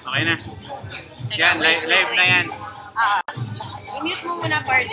Okay na. Teka, Yan, wait, live na wait. yan. I-mute mo muna part.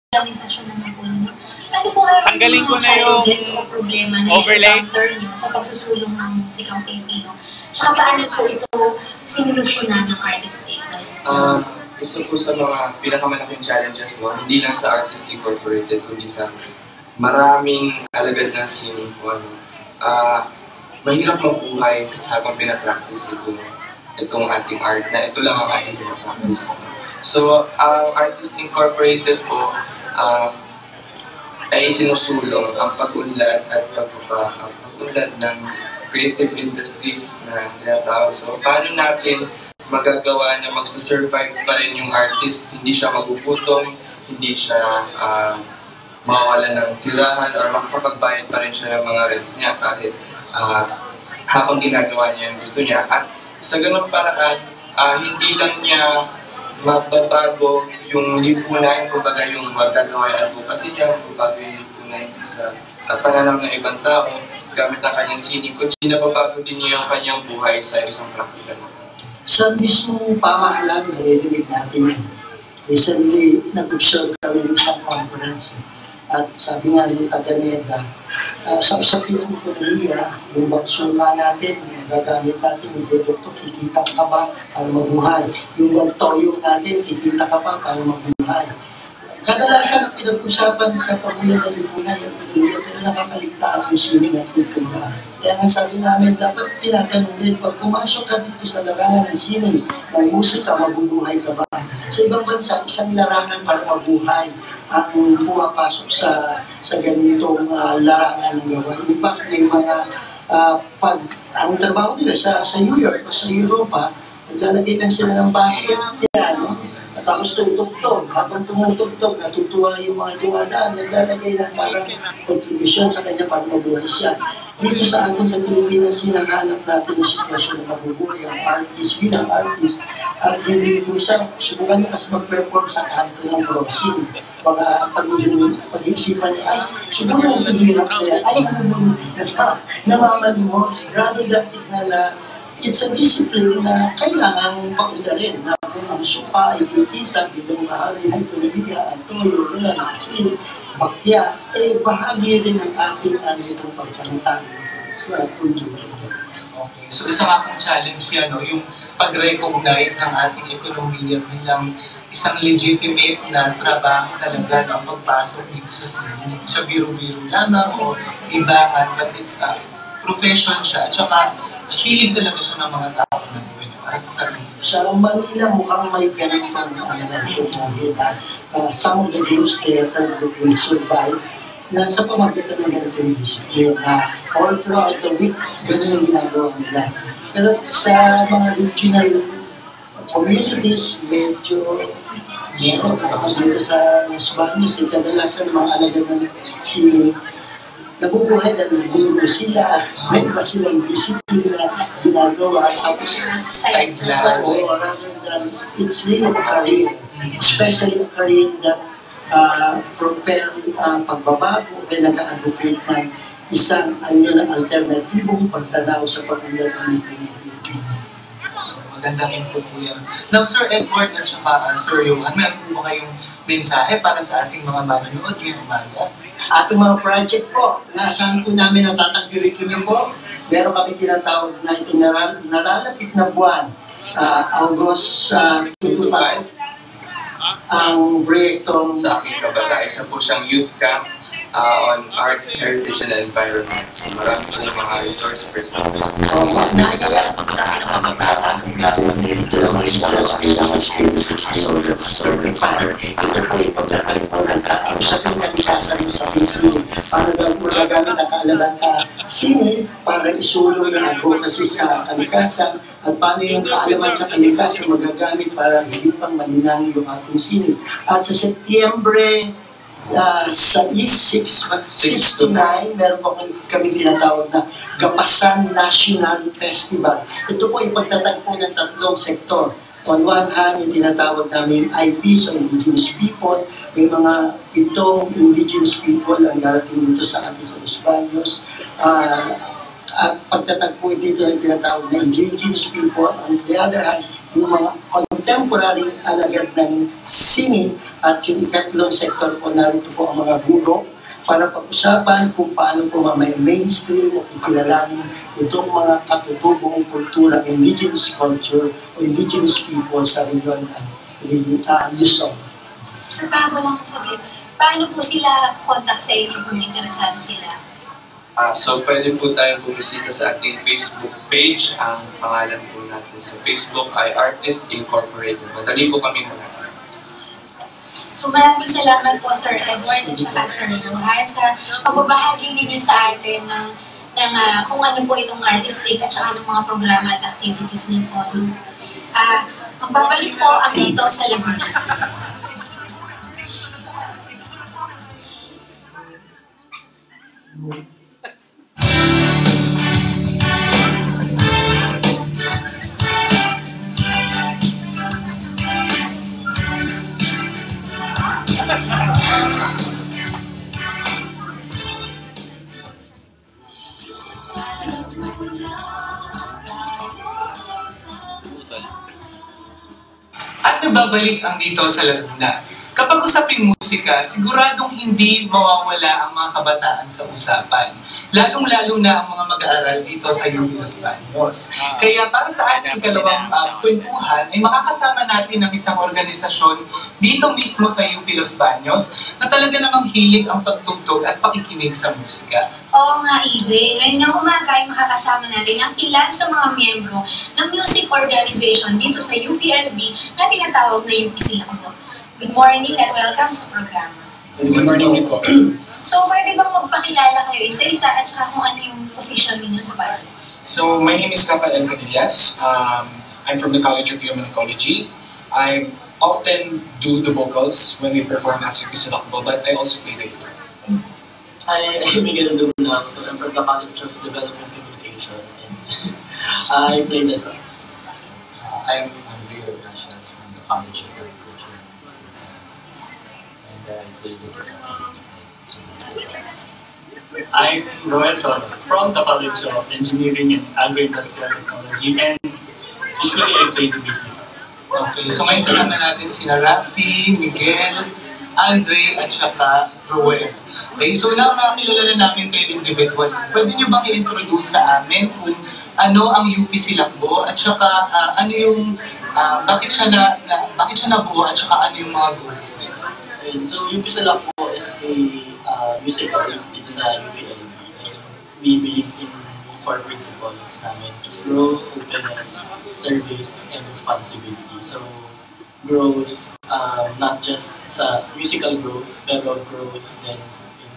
realisasyon naman po ninyo. Ano po ay Tanggalin ko mga na yung challenges o problema na i-encounter nyo sa pagsusulong ng musikang Pilipino? Tsaka paano po ito sinulusyonan ng artistic? Isa po sa mga pinakamalaking challenges, no, hindi lang sa Artist Incorporated, kundi sa maraming alagad na sining po. Mahirap mabuhay habang pinapractice itong ating art na ito lang ang ating pinapractice. So, ang Artist Incorporated po ay sinusulong ang pag-unlad at pag-unlad ng creative industries na tinatawag. So, paano natin magagawa na magsusurvive pa rin yung artist, hindi siya magugutom, hindi siya mawawala ng tirahan or makapagbayad pa rin siya ng mga rents niya kahit habang ginagawa niya yung gusto niya. At sa ganung paraan, hindi lang niya mababago yung lipunan, kumbaga yung magagawa yung advocacy niya, mababago yung lipunan sa pananaw ng ibang tao gamit ang kanyang sining, kundi nababago din niya yung kanyang buhay sa isang praktikal. Sa mismong pamahalaan, narinig natin yan. Recently, nag-observe kami ng isang conference. At sabi nga ng taga-NEDA, sa usapin ng ekonomiya, yung baksunga natin, gagamit natin yung produkto, kikita ka ba para mabuhay. Yung toyo natin, kikita ka ba para mabuhay. Kadalasan ang pinag-usapan sa pamilya ng lipunan ng ekonomiya, pero nakakaligtaan yung sining at kultura. Kaya nga sabi namin, dapat tinatanong din, pag pumasok ka dito sa larangan ng sining, ng musika, mabubuhay ka ba? Sa ibang bansa, isang larangan para mabuhay ang pumapasok sa ganitong larangan ng gawain. In fact, may mga ang trabaho nila sa New York o sa Europa, naglalagay lang sila ng basket piano, at tapos tutugtog. Habang tumutugtog, natutuwa yung mga dumadaan, naglalagay ng parang contribution sa kanya para mabuhay siya. Dito sa atin sa Pilipinas, hinahanap natin yung sitwasyon na mabubuhay ang artist, bilang artist, at hindi ko siya, subukan niya kasi mag-perform sa kanto ng crossing. Baka pag-iisipan niya, ay, subukan ang ihirap niya, ay, namamalimos. Grabe dating na it's a discipline na kailangan paundarin na kung ang suka ay kikita bilang bahagi ng ekonomiya, ang toyo, gano'n, kasi bakya, bahagi rin ng ating itong pagkanta sa kultura. Okay. So isa nga pong challenge yan, no? Yung pag-recognize ng ating ekonomiya bilang isang legitimate na trabaho talaga ng pagpasok dito sa sining. Hindi siya biro-biro lamang o ibahan, but it's a profession siya. At saka hilig talaga siya ng mga tao na para sa sarili. Sa Manila, mukhang may ganitong tutuhin na some of the groups theater group will survive na sa pamagitan ng ganitong discipline na all throughout the week, ganun ang ginagawa nila. Pero sa mga regional communities, medyo meron dito sa Los Baños, kadalasan mga alagad ng sining, nabubuhay na guro sila, may iba silang disiplina ginagawa, tapos sideline. Rather than it's really a career, especially a career that propel pagbabago ay nag-advocate ng isang alternatibong pagtanaw sa pag-unlad ng Pilipino. Magandang input po yan. Now, Sir Edward at saka Sir Johan, meron po ba kayong mensahe para sa ating mga manonood ngayong umaga? Ating mga project po, naasahan po namin ang tatangkilikin niyo po. Meron kami tinatawag na itong nalalapit na buwan, August 25, ang proyektong Sa aking kabataan, isa po siyang youth camp on arts, heritage, and environment. So marami po yung mga resource persons. Nagaya po tayo ng mga bata natin ang dito ang ito po yung pagkakain po usapin na isasabi sa PC. Paano daw po gagamit ang kaalaman sa sine para isulong ng advocacy sa kalikasan at paano yung kaalaman sa kalikasan magagamit para hindi pang malinang yung ating sine. At sa Setyembre sa East 6 to 9, meron po kami tinatawag na Gapasan National Festival. Ito po ay pagtatagpo ng tatlong sektor. On one hand, yung tinatawag namin IPs o Indigenous People, may mga 7 Indigenous People ang darating dito sa atin sa Los Baños. At pagtatagpo dito yung tinatawag na Indigenous People. On the other hand, yung mga contemporary alagad ng singing At yung ikatlong sektor po, narito po ang mga guro para pag-usapan kung paano po mainstream o ikilalanin itong mga katutubong kultura, indigenous culture o indigenous people sa region at Luzon. Sir, bago lang saglit, paano po sila contact sa inyo kung interesado sila? So, pwede po tayong bumisita sa ating Facebook page. Ang pangalan po natin sa Facebook ay Artist Incorporated. Madali po kami hanapin. So maraming salamat po Sir Edward at saka Sir Johan sa pagbabahagi ninyo sa atin ng kung ano po itong artistic at saka ng mga programa at activities niyo po. Magbabalik po ang dito sa Laguna. At nababalik ang dito sa Laguna. Kapag usaping musika, siguradong hindi mawawala ang mga kabataan sa usapan. Lalong-lalo na ang mga mag-aaral dito sa UP Los Baños. Kaya para sa ating ikalawang kwentuhan, ay makakasama natin ang isang organisasyon dito mismo sa UP Los Baños na talaga namang hilig ang pagtugtog at pakikinig sa musika. Oo nga, EJ. Ngayon nga umaga ay makakasama natin ang ilan sa mga miyembro ng music organization dito sa UPLB na tinatawag na UP Silacbo. Good morning at welcome sa programa. Good morning po. So, pwede bang magpakilala kayo isa-isa at saka kung ano yung position ninyo sa band? So, my name is Rafael Canillas. I'm from the College of Human Ecology. I often do the vocals when we perform as UP Silacbo, but I also play the guitar. Hi, I'm Miguel Duna. So I'm from the College of Development Communication and I play the drums. I'm Leo Gracias from the College of Agriculture and I play the guitar. I'm Roel Sono from the College of Engineering and Agro-Industrial Technology and usually I play the bass guitar. Okay, so ngayon kasama natin sina Rafi, Miguel, Andre, at saka Roel. Okay, so now nakakilala na namin kayo individual. Pwede nyo bang i-introduce sa amin kung ano ang UP Silacbo at saka ano yung, bakit siya nabuo at saka ano yung mga goals nito? So UP Silacbo is a music group dito sa UPLB and we believe in 4 principles namin. Just growth, openness, service, and responsibility. So growth, not just sa musical growth, pero growth din in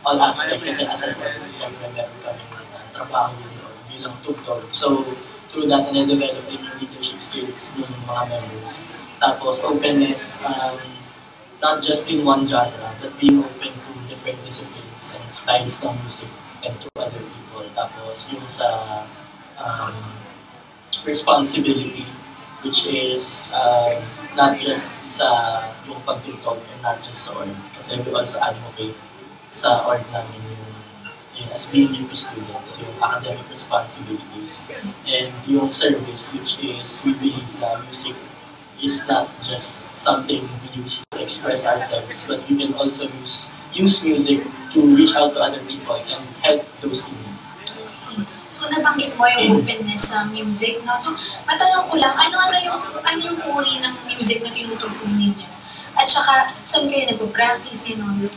all aspects. Kasi as an org, syempre meron kami trabaho yun bilang tugtog. So, through that, na-develop din yung leadership skills ng mga members. Tapos, openness, not just in one genre, but being open to different disciplines and styles ng music and to other people. Tapos, yung sa responsibility, which is not just sa yung pagtutog and not just sa org. Kasi we also advocate sa org namin yung as being UP students, yung academic responsibilities and yung service, which is we believe na music is not just something we use to express ourselves, but we can also use music to reach out to other people and help those in need. So nabanggit mo yung openness sa music, no? So matanong ko lang, ano yung uri ng music na tinutugtog ninyo? At saka, saan kayo nag-practice gano'n?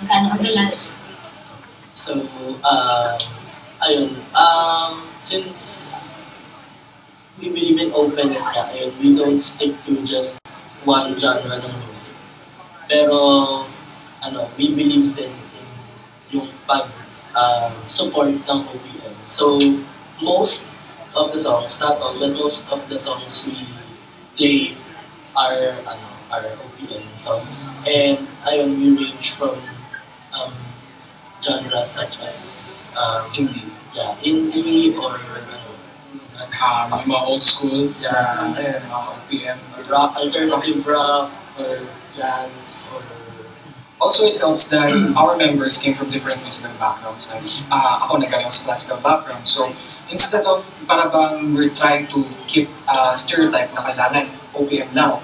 Gaano kadalas? So, ayun, since we believe in openness ka, ayun, we don't stick to just one genre ng music. Pero, we believe din in yung support ng OPM. So, most of the songs, not all, but most of the songs we play are OPM songs. And ayun, we range from genres such as Indie. Yeah, indie or Yung mga old school, mga OPM. rock, alternative rock, or jazz, or Also, it helps that our members came from different musical backgrounds. Like, ako nagaling ako sa classical background. So, instead of we're trying to keep stereotype na kailangan OPM lang,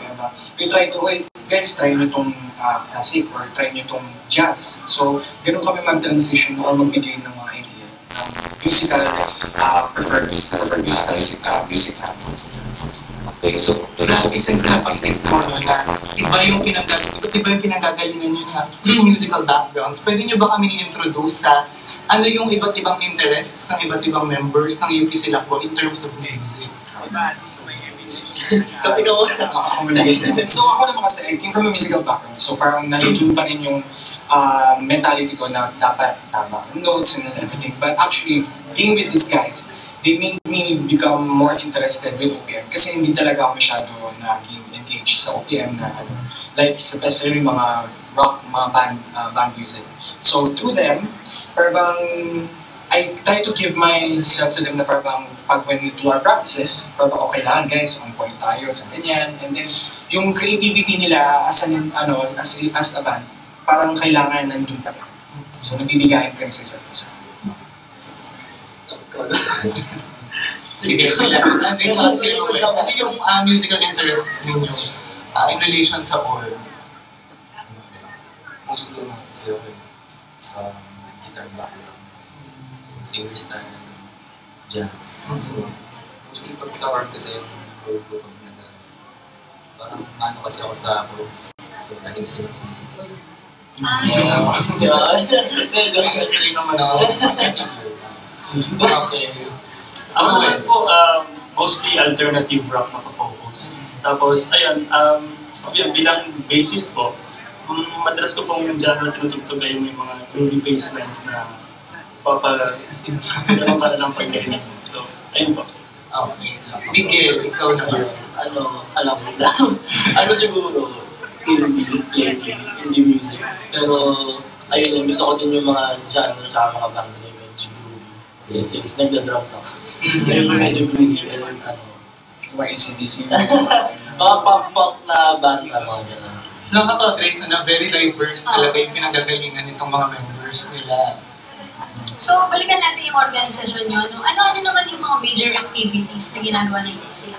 we try to, guys, try nyo tong classic or try nyo tong jazz. So, ganun kami mag-transition o magbigay ng mga idea ng musical, preferred music sounds. Okay, so since na-sense mo na iba yung pinanggagalingan nyo na musical backgrounds, pwede nyo ba kaming introduce sa ano yung iba't ibang interests ng iba't ibang members ng UP Silacbo in terms of music? So ako naman kasi, I came from a musical background. So parang nandun pa rin yung mentality ko na dapat tama notes and everything. But actually, being with these guys, they made me become more interested with OPM. Kasi hindi talaga ako masyado naging engaged sa OPM na ano. Like, especially mga rock, mga band music. So through them, parang I try to give myself to them na parang pag when we do our practices, parang okay lang guys, on point tayo sa ganyan. And then, yung creativity nila as a band, parang kailangan nandun pa lang. So, nagbibigayan kami sa isa't isa. Sige, sila. Ano yung musical interests ninyo in relation sa all? Mostly naman kasi ako guitar background. Fingerstyle, jazz. So, mostly pag sa art kasi yung role ko pag parang mano kasi ako sa chords. So, lagi ko silang sinisip. Explain naman ako. Okay. Ako naman po, mostly alternative rock na-focus. Tapos, ayun, bilang bassist po, madalas ko pong yung genre tinutugtog ay yung mga groovy bass lines na para ng pagkainig. So, ayun po. Okay. Miguel, ikaw na yun. Alam mo lang. Siguro, indie music. Pero, ayun, gusto ko din yung mga genre tsaka mga banda na medyo groovy. Kasi since nagda-drums ako, medyo groovy and Mga CDC. mga pop-pop na banda, mga gano'n. Nakakatawa, Grace, na very diverse talaga yung pinanggagalingan nitong mga members nila. So, balikan natin yung organisasyon nyo. Ano naman yung mga major activities na ginagawa ng sila?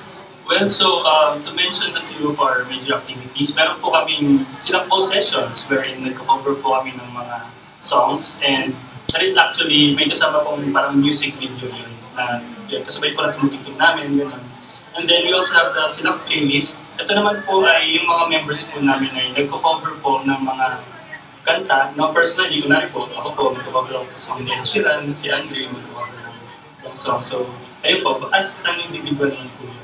Well, so, to mention a few of our major activities, meron po kaming silang sessions wherein nagko-cover po kami ng mga songs and that is actually, may kasama pong parang music video yun na kasabay po na tumutugtog namin, gano'n. And then we also have the silang playlist. Ito naman po ay yung mga members po namin ay nagko-cover po ng mga kanta na personally, kunwari po, ako po, mag-cover ako sa song ni Ed Sheeran, si Andre, mag-cover ng song. So, ayun po, as an individual naman po yun.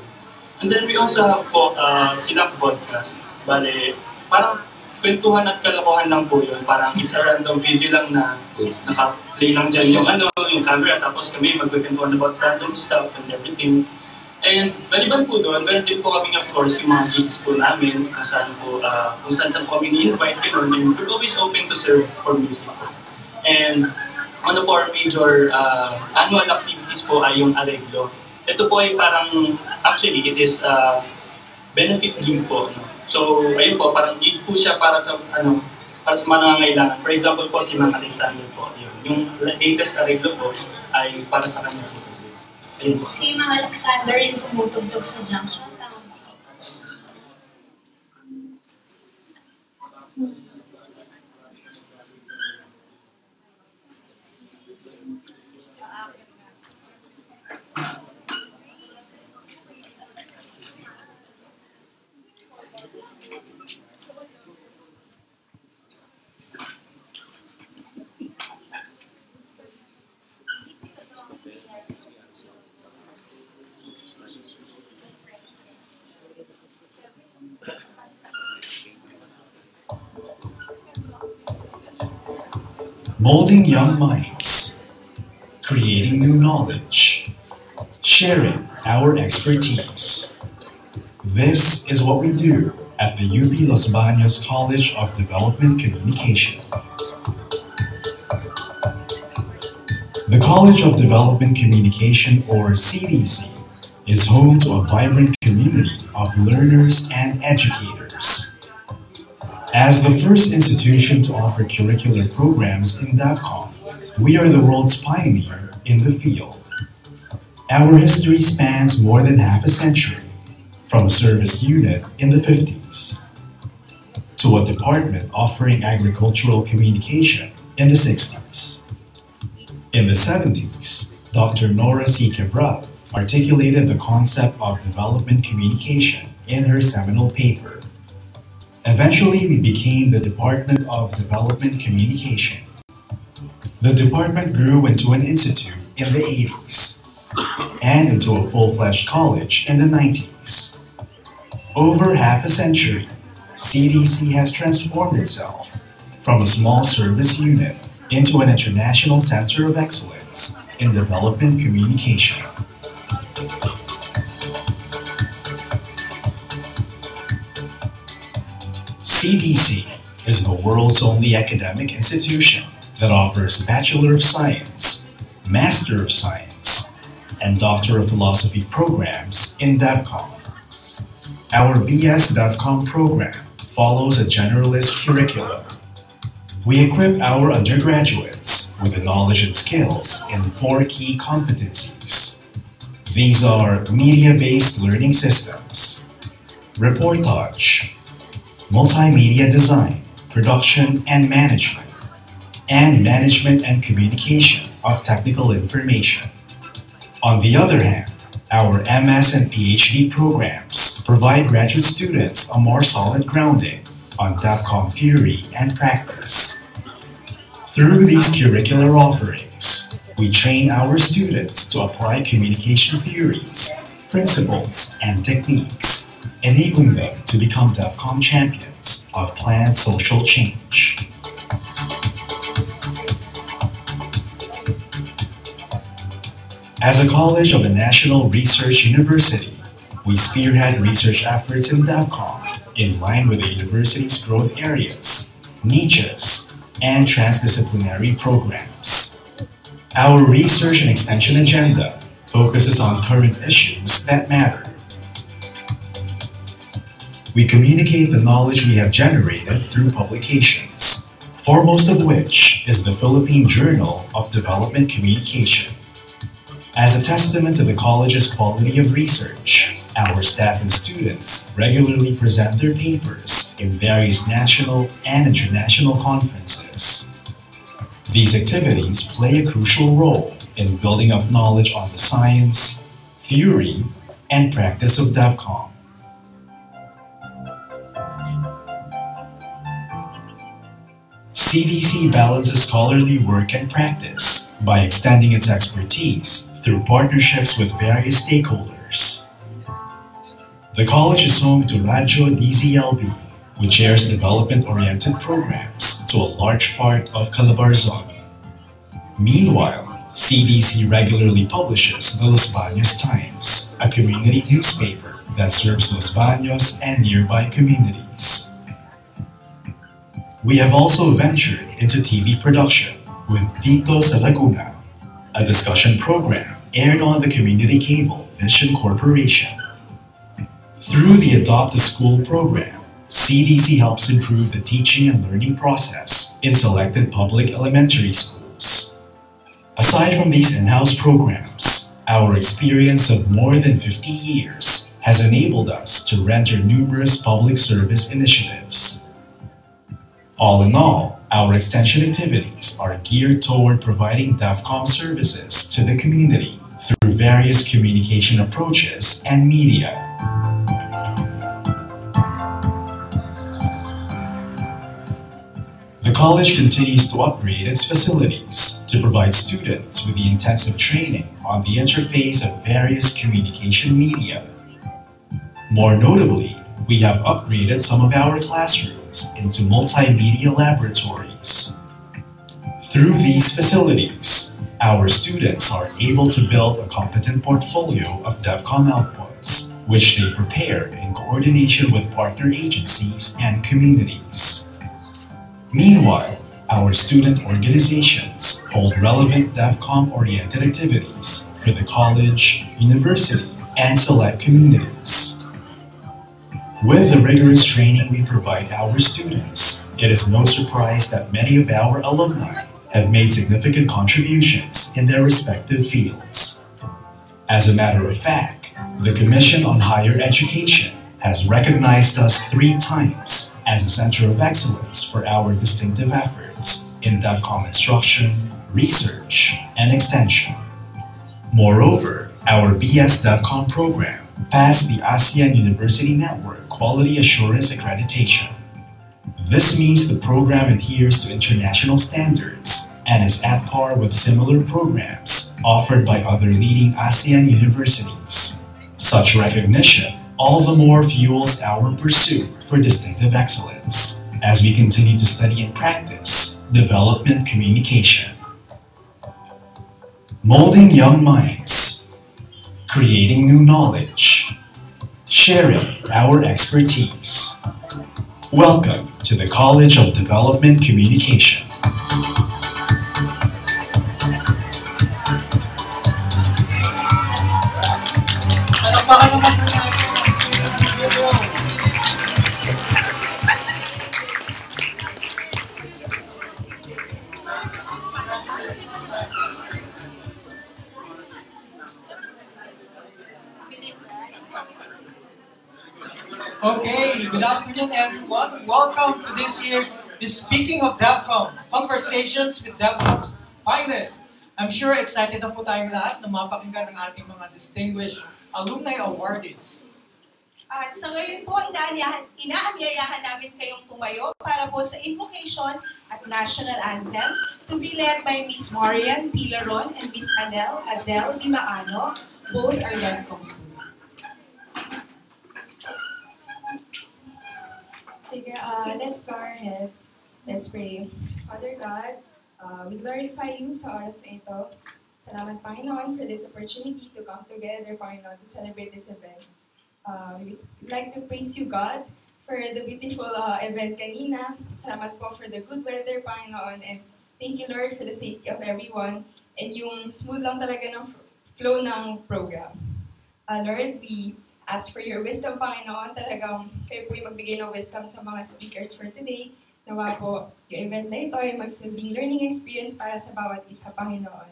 And then we also have po silang podcast. Bale, parang kwentuhan at kalokohan lang po yun. Parang it's a random video lang na naka-play lang dyan yung camera. Tapos kami magkwentuhan about random stuff and everything. And maliban po doon, meron din po kami of course yung mga gigs po namin kung saan po kami ni-invite gano'n and we're always open to serve for music po. And one of our major annual activities po ay yung Areglo. Ito po ay parang, actually it is benefit gig po. No? So ayun po, parang gig po siya para sa mga nangangailangan. For example po si Mang Alexander po, yung latest Areglo po ay para sa kanya po. Si Mang Alexander yung tumutugtog sa junction. Tama ba? Molding young minds, creating new knowledge, sharing our expertise. This is what we do at the UP Los Baños College of Development Communication. The College of Development Communication, or CDC, is home to a vibrant community of learners and educators. As the first institution to offer curricular programs in Devcom, we are the world's pioneer in the field. Our history spans more than half a century, from a service unit in the 50s. to a department offering agricultural communication in the 60s. In the 70s, Dr. Nora C. Cabral articulated the concept of development communication in her seminal paper. Eventually, we became the Department of Development Communication. The department grew into an institute in the 80s and into a full-fledged college in the 90s. Over half a century, CDC has transformed itself from a small service unit into an international center of excellence in development communication. CDC is the world's only academic institution that offers Bachelor of Science, Master of Science, and Doctor of Philosophy programs in Devcom. Our BS Devcom program follows a generalist curriculum. We equip our undergraduates with the knowledge and skills in 4 key competencies. These are media-based learning systems, reportage, multimedia design, production and management and communication of technical information. On the other hand, our MS and PhD programs provide graduate students a more solid grounding on Devcom theory and practice. Through these curricular offerings, we train our students to apply communication theories, principles, and techniques, enabling them to become Devcom champions of planned social change. As a college of a national research university, we spearhead research efforts in Devcom in line with the university's growth areas, niches, and transdisciplinary programs. Our research and extension agenda focuses on current issues that matter. We communicate the knowledge we have generated through publications, foremost of which is the Philippine Journal of Development Communication. As a testament to the college's quality of research, our staff and students regularly present their papers in various national and international conferences. These activities play a crucial role in building up knowledge on the science, theory, and practice of Devcom. CDC balances scholarly work and practice by extending its expertise through partnerships with various stakeholders. The college is home to Radyo DZLB, which airs development-oriented programs to a large part of Calabarzon. Meanwhile, CDC regularly publishes the Los Baños Times, a community newspaper that serves Los Baños and nearby communities. We have also ventured into TV production with Dito sa Laguna, a discussion program aired on the community cable Vision Corporation. Through the Adopt a School program, CDC helps improve the teaching and learning process in selected public elementary schools. Aside from these in-house programs, our experience of more than 50 years has enabled us to render numerous public service initiatives. All in all, our extension activities are geared toward providing Devcom services to the community through various communication approaches and media. The college continues to upgrade its facilities to provide students with the intensive training on the interface of various communication media. More notably, we have upgraded some of our classrooms into multimedia laboratories. Through these facilities, our students are able to build a competent portfolio of Devcom outputs, which they prepare in coordination with partner agencies and communities. Meanwhile, our student organizations hold relevant Devcom-oriented activities for the college, university, and select communities. With the rigorous training we provide our students, it is no surprise that many of our alumni have made significant contributions in their respective fields. As a matter of fact, the Commission on Higher Education has recognized us 3 times as a Center of Excellence for our distinctive efforts in Devcom instruction, research, and extension. Moreover, our BS Devcom program passed the ASEAN University Network Quality Assurance Accreditation. This means the program adheres to international standards and is at par with similar programs offered by other leading ASEAN universities. Such recognition all the more fuels our pursuit for distinctive excellence as we continue to study and practice development communication. Molding young minds, creating new knowledge, sharing our expertise. Welcome to the College of Development Communication. Okay, good afternoon everyone. Welcome to this year's Speaking of Devcom, Conversations with Devcom's Finest. I'm sure excited na po tayong lahat na mapakinggan ng ating mga distinguished alumni awardees. At sa ngayon po, inaanyayahan namin kayong tumayo para po sa invocation at national anthem to be led by Miss Marian Pilaron and Miss Anel Hazel Limaano. Both are Devcom students. Sige, let's bow our heads. Let's pray. Father God, we glorify you sa oras na ito. Salamat, Panginoon, for this opportunity to come together, Panginoon, to celebrate this event. We'd like to praise you, God, for the beautiful event kanina. Salamat po for the good weather, Panginoon, and thank you, Lord, for the safety of everyone and yung smooth lang talaga ng flow ng program. Lord, we ask for your wisdom, Panginoon. Talagang kayo po yung magbigay ng wisdom sa mga speakers for today. Nawa po, yung event na ito ay magsilbing learning experience para sa bawat isa, Panginoon.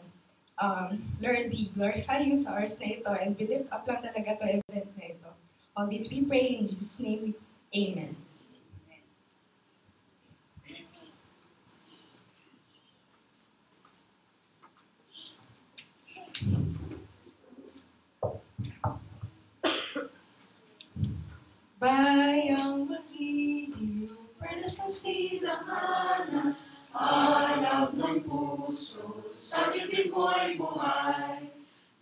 Lord, we glorify you sa hours na ito and we lift up lang talaga ito event na ito. All this we pray in Jesus' name, Amen. Bayang magiliw, perlas ng silanganan, alab ng puso, sa dibdib mo'y buhay.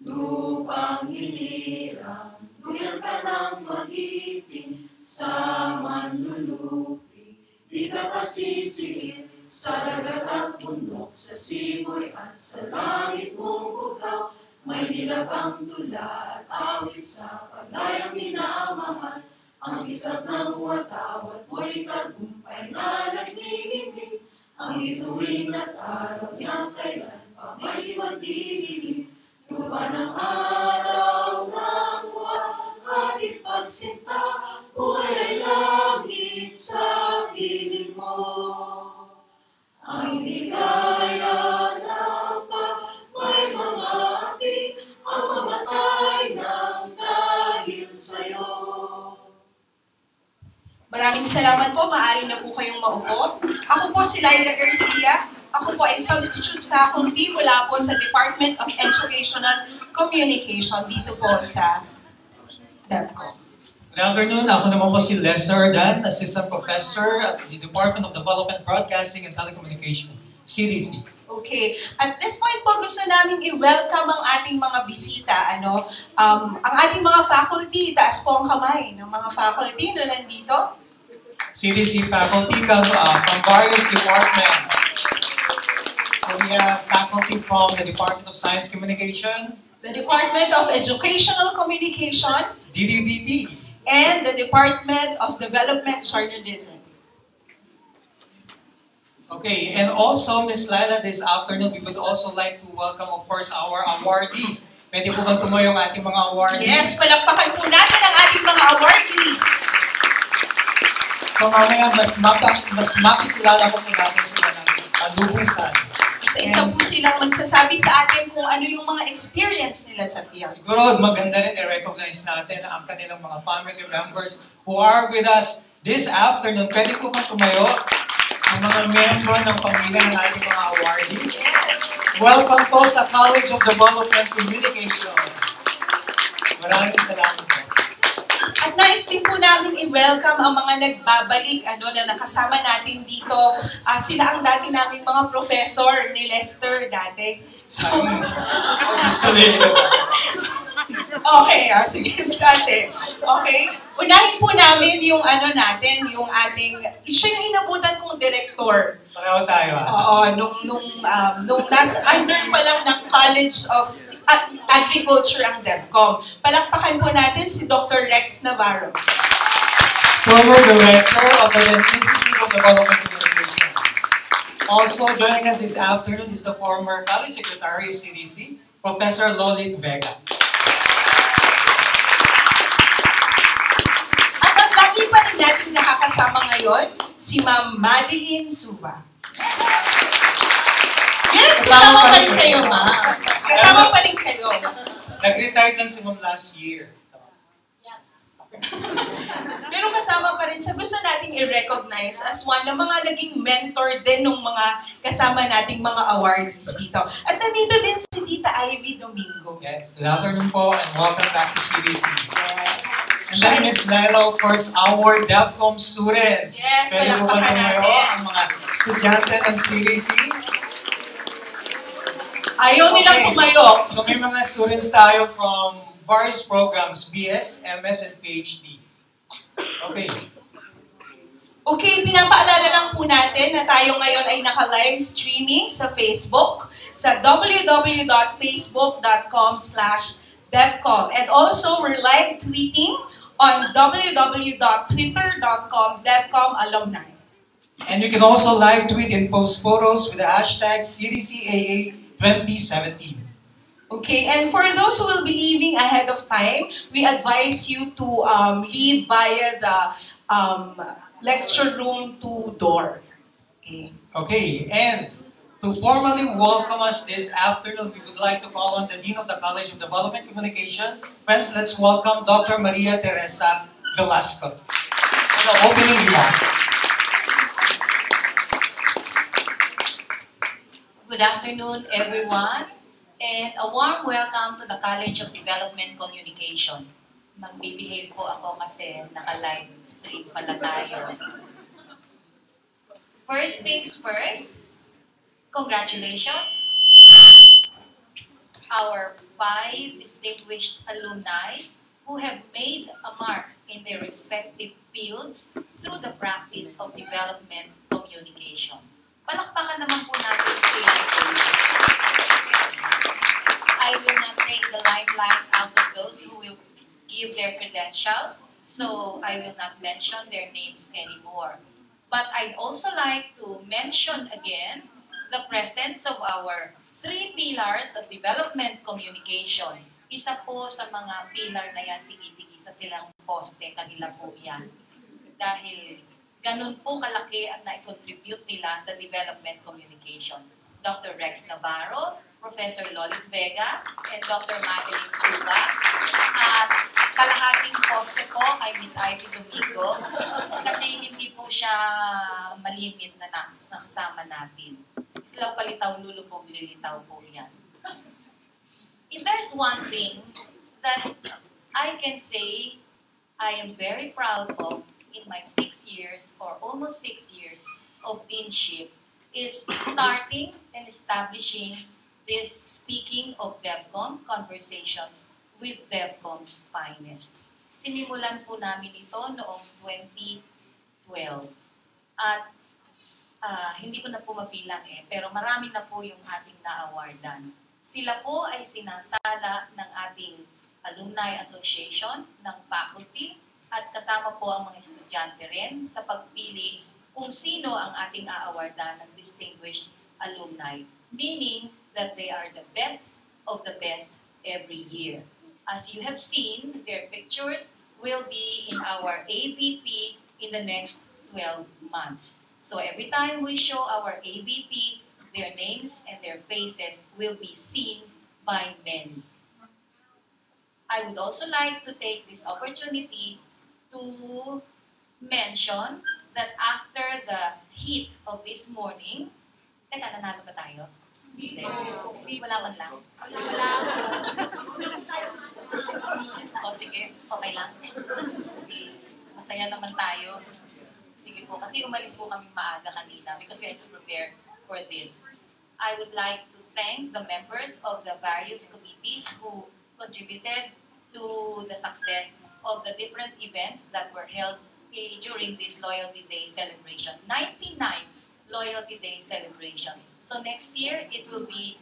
Lupang hinirang, duyan ka ng magiting, sa manlulupi, di ka pasisiin, sa dagat at bundok, sa simoy at sa langit mong bukaw, may dilag ang tula at awit sa paglayang minamahal. Ang isap ng watawat mo'y tagumpay na nagniningning. Ang ituwin at araw niyang kailan pa may magdidilim. Lupa ng araw ng buwan, ating pagsinta, buhay langit sa piling mo. Ang ligaya ng may mga api, ang mamatay ng dahil sa'yo. Maraming salamat po. Maaari na po kayong maupo. Ako po si Laila Garcia. Ako po ay substitute faculty mula po sa Department of Educational Communication dito po sa Devcom. Good afternoon. Ako naman po si Les Ardan, Assistant Professor at the Department of Development, Broadcasting and Telecommunication, CDC. Okay. At this point po, gusto namin i-welcome ang ating mga bisita. Ang ating mga faculty, taas po ang kamay ng mga faculty na nandito. CDC faculty come from various departments. So we have faculty from the Department of Science Communication, the Department of Educational Communication, DDBP, and the Department of Development Journalism. Okay, and also, Ms. Laila, this afternoon, we would also like to welcome, of course, our awardees. Pwede po bang tumayo ang ating mga awardees? Yes, palakpakan po natin ang ating mga awardees. So mamaya, mas makikilala po natin sila ng kalubusan. isa po silang magsasabi sa atin kung ano yung mga experience nila sa field. Siguro maganda rin i-recognize natin ang kanilang mga family members who are with us this afternoon. Pwede po bang tumayo ang mga membro ng pamilya ng ating mga awardees? Yes. Welcome po sa College of Development Communication. Maraming salamat po. At nais din po namin i-welcome ang mga nagbabalik na nakasama natin dito. Sila ang dati naming mga professor ni Lester dati. So, gusto nila. Okay, sige dati. Okay? Unahin po namin yung natin, yung ating, siya yung inabutan kong director. Pareho tayo. Oo, nung nasa under pa lang ng College of Agriculture ang Devcom. Palakpakan po natin si Dr. Rex Navarro. Former Director of the Institute of Development Communication. Also joining us this afternoon is the former College Secretary of CDC, Professor Lolit Vega. At ang lagi pa rin natin nakakasama ngayon, si Ma'am Madeline Suba. Yes, kasama pa rin kayo, Ma'am. Kasama pa rin kayo. Nag-retired lang si Ma'am last year. Pero kasama pa rin sa gusto nating i-recognize as one ng mga naging mentor din ng mga kasama nating mga awardees dito. At nandito din si Tita Ivy Domingo. Yes, good afternoon po and welcome back to CDC. Yes. And then Ms. Laila, of course, our Devcom students. Yes, pwede po ba palakpakan tumayo natin. ang mga estudyante ng CDC? Ayaw nilang tumayo. So may mga students tayo from various programs, BS, MS, and PhD. Okay. Okay, pinapaalala lang po natin na tayo ngayon ay naka-live streaming sa Facebook, sa www.facebook.com/devcom. And also, we're live tweeting on www.twitter.com devcom And you can also live tweet and post photos with the hashtag CDCAA 2017. Okay, and for those who will be leaving ahead of time, we advise you to leave via the lecture room 2 door. Okay. Okay, and to formally welcome us this afternoon, we would like to call on the Dean of the College of Development Communication. Friends, let's welcome Dr. Maria Teresa Velasco for the opening remarks. Good afternoon, everyone. And a warm welcome to the College of Development Communication. Magbibihave po ako kasi naka-live stream pala tayo. First things first, congratulations. Our 5 distinguished alumni who have made a mark in their respective fields through the practice of development communication. Palakpakan naman po natin sila. I will not take the limelight out of those who will give their credentials, so I will not mention their names anymore. But I'd also like to mention again the presence of our 3 pillars of development communication. Isa po sa mga pillar na yan, tigi-tigi sa silang poste, kanila po yan. Dahil ganun po kalaki ang na-contribute nila sa development communication. Dr. Rex Navarro, Professor Lolit Vega, and Dr. Madeline Suba. At kalahating poste po kay Miss Ivy Domingo kasi hindi po siya malimit na nakasama natin. Islaw palitaw, lulubog, lilitaw po yan. If there's one thing that I can say I am very proud of in my 6 years or almost 6 years of deanship is starting and establishing this Speaking of Devcom Conversations with Devcom's Finest. Sinimulan po namin ito noong 2012. At hindi ko na po mabilang pero marami na po yung ating na-awardan. Sila po ay sinasala ng ating Alumni Association, ng faculty, at kasama po ang mga estudyante rin sa pagpili kung sino ang ating a-awardan ng Distinguished Alumni. Meaning that they are the best of the best every year. As you have seen, their pictures will be in our AVP in the next 12 months. So every time we show our AVP, their names and their faces will be seen by many. I would also like to take this opportunity to mention that after the heat of this morning, teka, nanalo ba tayo? Hindi. Wala man lang. O sige, okay lang. Masaya naman tayo. Sige po, kasi umalis po kami maaga kanina because we had to prepare for this. I would like to thank the members of the various committees who contributed to the success of the different events that were held during this Loyalty Day celebration. 99 Loyalty Day celebration. So next year, it will be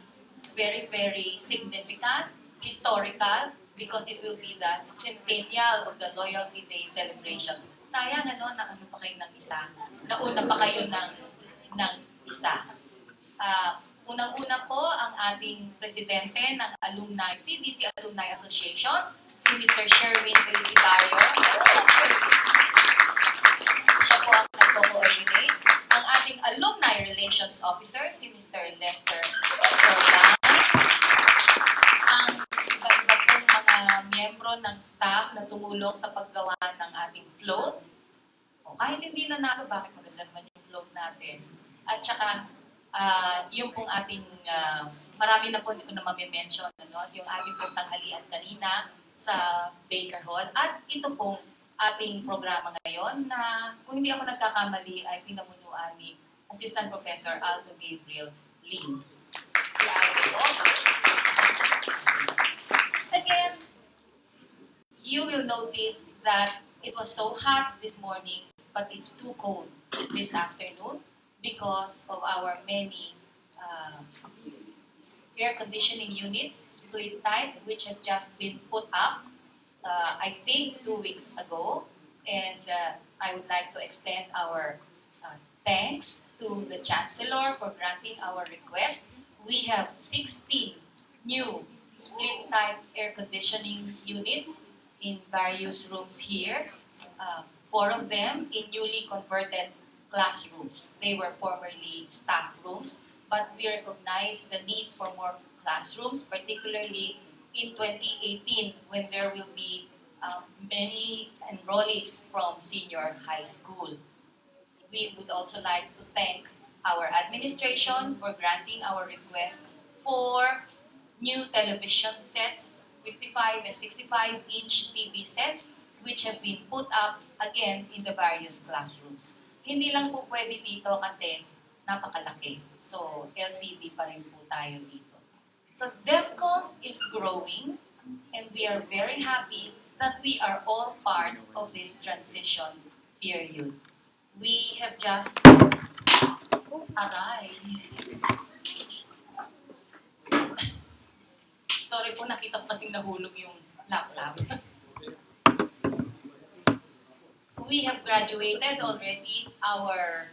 very, very significant, historical, because it will be the centennial of the Loyalty Day celebrations. Sayang na ano pa kayo ng isa. Nauna pa kayo ng isa. Unang-una po ang ating presidente ng CDC Alumni Association, si Mr. Sherwin Felicitario. Siya po ang nagpo-coordinate. Ang ating Alumni Relations Officer, si Mr. Lester Roland. Ang iba-iba pong mga miyembro ng staff na tumulong sa paggawa ng ating float. Kahit hindi nanalo, bakit maganda naman yung float natin? At saka, yung pong ating, marami na po, hindi ko na mamimension, yung ating pong tanghalian kanina sa Baker Hall. At ito pong ating programa ngayon na, kung hindi ako nagkakamali, ay pinamunuan ni Assistant Professor Aldo Gabriel Lim. Si Aldo. Again, you will notice that it was so hot this morning, but it's too cold this afternoon because of our many air conditioning units, split type, which have just been put up, I think 2 weeks ago. And I would like to extend our thanks to the Chancellor for granting our request. We have 16 new split type air conditioning units in various rooms here. 4 of them in newly converted classrooms. They were formerly staff rooms, but we recognize the need for more classrooms, particularly in 2018 when there will be many enrollees from senior high school. We would also like to thank our administration for granting our request for new television sets, 55 and 65-inch TV sets, which have been put up again in the various classrooms. Hindi lang po pwede dito kasi napakalaki. So, LCD pa rin po tayo dito. So, Devcom is growing and we are very happy that we are all part of this transition period. We have just... Aray! Sorry po, nakita ko kasing nahulog yung laptop. We have graduated already our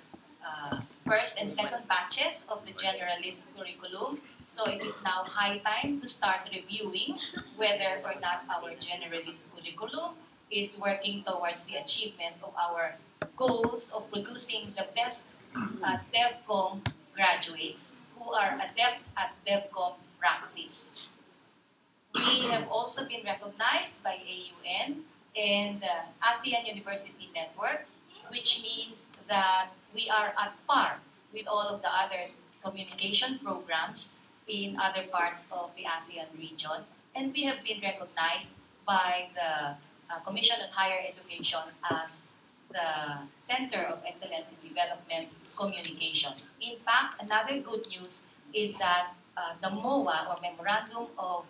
first and second batches of the generalist curriculum. So it is now high time to start reviewing whether or not our generalist curriculum is working towards the achievement of our goals of producing the best Devcom graduates who are adept at Devcom praxis. We have also been recognized by AUN and ASEAN University Network, which means that we are at par with all of the other communication programs in other parts of the ASEAN region. And we have been recognized by the Commission on Higher Education as the Center of Excellence in Development Communication. In fact, another good news is that the MOA, or Memorandum of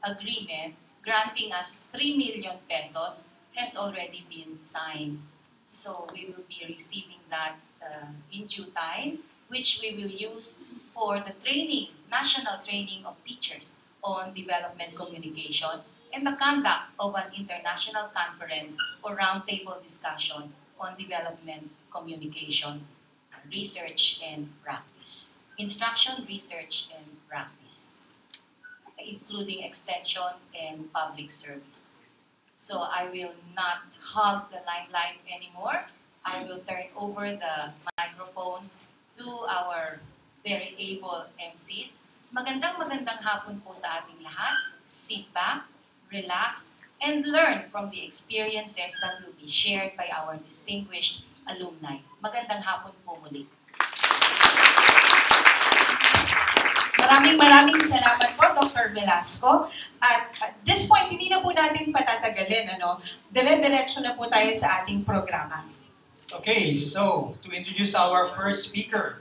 Agreement, granting us 3 million pesos has already been signed. So we will be receiving that in due time, which we will use for the training, national training of teachers on development communication and the conduct of an international conference or roundtable discussion on development communication, research and practice. Instruction, research and practice, including extension and public service. So I will not hog the limelight anymore. I will turn over the microphone to our very able MCs. Magandang hapon po sa ating lahat. Sit back, relax, and learn from the experiences that will be shared by our distinguished alumni. Magandang hapon po muli. Maraming salamat po, Dr. Velasco. At this point, hindi na po natin patatagalin. Dire-diretso na po tayo sa ating programa. Okay, so to introduce our first speaker,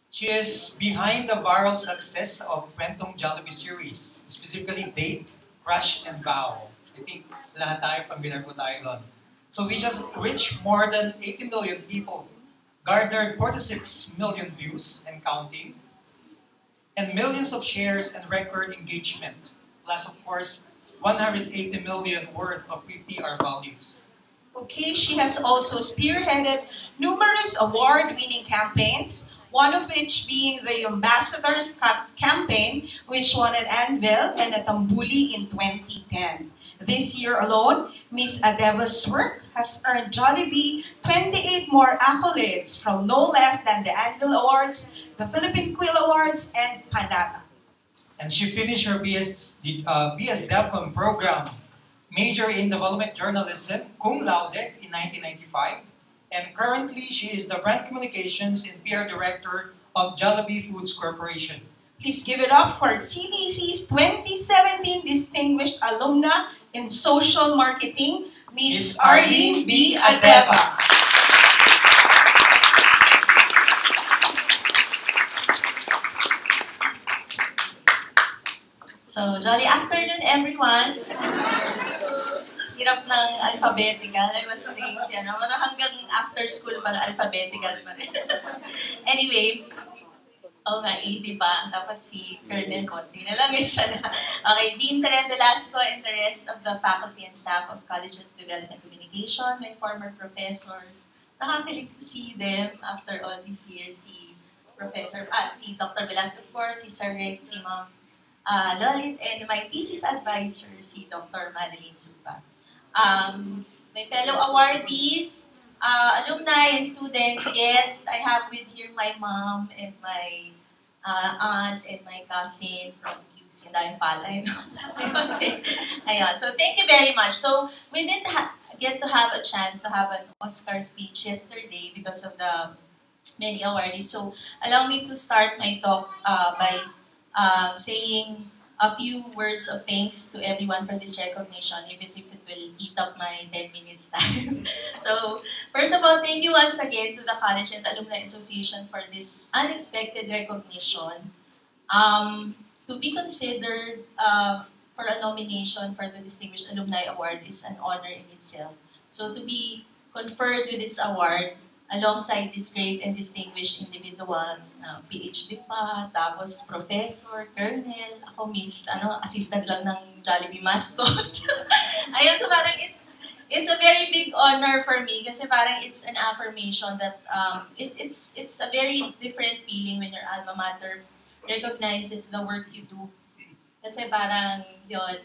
she is behind the viral success of Kwentong Jollibee series, specifically Date, Crush, and Bow. I think lahat tayo familiar po tayo doon. So we just reached more than 80 million people, garnered 46 million views and counting, and millions of shares and record engagement, plus of course 180 million worth of PPR values. Okay, she has also spearheaded numerous award-winning campaigns, one of which being the Ambassadors campaign, which won an Anvil and a Tambuli in 2010. This year alone, Ms. Adeva's work has earned Jollibee 28 more accolades from no less than the Anvil Awards, the Philippine Quill Awards, and Panama. And she finished her BS Devcom program, major in development journalism, cum laude in 1995, and currently she is the brand communications and PR director of Jollibee Foods Corporation. Please give it up for CDC's 2017 Distinguished Alumna in Social Marketing, Ms. Arlene B. Adeva. So, jolly afternoon everyone. Hirap ng alphabetical. I was saying siya, hanggang after school pala alphabetical pa rin. Anyway, nga, 80 pa. Dapat si Colonel Conti na lang siya na. Okay, Dean Tere Velasco and the rest of the faculty and staff of College of Development Communication, my former professors. Nakakilig to see them after all these years. Si Dr. Velasco, of course, si Sir Rex, si Ma'am Lolit, and my thesis advisor, si Dr. Madeline Supa. My fellow awardees, alumni and students, guests, I have with here my mom and my aunts and my cousin from QC. Dahil pala, Ayun. So thank you very much. So we didn't get to have a chance to have an Oscar speech yesterday because of the many awardees. So allow me to start my talk by saying a few words of thanks to everyone for this recognition, even if it will eat up my 10 minutes time. So, first of all, thank you once again to the College and Alumni Association for this unexpected recognition. To be considered for a nomination for the Distinguished Alumni Award is an honor in itself. So, to be conferred with this award, alongside these great and distinguished individuals, PhD pa, tapos professor, colonel, ako assistant lang ng Jollibee mascot. Ayun, so parang it's a very big honor for me kasi parang it's an affirmation that it's a very different feeling when your alma mater recognizes the work you do. Kasi parang yun,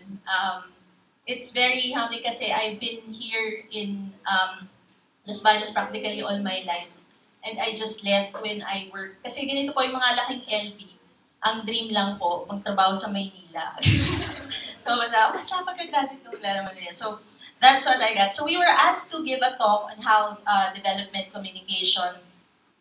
it's very humbling kasi I've been here in Los Baños practically all my life. And I just left when I work. Kasi ganito po yung mga laking LB. Ang dream lang po, magtrabaho sa Maynila. So, basta pagka-graduate ko, wala naman nila. So, that's what I got. So, we were asked to give a talk on how development communication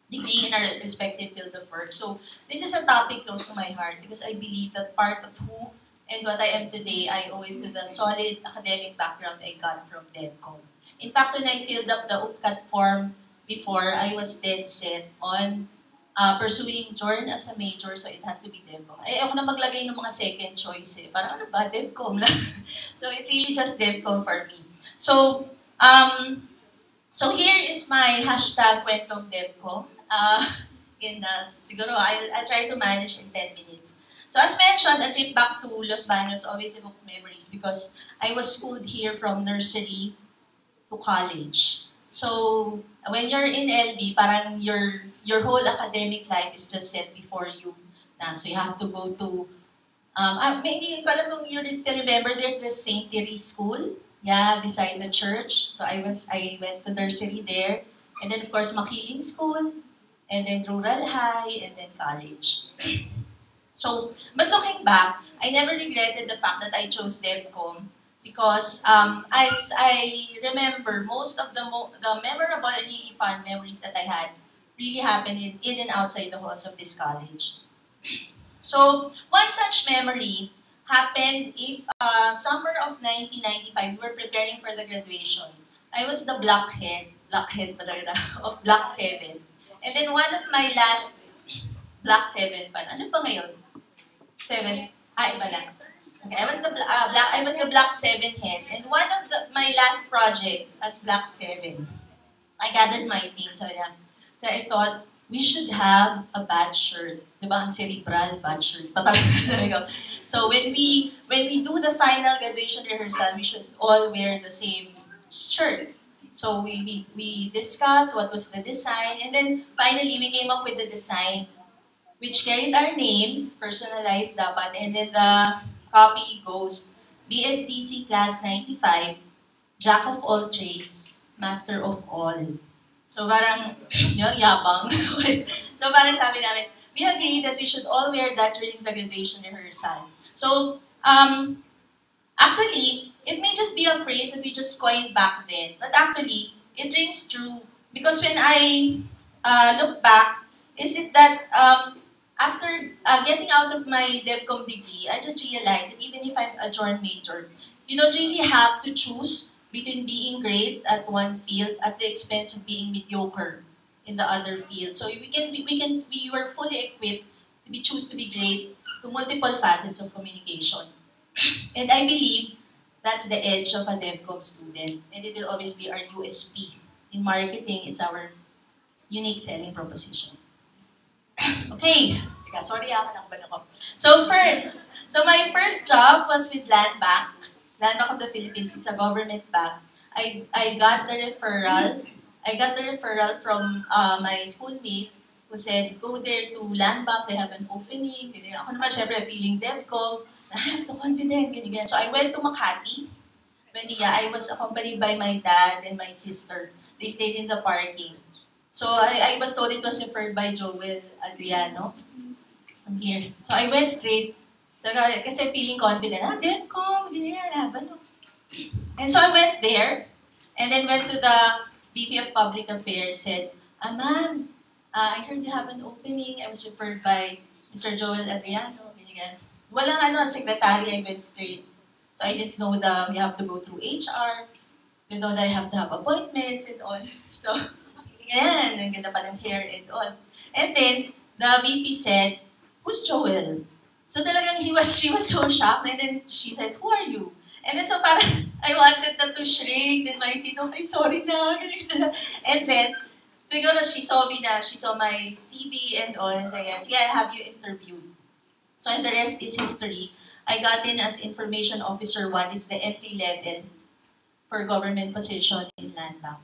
degree in our respective field of work. So, this is a topic close to my heart because I believe that part of who and what I am today, I owe it to the solid academic background I got from Devcom. In fact, when I filled up the UPCAT form before, I was dead set on pursuing JORN as a major, so it has to be Devcom. Ako na maglagay ng mga second choice eh. Parang ano ba, Devcom lang. So it's really just Devcom for me. So, so here is my hashtag Kwentong Devcom. Siguro, I'll try to manage in 10 minutes. So as mentioned, a trip back to Los Baños always evokes memories because I was schooled here from nursery to college. So when you're in LB, parang your whole academic life is just set before you. So you have to go to, hindi ko alam kung you still remember, there's this St. Therese School, beside the church. So I went to nursery there. And then of course, Makiling School, and then rural high, and then college. So, but looking back, I never regretted the fact that I chose DevCom because as I remember, most of the memorable and really fun memories that I had really happened in and outside the halls of this college. So, one such memory happened in summer of 1995. We were preparing for the graduation. I was the blockhead of Block 7. And then one of my last Block 7 pa. Ano pa ngayon? 7? Iba lang. Okay, I was the Block 7 head. And one of my last projects as Block 7, I gathered my team. So I thought, we should have a badge shirt. Diba? Ang cerebral badge shirt. Sabi ko. So when we do the final graduation rehearsal, we should all wear the same shirt. So we discussed what was the design, and then finally we came up with the design which carried our names, personalized dapat, and then the copy goes, BSDC Class 95, Jack of all trades, Master of all. So parang, yabang. So parang sabi namin, we agreed that we should all wear that during the graduation rehearsal. So, actually, it may just be a phrase that we just coined back then, but actually, it rings true. Because when I look back, is it that after getting out of my DevCom degree, I just realized that even if I'm a joint major, you don't really have to choose between being great at one field at the expense of being mediocre in the other field. So we were fully equipped to choose to be great to multiple facets of communication. And I believe that's the edge of a DevCom student, and it will always be our USP. In marketing, it's our unique selling proposition. Okay, sorry ako. So my first job was with Land Bank of the Philippines. It's a government bank. I got the referral. From my schoolmate who said, go there to Land Bank, they have an opening. Ako naman, syempre, feeling DevCom. I have to confident, ganyan. So I went to Makati. I was accompanied by my dad and my sister. They stayed in the parking. So I was told it was referred by Joel Adriano. I'm here. So I went straight. So, kasi feeling confident, DevCom, ganyan, laban. And so I went there, and then went to the VP of Public Affairs, said, ma'am, I heard you have an opening. I was referred by Mr. Joel Adriano. Ganyan. Walang secretary, I went straight. So I didn't know that you have to go through HR. You know that I have to have appointments and all. So, yan, ang ganda pa ng hair and all. And then, the VP said, who's Joel? So talagang she was so shocked. And then she said, who are you? And then so parang, I wanted them to shrink. Then my seat, okay, sorry na. And then, siguro she saw my CV and all. And said, yes, I have you interviewed. So and the rest is history. I got in as Information Officer 1. It's the entry level for government position in Land Bank.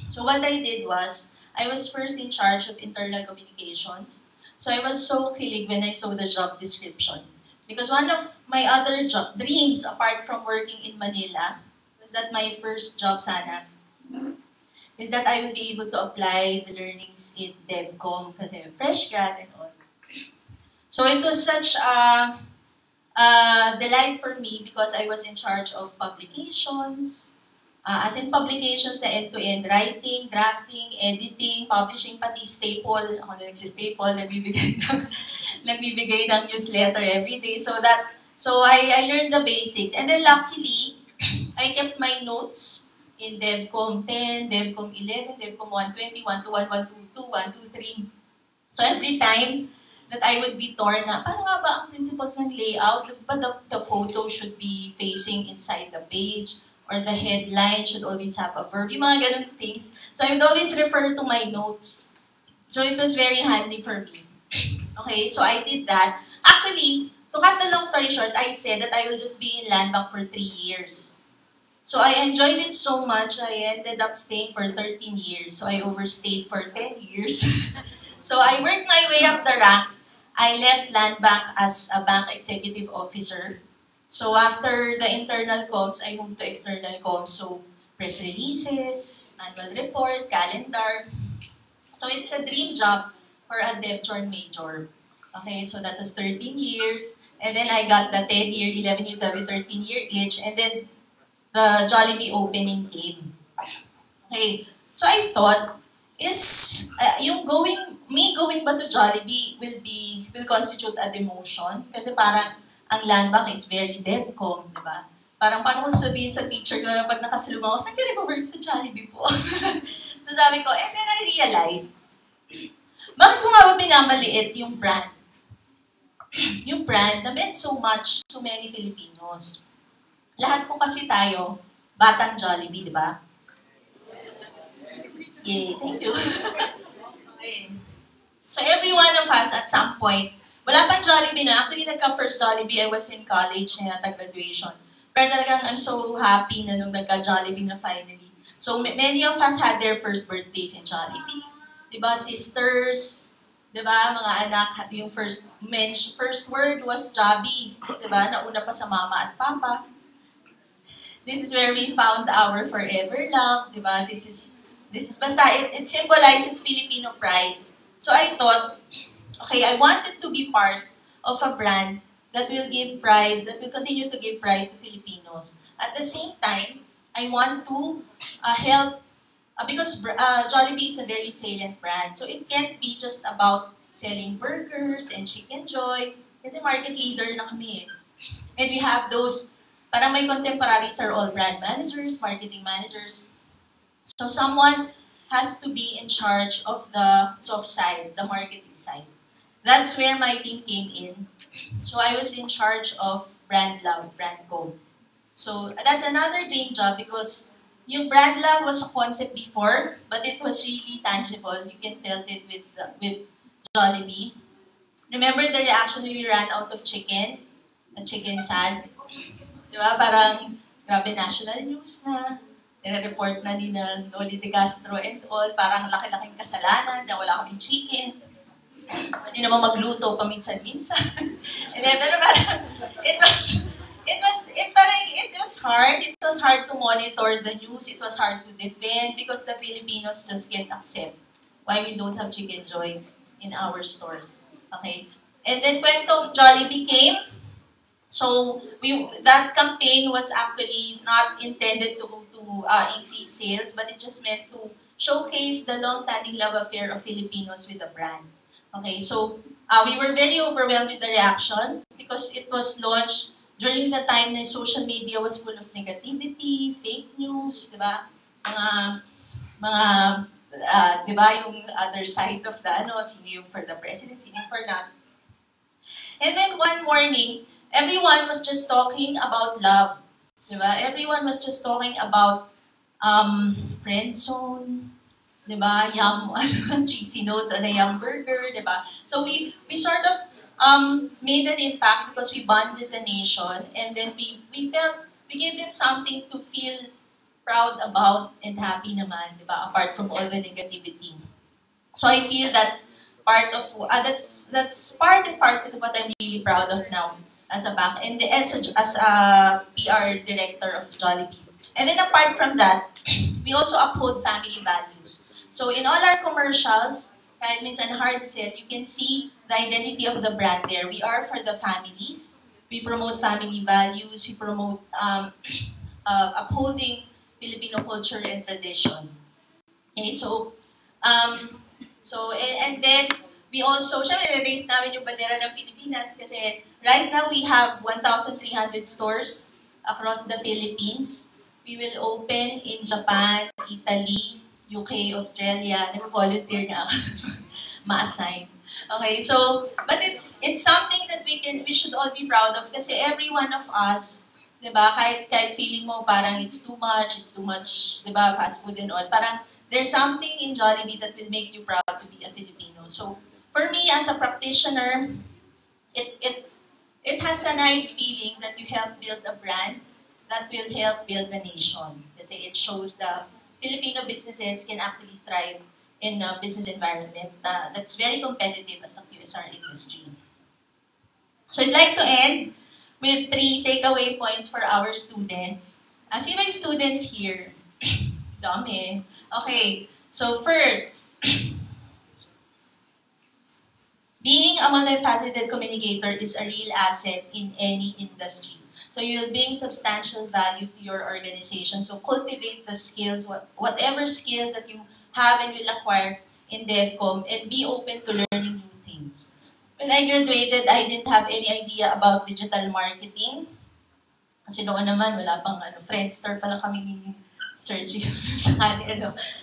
So what I did was, I was first in charge of internal communications. So I was so kilig when I saw the job description. Because one of my other dreams, apart from working in Manila, was that my first job sana, is that I will be able to apply the learnings in DevCom kasi fresh grad and all. So it was such a delight for me because I was in charge of publications, as in publications na end-to-end, writing, drafting, editing, publishing, pati staple. Ako na nagsistaple, nagbibigay ng newsletter every day. So I learned the basics. And then luckily, I kept my notes in DevCom 10, DevCom 11, DevCom 120, 121, 122, 123. So every time that I would be torn na, paano nga ba ang principles ng layout? But the photo should be facing inside the page, or the headline should always have a verb, yung mga ganun things. So I would always refer to my notes. So it was very handy for me. Okay, so I did that. Actually, to cut the long story short, I said that I will just be in Land Bank for 3 years. So I enjoyed it so much, I ended up staying for 13 years. So I overstayed for 10 years. So I worked my way up the ranks. I left Land Bank as a bank executive officer. So after the internal comms, I moved to external comms. So press releases, annual report, calendar. So it's a dream job for a DevCon major. Okay, so that was 13 years. And then I got the 10-year, 11-year, 12-year, 13-year each. And then the Jollibee opening came. Okay, so I thought, is me going ba to Jollibee will constitute a demotion? Kasi parang ang land bank is very Devcom, di ba? Parang paano ko sabihin sa teacher ko pag nakasalubong ako, saan ka nag-work sa Jollibee po? So sabi ko, and then I realized, bakit ko nga ba pinamaliit yung brand? Yung brand na meant so much to many Filipinos. Lahat po kasi tayo, batang Jollibee, di ba? Yay, thank you. Okay. So every one of us at some point, wala pang Jollibee na. Actually, nagka-first Jollibee, I was in college na graduation. Pero talagang I'm so happy na nung nagka-Jollibee na finally. So many of us had their first birthdays in Jollibee. Diba, sisters, diba, mga anak, yung first word was Jobby. Diba, nauna pa sa mama at papa. This is where we found our forever love, diba? This is basta, it symbolizes Filipino pride. So I thought, okay, I wanted to be part of a brand that will give pride, that will continue to give pride to Filipinos. At the same time, I want to help, because Jollibee is a very salient brand. So it can't be just about selling burgers and Chicken Joy, kasi market leader na kami. And we have those, parang may contemporaries are all brand managers, marketing managers. So someone has to be in charge of the soft side, the marketing side. That's where my team came in. So I was in charge of brand love, brand co. So that's another dream job because yung brand love was a concept before, but it was really tangible. You can feel it with Jollibee. Remember the reaction when we ran out of chicken? The chicken sad. Diba? Parang, grabe, national news na. Nire-report na ni Noli De Castro and all. Parang laki-laking kasalanan na wala kaming chicken. Hindi naman magluto paminsan-minsan. And then, pero parang, it was hard. It was hard to monitor the news. It was hard to defend because the Filipinos just can't accept why we don't have Chicken Joy in our stores. Okay? And then kwentong Jollibee came. So that campaign was actually not intended to increase sales, but it just meant to showcase the long-standing love affair of Filipinos with the brand. Okay, so we were very overwhelmed with the reaction because it was launched during the time na social media was full of negativity, fake news, di ba? Di ba, yung other side of the, sino yung for the president, sino yung for not. And then one morning, everyone was just talking about love, di ba? Everyone was just talking about friend zone, di ba? Yum, cheesy notes on a yum burger, di ba? So we sort of made an impact because we bonded the nation, and then we gave them something to feel proud about and happy naman, di ba? Apart from all the negativity. So I feel that's part of that's part and parcel of what I'm really proud of now as a back and as a PR director of Jollibee. And then apart from that, we also uphold family values. So in all our commercials, kahit minsan hard set, you can see the identity of the brand there. We are for the families. We promote family values. We promote upholding Filipino culture and tradition. Okay, so and then we also, syempre, raise namin yung bandera ng Pilipinas kasi right now we have 1,300 stores across the Philippines. We will open in Japan, Italy, UK, Australia. Nag-volunteer na ako. Ma-assign. Okay, so, but it's something that we should all be proud of kasi every one of us, di ba, kahit feeling mo parang it's too much, di ba, fast food and all, parang there's something in Jollibee that will make you proud to be a Filipino. So, for me as a practitioner, it has a nice feeling that you help build a brand that will help build the nation. Kasi it shows the Filipino businesses can actually thrive in a business environment that's very competitive as a QSR industry. So I'd like to end with 3 takeaway points for our students. As you my students here, dami. Okay, so first, Being a multifaceted communicator is a real asset in any industry. So you'll bring substantial value to your organization. So cultivate the skills, whatever skills that you have and will acquire in DevCom, and be open to learning new things. When I graduated, I didn't have any idea about digital marketing. Kasi noon naman, wala pang Friendster pala kami ni Sergio.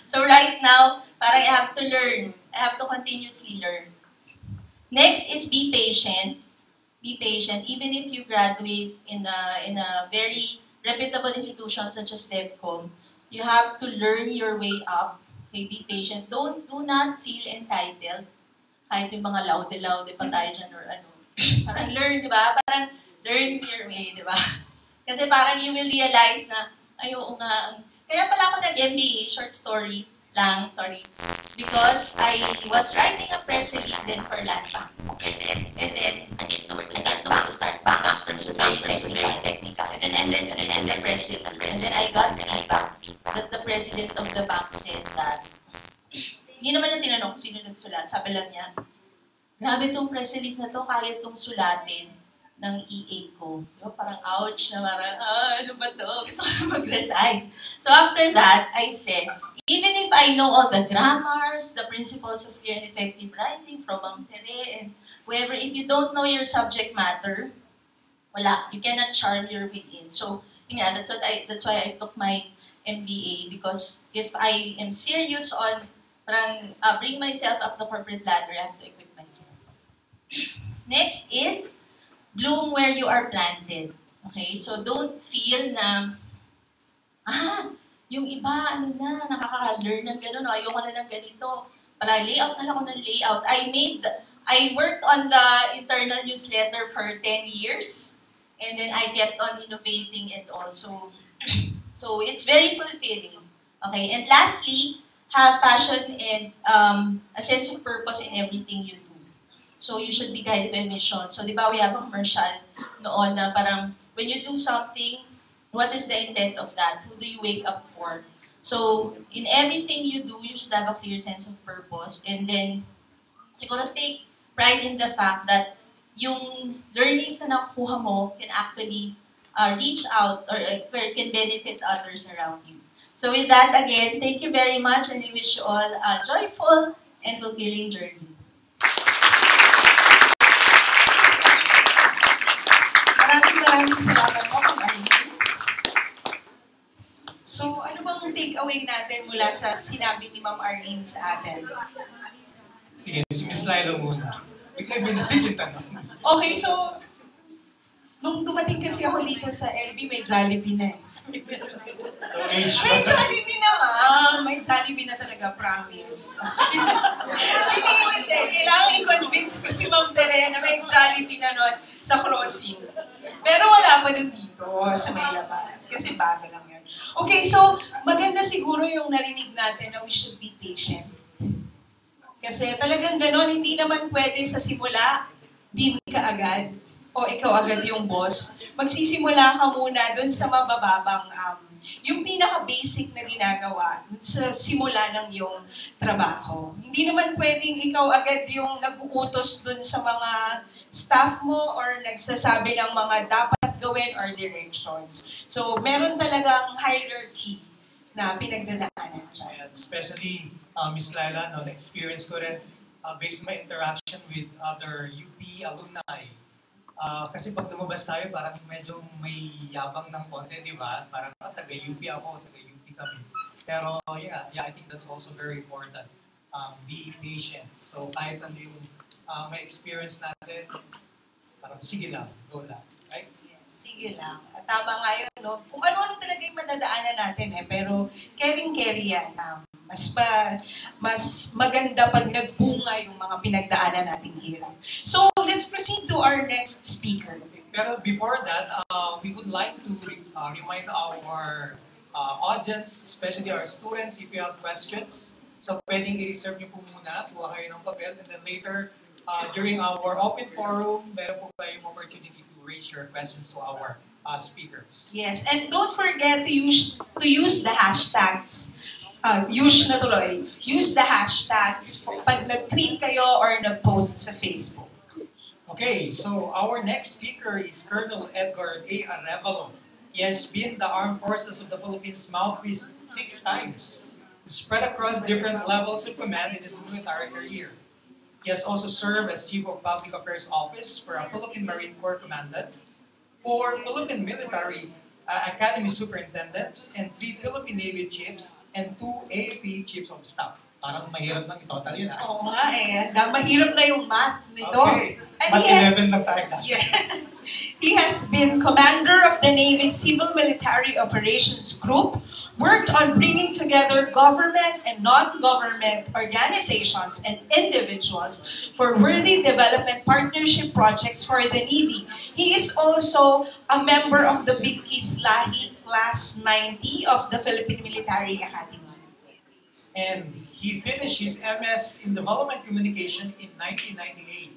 So right now, parang I have to learn. I have to continuously learn. Next is be patient. Be patient. Even if you graduate in a very reputable institution such as DevCom, you have to learn your way up. Okay, be patient. Do not feel entitled. Kahit may mga laude-laude pa tayo dyan or ano. Parang learn, di ba? Parang learn your way, di ba? Kasi parang you will realize na, ay, oo nga. Kaya pala ako nag-MBA, short story lang, sorry. Because I was writing a press release then for land bank. And then I didn't know where to start bank. It was very technical. And then the press release. And then I got feedback that the president of the bank said that, hindi naman niya tinanong kung sino nagsulat. Sabi lang niya, grabe itong press release na to, kaya itong sulatin ng EA ko. Diba? Parang ouch na parang, ano ba to? Gusto ko mag-resign. So after that, I said, even if I know all the grammars, the principles of clear and effective writing from Tere and whoever, if you don't know your subject matter, wala, you cannot charm your way in. So, yeah, that's why I took my MBA, because if I am serious on parang bring myself up the corporate ladder, I have to equip myself. Next is bloom where you are planted. Okay? So don't feel na, yung iba, nakaka-learn ng gano'n, ayoko na ng ganito. Pala, layout na lang ako ng layout. I worked on the internal newsletter for 10 years, and then I kept on innovating and also, so it's very fulfilling. Okay? And lastly, have passion and a sense of purpose in everything you do. So you should be guided by mission. So di ba we have a commercial noon na parang when you do something, what is the intent of that? Who do you wake up for? So in everything you do, you should have a clear sense of purpose. And then siguro take pride in the fact that yung learnings na nakuha mo can actually reach out or can benefit others around you. So with that, again, thank you very much, and I wish you all a joyful and fulfilling journey. Maraming salamat po, Arlene. So, ano bang take-away natin mula sa sinabi ni Ma'am Arlene sa atin? Sige, si Miss Lilo muna. Bigla binalik yung tanong. Okay, so, nung dumating kasi ako dito sa LB, may Jollibee na eh. So, age may Jollibee na, ma'am. May Jollibee na talaga, promise. Pinilit eh. Kailangan i-convince ko si Ma'am Tere na may Jollibee na nun sa crossing. Pero wala pa nun dito sa may labas. Kasi bago lang yun. Okay, so maganda siguro yung narinig natin na we should be patient. Kasi talagang ganon, hindi naman pwede sa simula, din ka agad. O ikaw agad yung boss. Magsisimula ka muna dun sa mabababang, yung pinaka-basic na ginagawa sa simula ng iyong trabaho. Hindi naman pwedeng ikaw agad yung nag-uutos dun sa mga staff mo or nagsasabi ng mga dapat gawin or directions. So, meron talagang hierarchy na pinagdadaanan siya. Especially, Ms. Laila, no, na-experience ko rin based on my interaction with other UP alumni. Kasi pag lumabas tayo, parang medyo may yabang ng konti, di ba? Parang taga-UP ako, taga-UP kami. Pero yeah, I think that's also very important. Be patient. So kahit ano yung may experience natin, parang sige lang, go lang. Right? Sige lang. At tama nga yun, no? Kung ano-ano talaga yung madadaanan natin eh, pero caring-carry yan. Mas maganda pag nagbunga yung mga pinagdaanan nating hirap. So, let's proceed to our next speaker. Pero before that, we would like to remind our audience, especially our students, if you have questions, so pwedeng i-reserve nyo po muna, kuha kayo ng papel, and then later, during our open forum, meron po kayong opportunity to raise your questions to our speakers. Yes, and don't forget to use the hashtags use na tuloy. Use the hashtags pag nag-tweet kayo or nag-post sa Facebook. Okay, so our next speaker is Colonel Edgar A. Arevalo. He has been the Armed Forces of the Philippines mouthpiece 6 times, spread across different levels of command in his military career. He has also served as Chief of Public Affairs Office for a Philippine Marine Corps Commandant, 4 Philippine Military Academy Superintendents, and 3 Philippine Navy Chiefs, and 2 AFP Chiefs of Staff. Parang mahirap lang i-total yun, ha? Oo nga eh. Mahirap na yung math nito. Okay. And Math 11 lang tayo dati. Yes. He has been commander of the Navy's Civil Military Operations Group, worked on bringing together government and non-government organizations and individuals for worthy development partnership projects for the needy. He is also a member of the Big Kislahi Class 90 of the Philippine Military Academy. And he finished his MS in Development Communication in 1998.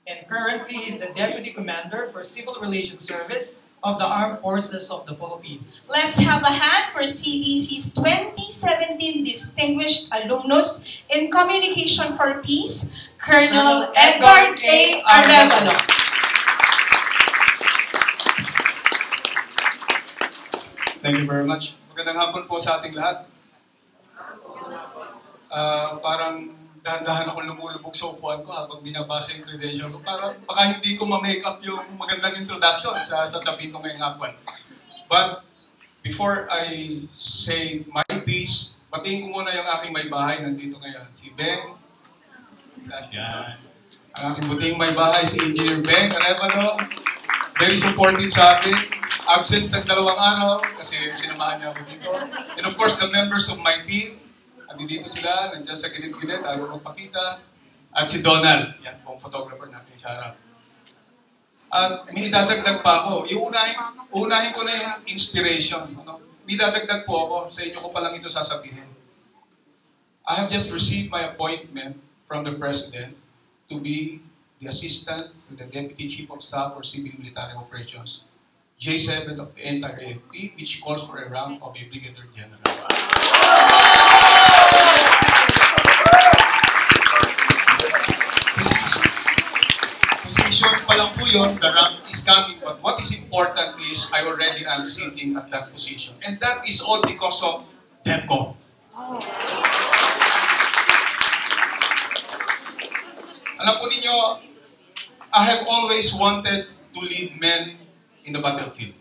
And currently is the Deputy Commander for Civil Relations Service of the Armed Forces of the Philippines. Let's have a hand for CDC's 2017 Distinguished Alumnus in Communication for Peace, Colonel Edgar A. Arevalo. Thank you very much. Magandang hapon po sa ating lahat. Parang dahan-dahan ako lumulubog sa upuan ko habang binabasa yung credential ko. Parang baka hindi ko ma-make up yung magandang introduction sa sasabihin ko ngayong hapon. But before I say my piece, batiin ko muna yung aking may bahay nandito ngayon. Si Beng. Yan. Ang aking buting may bahay, si Engineer Beng Arevalo. Very supportive sa akin. Absent sa 2 araw kasi sinamahan niya ako dito. And of course, the members of my team. Andito sila, nandiyan sa gilid-gilid, ayaw magpakita. At si Donald, yan pong photographer natin sa harap. At may idadagdag pa ako. Unahin ko na yung inspiration. May idadagdag po ako, sa inyo ko palang ito sasabihin. I have just received my appointment from the President to be the Assistant to the Deputy Chief of Staff for Civil Military Operations, J7 of the entire AFP, which calls for a rank of a Brigadier General. Position pa lang po yun, the rank is coming, but what is important is I already am sitting at that position. And that is all because of Devcom. Alam po ninyo, I have always wanted to lead men in the battlefield.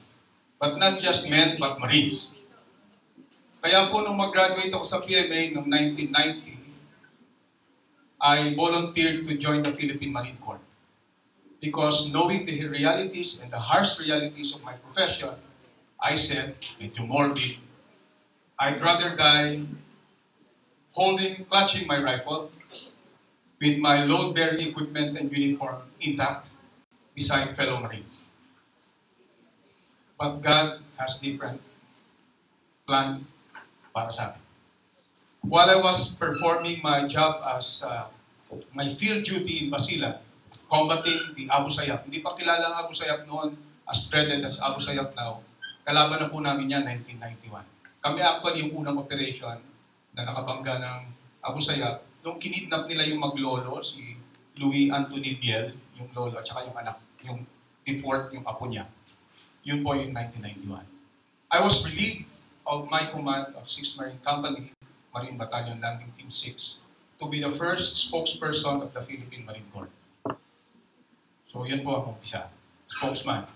But not just men, but Marines. Kaya po nung mag-graduate ako sa PMA noong 1990, I volunteered to join the Philippine Marine Corps. Because knowing the realities and the harsh realities of my profession, I said, into morbid, I'd rather die clutching my rifle with my load-bearing equipment and uniform intact beside fellow Marines. But God has different plan para sa akin. While I was performing my job as my field duty in Basilan, combating the Abu Sayyaf. Hindi pa kilala ang Abu Sayyaf noon as dreaded as Abu Sayyaf now. Kalaban na po namin yan 1991. Kami actually yung unang operation na nakabangga ng Abu Sayyaf. Nung kinidnap nila yung maglolo, si Louis Anthony Biel, yung lolo, at saka yung anak, yung D4, yung apo niya. Yun po yung 1991. I was relieved of my command of 6th Marine Company, Marine Battalion Landing Team 6, to be the first spokesperson of the Philippine Marine Corps. So yun po ako isa, spokesman.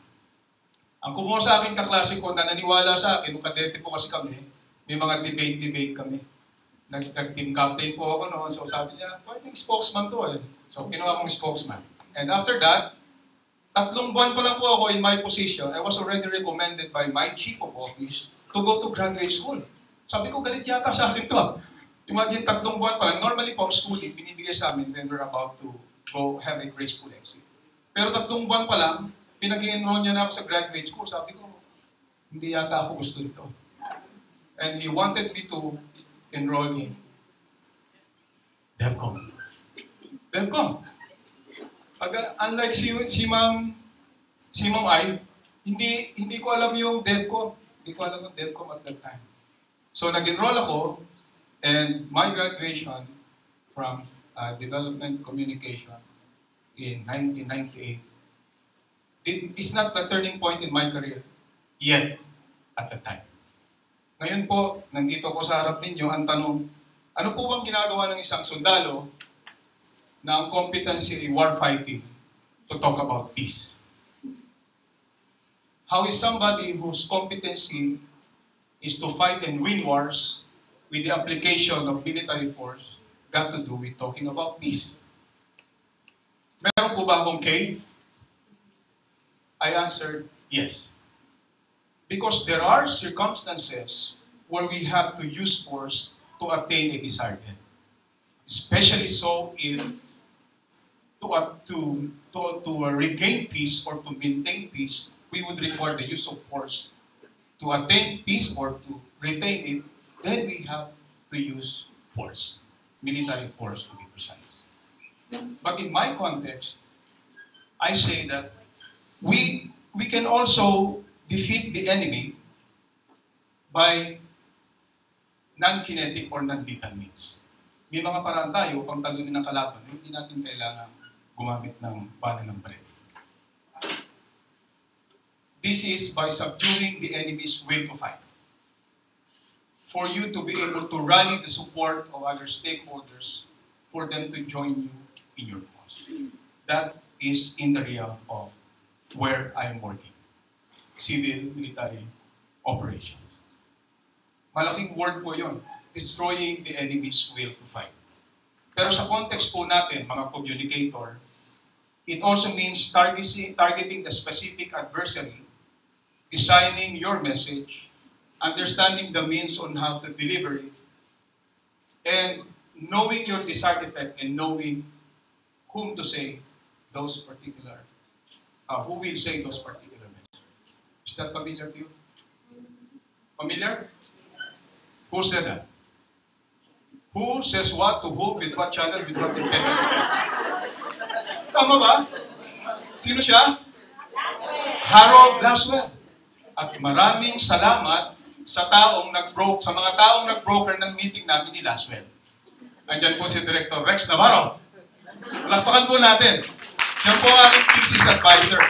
Ang kumuha sa akin kaklase ko na naniwala sa akin, nung kadete po kasi kami, may mga debate kami. Nag-team captain po ako noon, so sabi niya, pwedeng spokesman to eh. So kinuha akong spokesman. And after that, 3 buwan pa lang po ako in my position, I was already recommended by my chief of office to go to graduate school. Sabi ko, galit yata sa akin to. Imagine 3 buwan pa lang. Normally po, schooling, binibigay sa amin when we're about to go have a graceful exit. Pero 3 buwan pa lang, pinag-i-enroll niya na ako sa graduate school. Sabi ko, hindi yata ako gusto nito. And he wanted me to enroll in Devcom. Devcom. Unlike si Ma'am Ay, hindi ko alam yung Devcom. Hindi ko alam yung Devcom at that time. So nag-enroll ako, And my graduation from Development Communication in 1998 is not the turning point in my career yet at the time. Ngayon po, nandito ko sa harap ninyo, ang tanong, ano po bang ginagawa ng isang sundalo na ang competency in warfighting to talk about peace? How is somebody whose competency is to fight and win wars with the application of military force got to do with talking about peace? Meron po ba akong K? I answered, yes. Because there are circumstances where we have to use force to attain a desired end. Especially so if to regain peace or to maintain peace, we would require the use of force. To attain peace or to retain it, then we have to use force, military force to be precise. But in my context, I say that we can also defeat the enemy by non-kinetic or non-lethal means. May mga paraan tayo pang talunin ng kalaban, hindi natin kailangan gumamit ng bala ng baril. This is by subduing the enemy's will to fight. For you to be able to rally the support of other stakeholders for them to join you in your cause. That is in the realm of where I am working. Civil, military operations. Malaking word po yun. Destroying the enemy's will to fight. Pero sa context po natin, mga communicator, it also means targeting the specific adversary, designing your message, understanding the means on how to deliver it, and knowing your desired effect and knowing whom to say those particular, who will say those particular messages. Is that familiar to you? Familiar? Who said that? Who says what to whom, with what channel, with what intended effect? Tama ba? Sino siya? Harold Laswell. At maraming salamat sa mga taong nag-broker ng meeting namin ni Laswell. Andyan po si Director Rex Navarro. Palakpakan po natin. Siya po ang thesis advisor.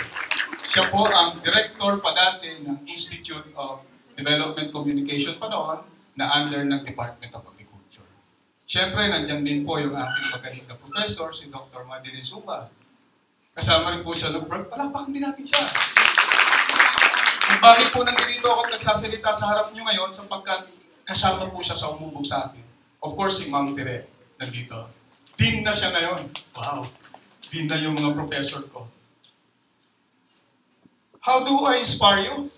Siya po ang director pa dati ng Institute of Development Communication pa noon na under ng Department of Agriculture. Siyempre, nandyan din po yung ating magaling na professor, si Dr. Madeline Suba. Kasama rin po siya ng Berg. Palakpakan din natin siya. Kung bakit po nandito ako at nagsasalita sa harap niyo ngayon sapagkat kasama po siya sa umubog sa akin. Of course, si Ma'am Tere nandito. Dean na siya ngayon. Wow. Dean na yung mga professor ko. How do I inspire you?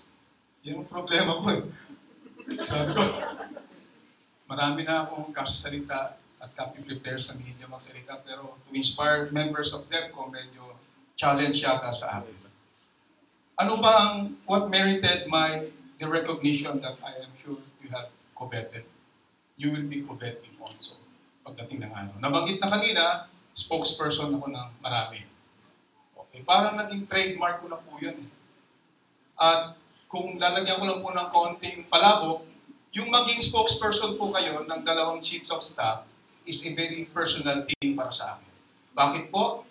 Yung problema ko eh. Sabi ko, marami na akong kasasalita at copy-prepare sa media magsalita, pero to inspire members of Devcom, medyo challenge yata sa akin. Ano ba what merited the recognition that I am sure you have coveted? You will be coveting also pagdating ng araw. Nabanggit na kanina, spokesperson ako ng marami. Okay, parang naging trademark ko na po yun. At kung lalagyan ko lang po ng konting palabok, yung maging spokesperson po kayo ng dalawang chiefs of staff is a very personal thing para sa akin. Bakit po?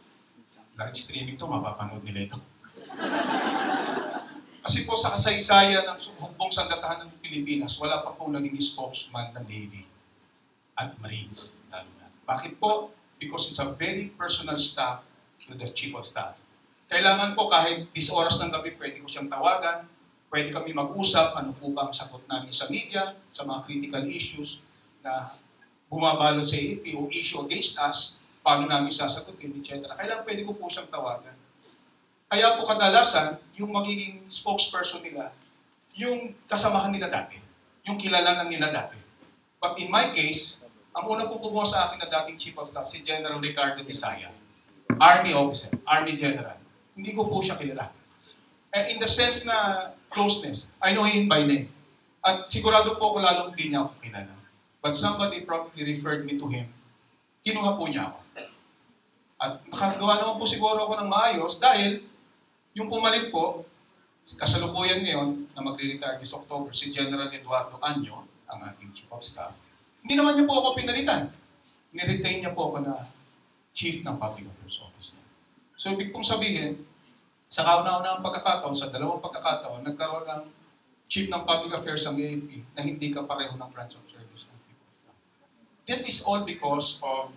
Live streaming to, mapapanood nila ito. Kasi po sa kasaysayan ng hukbong sandatahan ng Pilipinas, wala pa po naging spokesman ng Navy at Marines. Bakit po? Because it's a very personal staff to the Chief of Staff. Kailangan po kahit 10 oras ng gabi, pwede ko siyang tawagan, pwede kami mag-usap, ano po ba ang sagot namin sa media, sa mga critical issues na bumabalot sa AP o issue against us, paano namin sasagutin, etc. Kailangan pwede ko po siyang tawagan. Kaya po kadalasan, yung magiging spokesperson nila, yung kasamahan nila dati, yung kilalanan nila dati. But in my case, ang una po kumuha sa akin na dating Chief of Staff, si General Ricardo Bisaya, Army officer, Army General. Hindi ko po siya kilala. In the sense na closeness, I know him by name. At sigurado po ako lalong hindi niya ako kilala. But somebody probably referred me to him. Kinuha po niya ako. At nakagawa naman po siguro ako ng maayos dahil yung pumalit po, kasalukuyan ngayon na magre-retire this October, si General Eduardo Anyo, ang ating Chief of Staff. Hindi naman niya po ako pinalitan. Niretain niya po ako na Chief ng Public Affairs Office niya. So, ibig pong sabihin, sa kauna-unahang pagkakataon, sa dalawang pagkakataon, nagkaroon ng Chief ng Public Affairs ang AFP na hindi ka pareho ng branch of service ng people. That is all because of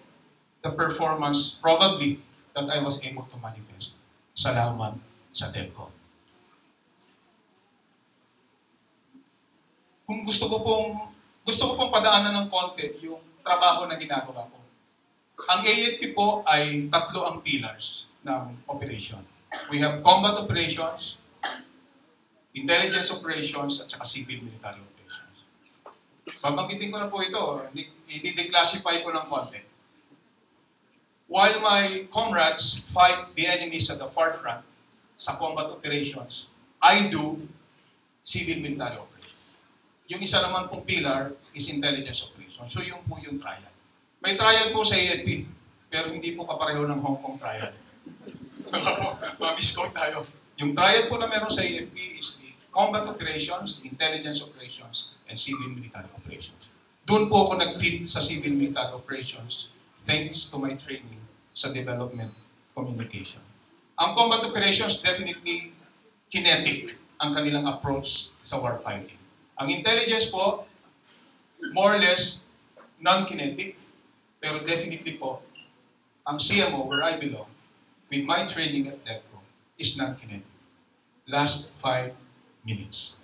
the performance, probably, that I was able to manifest. Salamat sa Devcom. Kung gusto ko pong padaanan ng konti yung trabaho na ginagawa ko. Ang AFP po ay 3 ang pillars ng operation. We have combat operations, intelligence operations, at saka civil military operations. Babanggitin ko na po ito, i-declassify ko ng konti. While my comrades fight the enemies at the forefront sa combat operations, I do civil military operations. Yung isa naman pong pillar is intelligence operations. So yung po yung triad. May triad po sa AFP, pero hindi po kapareho ng Hong Kong triad. Ma-miscode tayo. Yung triad po na meron sa AFP is the combat operations, intelligence operations, and civil military operations. Doon po ako nag-fit sa civil military operations thanks to my training sa development communication. Ang combat operations definitely kinetic ang kanilang approach sa warfighting. Ang intelligence po, more or less non-kinetic, pero definitely po, ang CMO where I belong, with my training at Devcom, is non-kinetic. Last 5 minutes.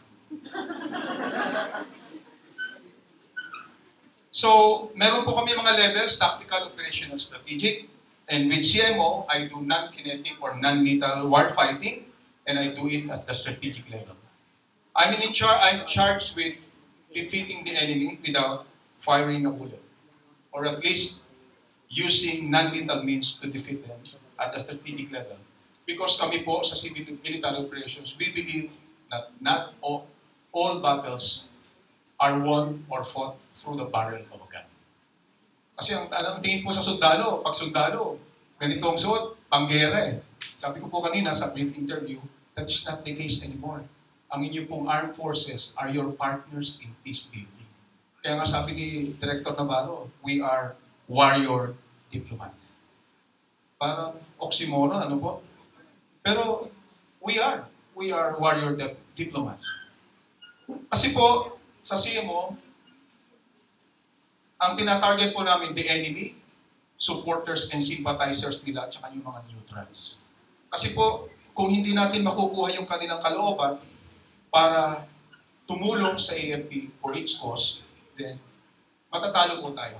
So, meron po kami mga levels, tactical, operational, strategic. And with CMO, I do non-kinetic or non-lethal warfighting, and I do it at the strategic level. I'm charged with defeating the enemy without firing a bullet, or at least using non-lethal means to defeat them at the strategic level. Because kami po sa civil military operations, we believe that not all battles are won or fought through the barrel of a gun. Kasi ang tingin po sa sundalo, pag sundalo, ganito ang suot, panggera eh. Sabi ko po kanina sa brief interview, that's not the case anymore. Ang inyo pong armed forces are your partners in peace building. Kaya nga sabi ni Director Navarro, we are warrior diplomats. Parang oxymoron, ano po? Pero we are warrior diplomats. Kasi po, sa CMO, ang tinatarget po namin, the enemy, supporters and sympathizers nila, at saka yung mga neutrals. Kasi po, kung hindi natin makukuha yung kanilang kalooban para tumulong sa AFP for its cause, then matatalo po tayo.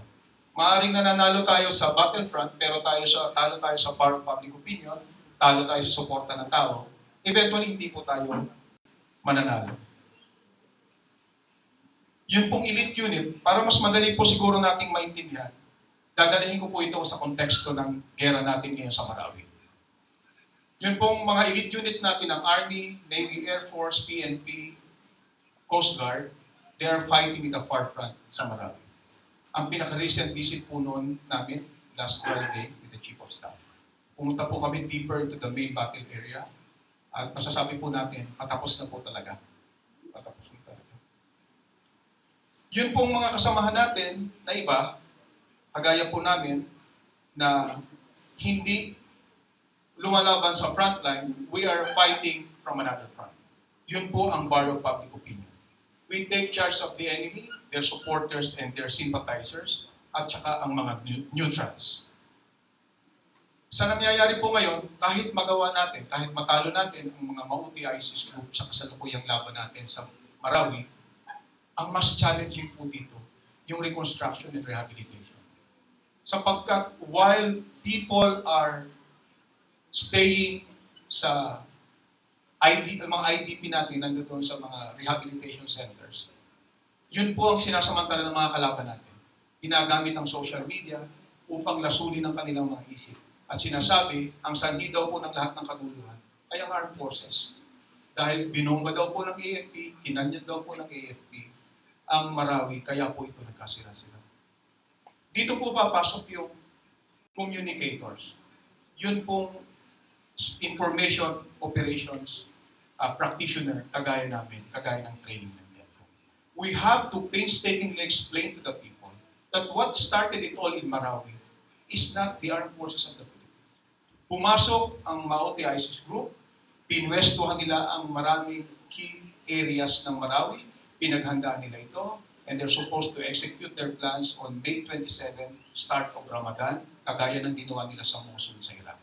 Maaaring nananalo tayo sa battlefront, pero talo tayo sa public opinion, talo tayo sa suporta ng tao, eventually hindi po tayo mananalo. Yun pong elite unit, para mas madali po siguro nating maintindihan, dadalhin ko po ito sa konteksto ng gera natin ngayon sa Marawi. Yun pong mga elite units natin ng Army, Navy, Air Force, PNP, Coast Guard, they are fighting in the forefront sa Marawi. Ang pinaka-recent visit po noon namin, last Friday, with the Chief of Staff. Pumunta po kami deeper into the main battle area at masasabi po natin, patapos na po talaga. Patapos na talaga. Yun pong mga kasamahan natin na iba, kagaya po namin, na hindi lumalaban sa frontline, we are fighting from another front. Yun po ang bar of public opinion. We take charge of the enemy, their supporters and their sympathizers, at saka ang mga neutrals. Sa nangyayari po ngayon, kahit magawa natin, kahit matalo natin ang mga mauti ISIS group sa kasalukuyang laban natin sa Marawi, ang mas challenging po dito, yung reconstruction and rehabilitation. Sapagkat while people are staying sa mga IDP natin nandoon sa mga rehabilitation centers, yun po ang sinasamantala ng mga kalaban natin. Ginagamit ang social media upang lasunin ang kanilang mga isip. At sinasabi, ang sanhi daw po ng lahat ng kaguluhan ay ang armed forces. Dahil binomba daw po ng AFP, kinanyan daw po ng AFP, ang Marawi, kaya po ito nagkasira-sira. Dito po papasok yung communicators. Yun pong information operations practitioner, kagaya namin, kagaya ng training ng Devcom. We have to painstakingly explain to the people that what started it all in Marawi is not the armed forces of the Philippines. Pumasok ang Maote ISIS group, pinwestuhan nila ang maraming key areas ng Marawi, pinaghandaan nila ito, and they're supposed to execute their plans on May 27, start of Ramadan, kagaya ng ginawa nila sa Mosul sa Iraq.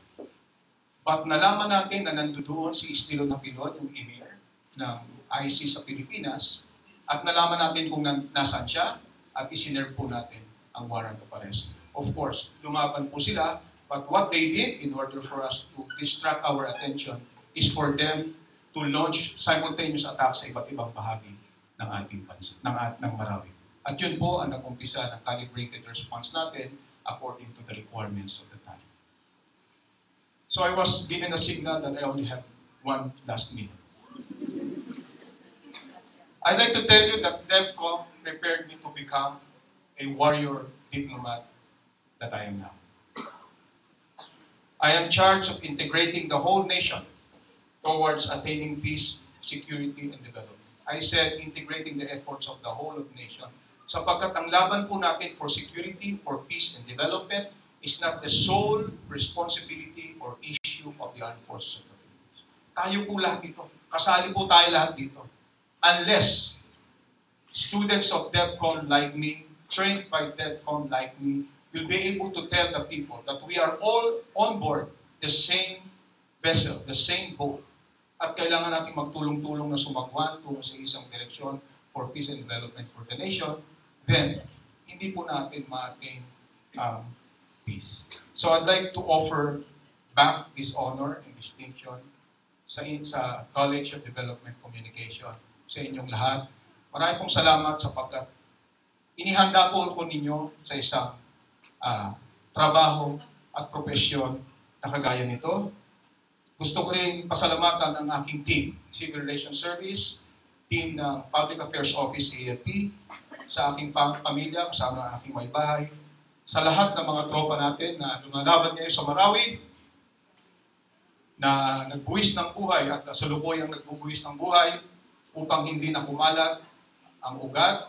But nalaman natin na nandoon si Estilo Napilon, yung emir ng ISIS sa Pilipinas, at nalaman natin kung nasaan siya, at isinerve po natin ang warrant of arrest. Of course, lumaban po sila, but what they did in order for us to distract our attention is for them to launch simultaneous attacks sa iba't ibang bahagi ng ating bansa, ng Marawi. At yun po ang nag-umpisa ng calibrated response natin according to the requirements of the time. So I was given a signal that I only have one last minute. I'd like to tell you that Devcom prepared me to become a warrior diplomat that I am now. I am charged of integrating the whole nation towards attaining peace, security, and development. I said integrating the efforts of the whole of the nation, sapagkat ang laban po natin for security, for peace, and development is not the sole responsibility or issue of the armed forces of the Philippines. Tayo po lahat dito. Kasali po tayo lahat dito. Unless students of Devcom like me, trained by Devcom like me, will be able to tell the people that we are all on board the same vessel, the same boat. At kailangan natin magtulong-tulong na sumagwan tungo sa isang direksyon for peace and development for the nation, then hindi po natin ma-attain peace. So I'd like to offer back this honor and distinction sa College of Development Communication sa inyong lahat. Maraming pong salamat sapagkat inihanda po ko ninyo sa isang trabaho at profesyon na kagaya nito. Gusto ko rin pasalamatan ang aking team, Civil Relations Service, team ng Public Affairs Office, AFP, sa aking pamilya, kasama ang aking may bahay, sa lahat ng mga tropa natin na lumalaban ngayon sa Marawi, na nagbuwis ng buhay at kasalukuyang nagbubuwis ng buhay upang hindi na kumalat ang ugat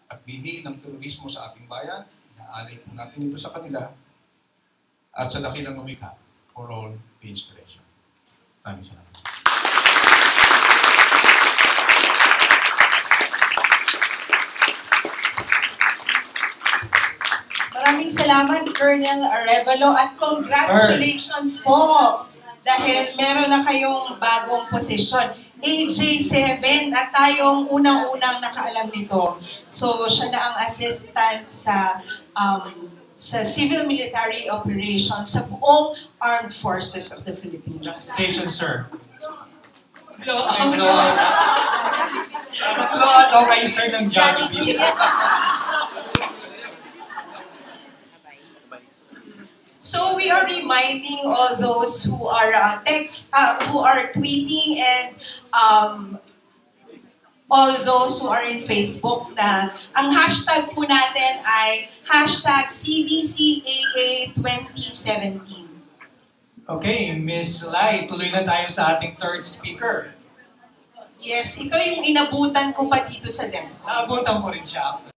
at bini ng terorismo sa ating bayan. Naalay po natin ito sa kanila at sa dakilang lumikha for all the inspiration. Maraming salamat. Maraming salamat, Colonel Arevalo, at congratulations po dahil meron na kayong bagong posisyon. AJ7 at tayong unang-unang nakaalam nito. So, siya na ang assistant sa Civil Military Operations sa buong Armed Forces of the Philippines. Station, sir. Blow out daw kayo, sir, ng Jollibee. So we are reminding all those who are tweeting and all those who are in Facebook na ang hashtag po natin ay hashtag CDCAA 2017. Okay, Miss Lai, tuloy na tayo sa ating third speaker. Yes, ito yung inabutan ko pa dito sa Devcom. Naabutan ko rin siya.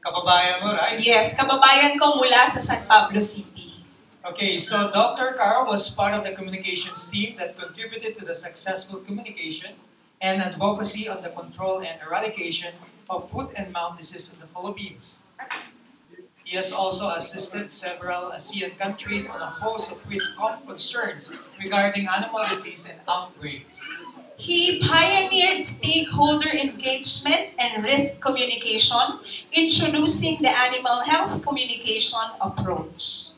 Kababayan mo, right? Yes, kababayan ko mula sa San Pablo City. Okay, so Dr. Carl was part of the communications team that contributed to the successful communication and advocacy on the control and eradication of foot and mouth disease in the Philippines. He has also assisted several ASEAN countries on a host of concerns regarding animal disease and outbreaks. He pioneered stakeholder engagement and risk communication, introducing the animal health communication approach.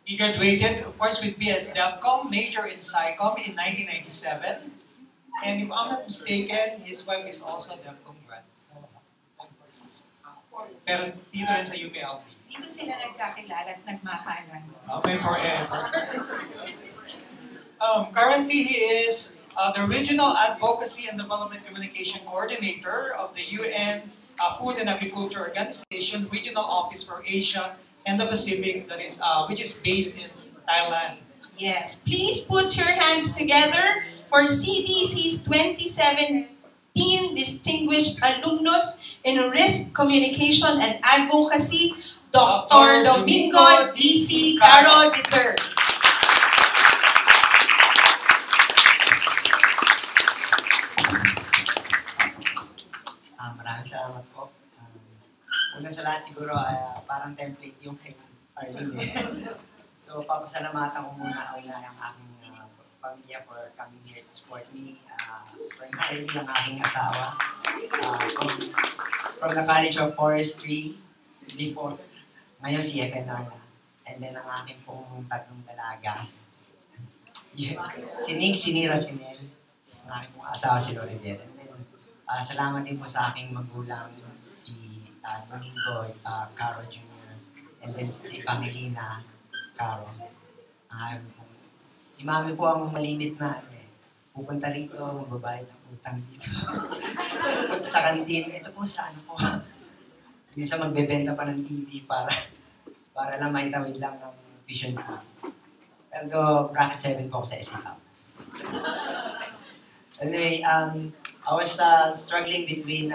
He graduated, of course, with BS Devcom, major in PsyCom in 1997. And if I'm not mistaken, his wife is also a Devcom grad. Pero dito rin sa UPLP. Dito sila nagkakilala at nagmahalan. Okay, forever. Currently, he is the Regional Advocacy and Development Communication Coordinator of the UN Food and Agriculture Organization Regional Office for Asia and the Pacific, that is, which is based in Thailand. Yes, please put your hands together for CDC's 2017 Distinguished Alumnus in Risk Communication and Advocacy, Dr. Domingo D.C. Caro III. Maraming salamat po. Una sa lahat siguro, parang template yung kay Arlene. So, papasalamatan ko muna ang aking pamilya for coming here to support me. Primarily ang aking asawa. From the College of Forestry before. Ngayon si FNR na. And then ang aking pong tatlong dalaga. Si Nick, si Nira, si Nel. Ang aking pong asawa si Loredel. And then, salamat din po sa aking magulang, si Domingo Caro Jr. And then si Pamilina Caro. Si Mami po ang malimit na pupunta rito, magbabayad ng utang dito. Pupunta sa kantin, ito po sa ano po. Minsan magbebenta pa ng TV para lang maitawid lang ng vision class. Pero bracket 7 po ako sa SECAP. Anyway, I was struggling between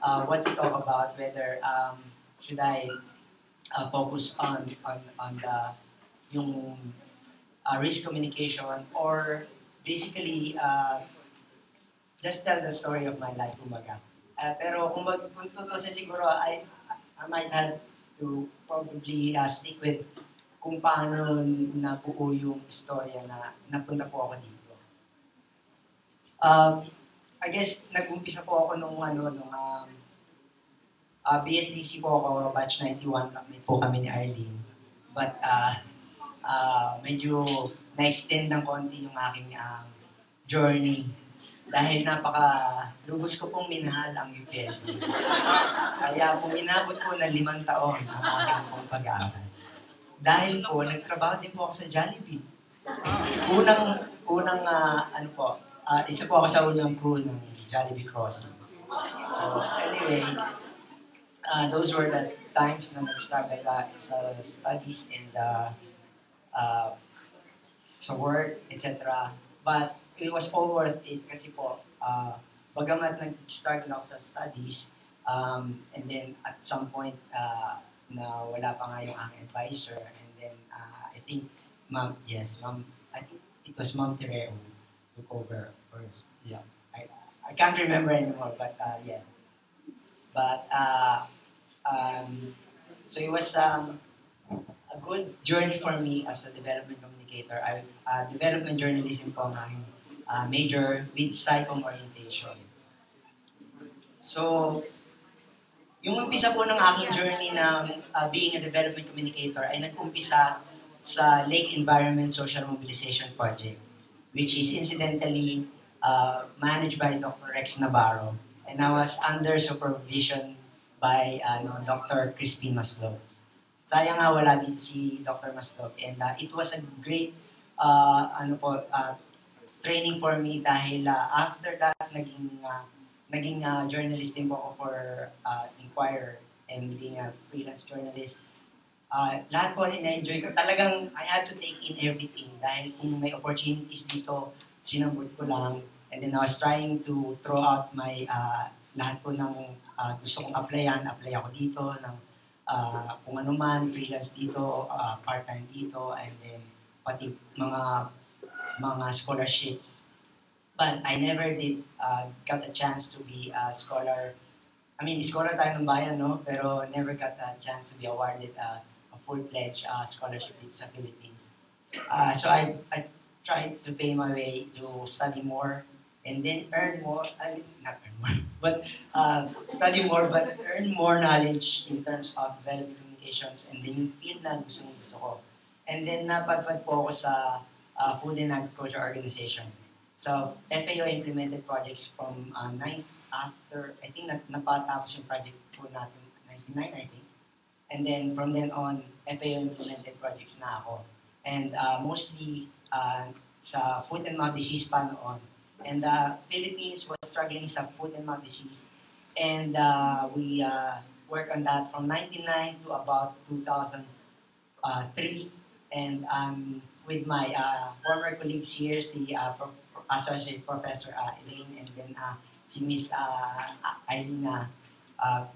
what to talk about, whether should I focus on the yung risk communication or basically just tell the story of my life, kumbaga. Pero kung tutusin siguro, I might have to probably stick with kung paano nabuo yung istorya na napunta po ako dito. I guess nag-umpisa po ako nung BSDC po ako, batch 91 po kami ni Arlene. But medyo na-extend ng konti yung aking journey. Dahil lubos ko pong minahal ang UPLB. Kaya po inabot po ng 5 taon ang aking pong pag-aaral. Dahil po, nagtrabaho din po ako sa Jollibee. Isa po ako sa unang crew ng Jollibee Crossing. So anyway, those were the times na nag-struggle sa studies and sa work, etc. But it was all worth it kasi po, bagamat nag-struggle ako sa studies, and then at some point, na wala pa nga yung aking advisor, and then I think, I think it was Ma'am Tereo took over first. Yeah, I can't remember anymore, but yeah. But so it was a good journey for me as a development communicator. Development journalism po ang aking major with psychom orientation. So, yung umpisa po ng aking journey ng being a development communicator ay nag-umpisa sa Lake Environment Social Mobilization Project, which is incidentally managed by Dr. Rex Navarro. And I was under supervision by Dr. Crispin Maslog. Sayang nga wala din si Dr. Maslog. And it was a great training for me dahil after that naging journalist din po ako for Inquirer and being a freelance journalist. Lahat po na-enjoy ko. Talagang I had to take in everything dahil kung may opportunities dito, sinambot ko lang. And then I was trying to throw out my lahat po ng gusto kong apply ako dito ng kung ano man, freelance dito, part-time dito, and then pati mga scholarships. But I never did got a chance to be a scholar. I mean, scholar tayo ng bayan, no? Pero never got a chance to be awarded a full-fledged scholarship dito sa Philippines. So I tried to pay my way to study more and then earn more, not earn more, but study more, but earn more knowledge in terms of development communications and then yung field na gusto ko. And then napadpad po ako sa Food and Agriculture Organization. So, FAO implemented projects from after, I think napatapos yung project po natin, 99 I think. And then from then on, FAO implemented projects na ako. And mostly sa foot and mouth disease pa noon. And the Philippines was struggling sa foot and mouth disease. And we worked on that from 1999 to about 2003. And with my former colleagues here, si Associate Professor Elaine, and then si Miss Irina, uh,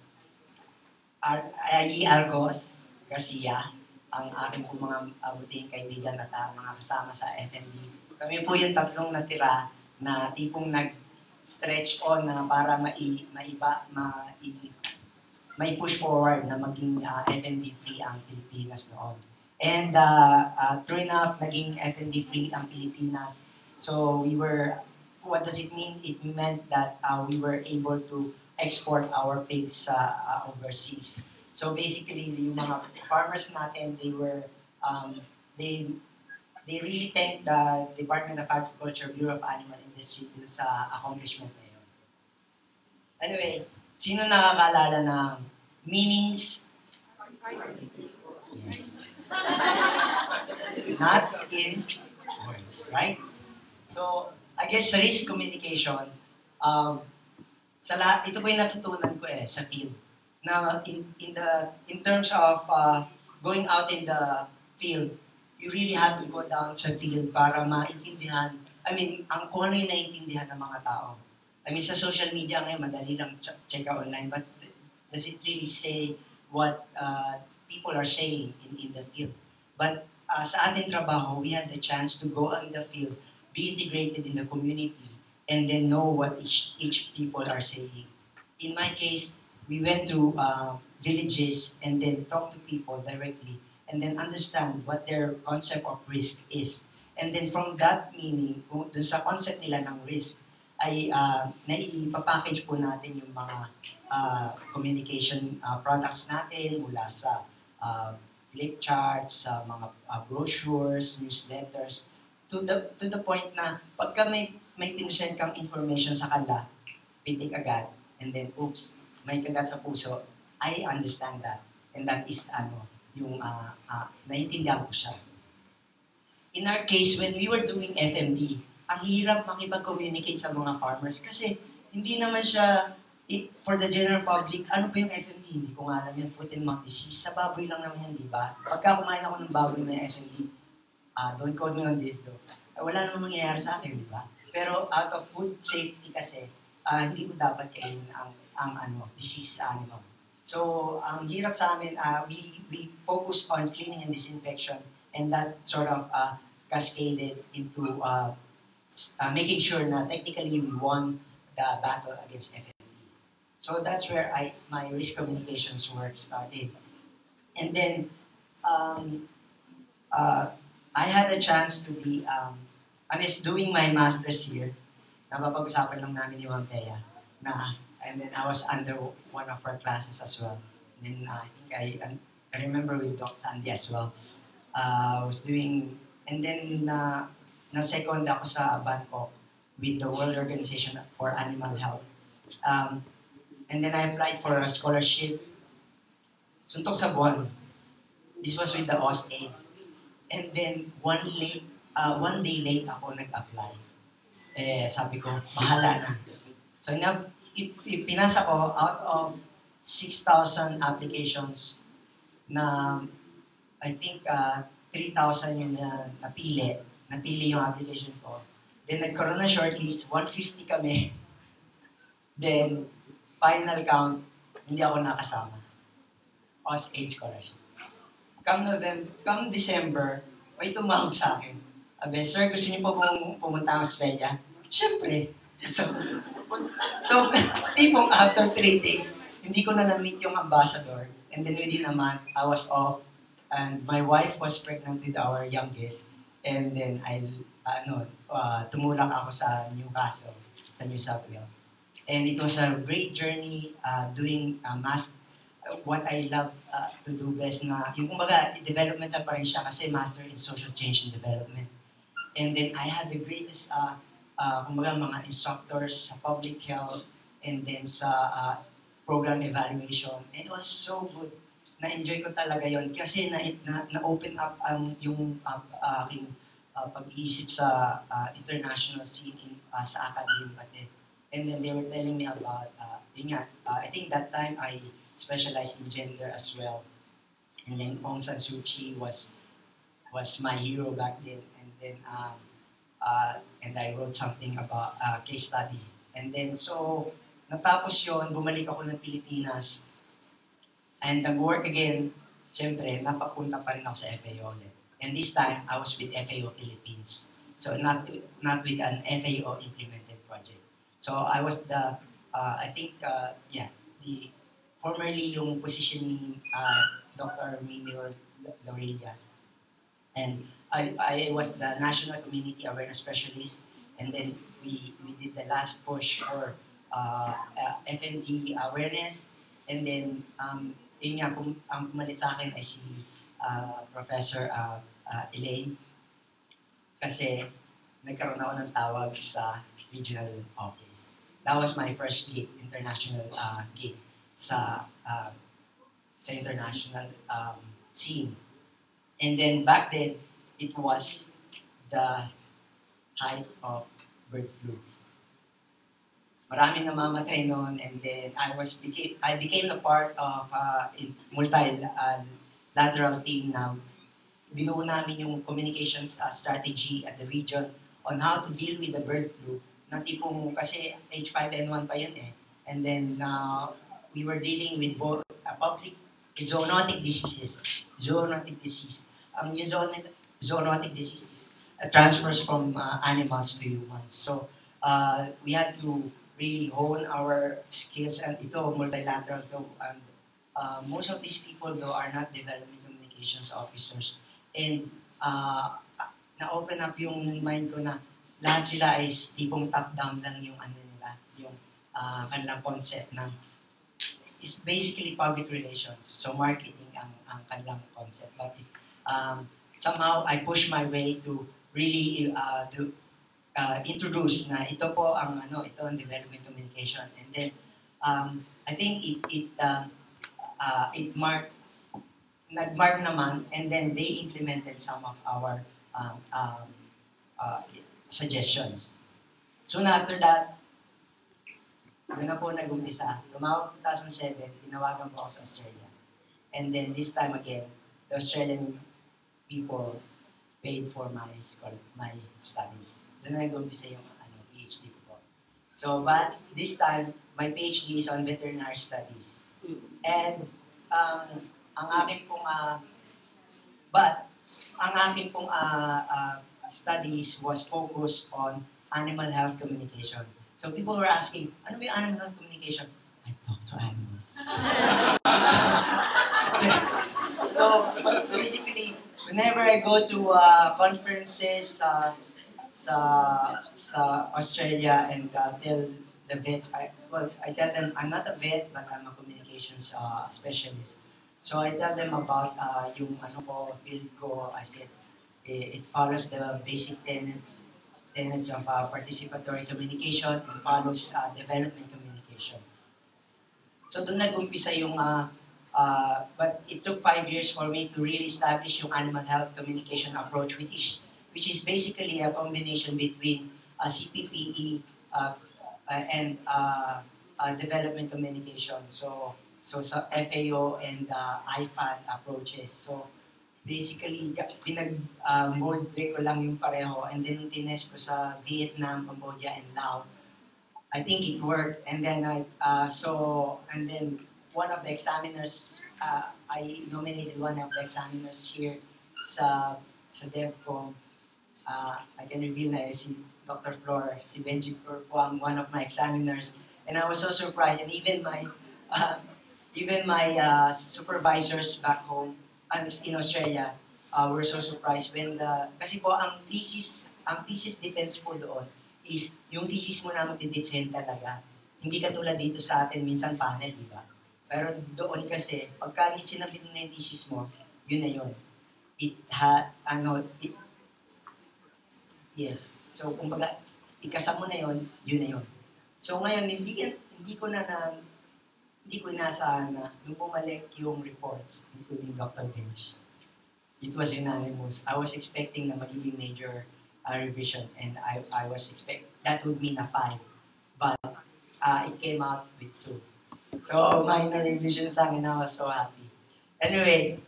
Argos Garcia, ang aking po mga abuting kaibigan at mga kasama sa FMB. Kami po yung tatlong natira na tipong nag-stretch on na para may push forward na maging FMB free ang Pilipinas noon. And true enough, naging FMB free ang Pilipinas. So what does it mean? It meant that we were able to export our pigs overseas. So basically, yung mga farmers natin, they really thank the Department of Agriculture, Bureau of Animal Industry dun sa accomplishment na yun. Anyway, sino nakakaalala ng meanings? Yes. Not in words, right? So, I guess sa risk communication, ito po yung natutunan ko sa field. Na in terms of going out in the field, you really have to go down sa field para maintindihan, kung ano yung naiintindihan ng mga tao. Sa social media ngayon, madali lang check online, but does it really say what people are saying in the field? But sa ating trabaho, we have the chance to go on the field, be integrated in the community, and then know what each people are saying. In my case, we went to villages and then talk to people directly and then understand what their concept of risk is. And then from that meaning, dun sa concept nila ng risk, ay naipapackage po natin yung mga communication products natin mula sa flip charts, sa mga brochures, newsletters, to the point na pagka may pinisend kang information sa kanila, pitik agad, and then oops, may kagat sa puso, I understand that. And that is yung naiintindihan ko siya. In our case, when we were doing FMD, ang hirap makipag-communicate sa mga farmers kasi hindi naman siya, for the general public, ano pa yung FMD? Hindi ko nga alam yun, foot and mouth disease. Sa baboy lang naman yan, di ba? Pagka kumain ako ng baboy may FMD, don't quote me on this though, wala namang mangyayari sa akin, di ba? Pero out of food safety kasi, hindi ko dapat kainin ang disease sa animal. So, ang hirap sa amin, we focus on cleaning and disinfection, and that sort of cascaded into making sure na technically we won the battle against FMD. So that's where my risk communications work started. And then, I had a chance to be, doing my master's here. Napapag-usapan lang namin ni Ma'am Thea and then I was under one of her classes as well. And then I remember with Doc Sandy as well. I was doing, and then na-second ako sa Bangkok with the World Organization for Animal Health. And then I applied for a scholarship. Suntok sa buwan. This was with the OSA. And then one day late ako nag-apply. Sabi ko, bahala na. So pinasa ko out of 6,000 applications na I think 3,000 yung napili yung application ko. Then nagkaroon na shortlist, 150 kami. Then final count, hindi ako nakasama. OS 8 scholarship. Come December, may tumawag sa akin. Abe, sir, gusto niyo po pumunta ng Australia? Siyempre. So, tipong after 3 days, hindi ko na na-meet yung ambassador. And then within a month, I was off. And my wife was pregnant with our youngest. And then tumulak ako sa Newcastle, sa New South Wales. And it was a great journey doing what I love to do best na, yung kumbaga, developmental pa rin siya kasi Master in Social Change and Development. And then I had the greatest kumbaga mga instructors sa public health and then sa program evaluation. And it was so good. Na-enjoy ko talaga yon kasi na-open up yung aking pag-iisip sa international scene sa academy pati. And then they were telling me about, I think that time I specialized in gender as well. And then Aung San Suu Kyi was my hero back then. And then and I wrote something about case study. And then so natapos yon, bumalik ako ng Pilipinas. And nag-work again, syempre, napapunta pa rin ako sa FAO ulit. And this time, I was with FAO Philippines. So not with an FAO implemented project. So I was the, the formerly yung position ni Dr. Mimi Lorelia. And I was the National Community Awareness Specialist. And then we did the last push for FMD awareness. And then, yun nga, ang pumalit sa akin ay si Professor Elaine. Kasi nagkaroon ako ng tawag sa regional office. That was my first gig, international gig sa international scene. And then back then, it was the height of bird flu. Maraming namamatay noon, and then I became a part of multilateral team now. Binuo namin yung communications strategy at the region on how to deal with the bird flu. Na tipong, kasi H5N1 pa yun eh. And then we were dealing with both public zoonotic diseases. Zoonotic disease. Yung zoonotic diseases transfers from animals to humans. So we had to really hone our skills, and ito multilateral to, and most of these people though are not development communications officers. And na-open up yung mind ko na lahat sila ay tipong top-down lang yung ano nila, yung kanilang concept ng it's basically public relations. So marketing ang kanilang concept. But somehow I pushed my way to really introduce na ito po ang ito ang development communication. And then I think it nag-mark naman, and then they implemented some of our suggestions. Soon after that, doon na po nag-umpisa. Tumawag 2007, tinawagan po ako sa Australia. And then this time again, the Australian people paid for my studies. Doon na nag-umpisa yung PhD ko po. So, but this time, my PhD is on veterinary studies. And ang aking pong studies was focused on animal health communication. So people were asking, ano ba yung animal health communication? I talk to animals. Yes. So basically, whenever I go to conferences sa Australia and tell the vets, I tell them I'm not a vet, but I'm a communications specialist. So I tell them about yung field ko. I said it follows the basic tenets of participatory communication. It follows development communication. So doon nag-umpisa yung but it took 5 years for me to really establish yung animal health communication approach, which is basically a combination between CPPE and development communication. So sa FAO and IFAD approaches. So basically, pinag-mold ko lang yung pareho, and then yung tinest ko sa Vietnam, Cambodia, and Laos, I think it worked. And then one of the examiners, I nominated one of the examiners here sa Devcom. I can reveal na si Dr. Flor, si Benji Flor po ang one of my examiners. And I was so surprised, and even my supervisors back home in Australia were so surprised when kasi po ang thesis defense po doon is yung thesis mo na magde-defend talaga. Hindi katulad dito sa atin minsan panel, di ba? Pero doon kasi pagka sinabi na yung thesis mo, yun na yun. Yes. So kumbaga ikasa mo na yun, yun na yun. So ngayon hindi ko inaasahan na nung bumalik yung reports, including Dr. Bench. It was unanimous. I was expecting na magiging major revision, and I was expecting that would mean a 5. But it came out with 2. So minor revisions lang, and I was so happy. Anyway,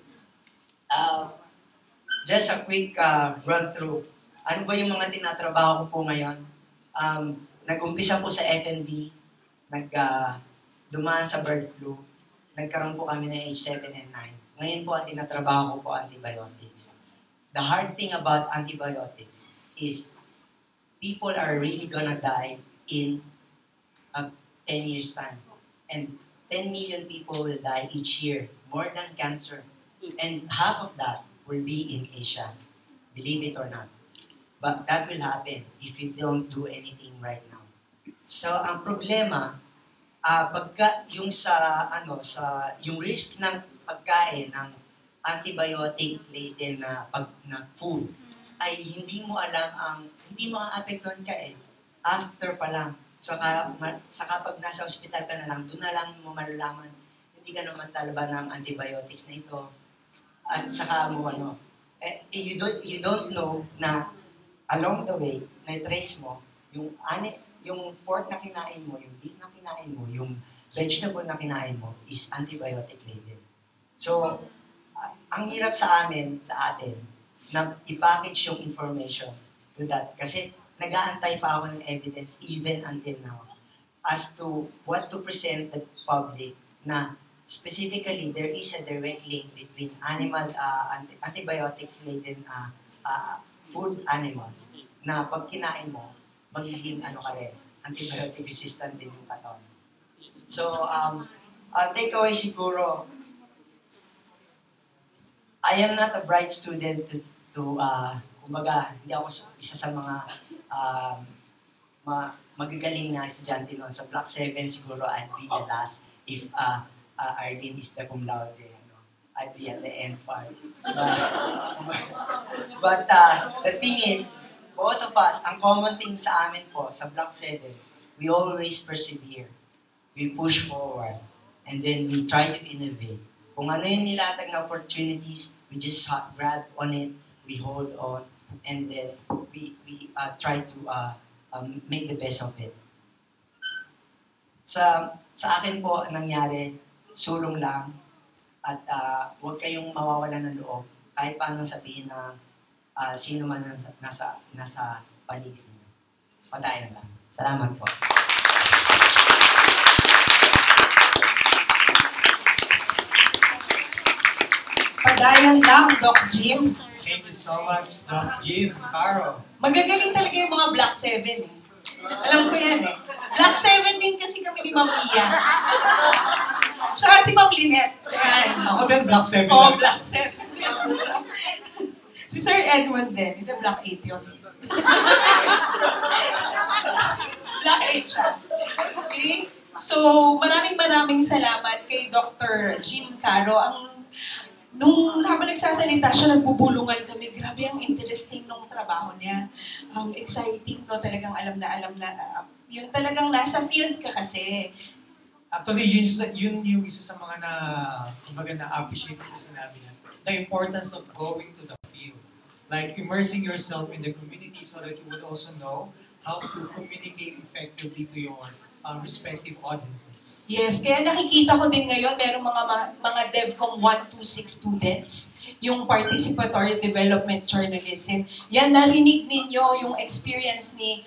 just a quick run through. Ano ba yung mga tinatrabaho ko po ngayon? Nag-umpisa po sa FNB. dumaan sa bird flu, nagkaroon po kami ng age 7 and 9. Ngayon po, ang tinatrabaho ko po antibiotics. The hard thing about antibiotics is people are really gonna die in 10 years' time. And 10 million people will die each year, more than cancer. And half of that will be in Asia, believe it or not. But that will happen if you don't do anything right now. So, ang problema, pagka yung yung risk ng pagkain ng antibiotic laden na food ay hindi mo alam hindi maka-apektuhan ka after pa lang. So saka pag nasa ospital ka na lang, doon na lang mo malalaman hindi ka naman talaba ng antibiotics na ito. At saka mo you don't know na along the way na trace mo yung pork na kinain mo, yung beef na kinain mo, yung vegetable na kinain mo is antibiotic laden. So, ang hirap sa atin, na i-package yung information to that. Kasi nag-aantay pa ako ng evidence even until now as to what to present the public na specifically there is a direct link between animal antibiotics laden food animals na pag kinain mo, magiging antibiotic resistant din yung katawan. So, takeaway siguro, I am not a bright student kumbaga, hindi ako isa sa mga magagaling na estudyante noon. So, Block 7 siguro, I'd be the last if Arlene is the cum laude. I'd be at the end part. But the thing is, both of us, ang common thing sa amin po, sa Block 7, we always persevere. We push forward. And then we try to innovate. Kung ano yung nilatag na opportunities, we just grab on it, we hold on, and then we try to make the best of it. Sa akin po, nangyari, sulong lang, at huwag kayong mawawalan ng loob, kahit paano sabihin na sino man nasa paligid niyo. Padayan lang. Salamat po. Padayan lang, Doc Jim. Thank you so much, Doc Jim, Caro. Magagaling talaga yung mga Block 7 Alam ko yan Block 7 din kasi kami ni Ma'am Iya. Tsaka si Ma'am Lynette. Ayan. Ako din, Block 7. Oo, Block 7. Si Sir Edmund din. Hindi, Block 8 yun. Block 8 siya. Okay? So, maraming salamat kay Dr. Jim Caro. Nung habang nagsasalita siya, nagbubulungan kami. Grabe ang interesting nung trabaho niya. Exciting to. Talagang alam na. Yun talagang nasa field ka kasi. Actually, yun yung isa sa mga na-appreciate sa sinabi niya. The importance of going to the field. Like immersing yourself in the community so that you would also know how to communicate effectively to your respective audiences. Yes, kaya nakikita ko din ngayon, merong mga Devcom 126 students, yung Participatory Development Journalism. Yan, narinig ninyo yung experience ni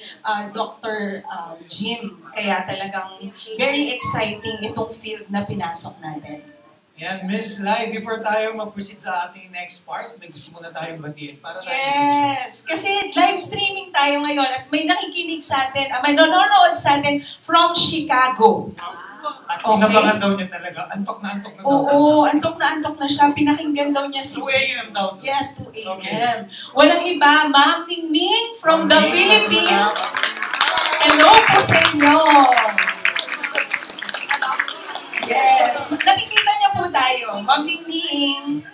Dr. Jim. Kaya talagang very exciting itong field na pinasok natin. Yan, Miss Lai, before tayo mag-proceed sa ating next part, may gusto muna tayong batiin para yes, kasi live streaming tayo ngayon at may nakikinig sa atin, may nanonood sa atin from Chicago. At inabangan daw niya talaga, antok na daw. Oo, antok na siya. Pinakinggan daw niya si 2 a.m. daw. Yes, 2 a.m. Okay. Walang iba, Ma'am Ningning from the Philippines. Hello po sa inyo. Yes, nakikita niya po tayo. Ma'am Ningning.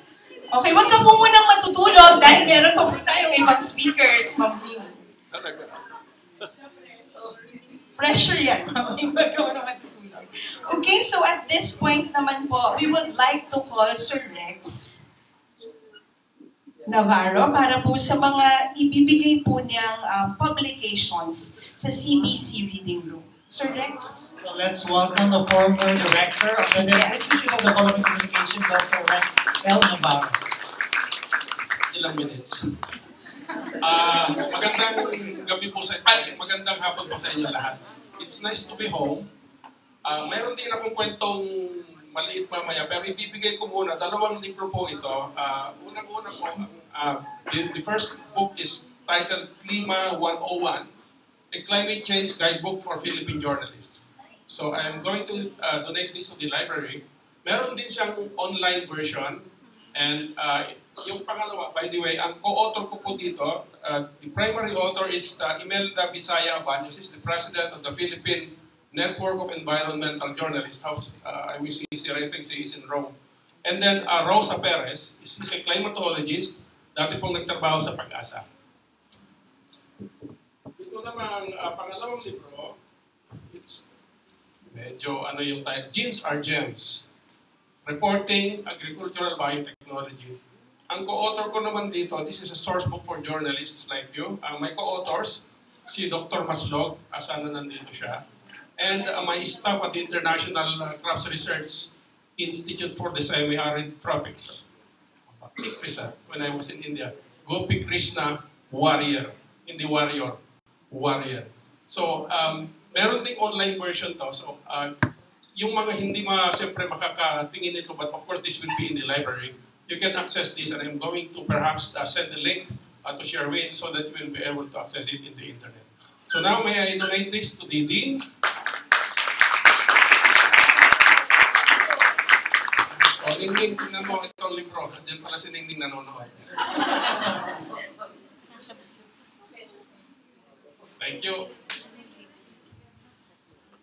Okay, wag ka po munang matutulog dahil meron pa po tayong ibang speakers, Ma'am Ningning. Pressure yan, Ma'am Ningning. Wag ka munang matutulog. Okay, so at this point naman po, we would like to call Sir Rex Navarro para po sa mga ibibigay po niyang publications sa CDC Reading Room. Sir Rex? So let's welcome the former director of the Institute of Development Communication, Dr. Rex L. Navarro. Ilang minutes. Magandang gabi po magandang hapon po sa inyo lahat. It's nice to be home. Meron din akong kwentong maliit mamaya, pero ibibigay ko muna. 2 libro po ito. Unang-una po, the first book is titled Klima 101, a climate change guidebook for Philippine journalists. So I'm going to donate this to the library. Meron din siyang online version. And yung pangalawa, by the way, ang co-author ko po dito, the primary author is Imelda Bisaya Baños, is the president of the Philippine Network of Environmental Journalists. I wish he's here, I think she is in Rome. And then Rosa Perez, she's a climatologist, dati pong nagtrabaho sa Pag-asa. Ito naman, pangalawang libro, it's medyo ano yung title, Genes are Gems. Reporting Agricultural Biotechnology. Ang co-author ko naman dito, this is a source book for journalists like you. My co-authors, si Dr. Maslog, sana nandito siya. And my staff at the International Crops Research Institute for the Semi-Arid Tropics. PICRISA, when I was in India. Gopi Krishna Warrior. Hindi warrior. Warrior. So, meron ding online version to. So, yung mga hindi siyempre makakatingin nito, but of course this will be in the library. You can access this, and I'm going to perhaps send the link to share with so that you will be able to access it in the internet. So now may I donate this to the Dean. O, Ningning, tingnan mo itong libro. Diyan pala si Ningning nanonood. Thank you.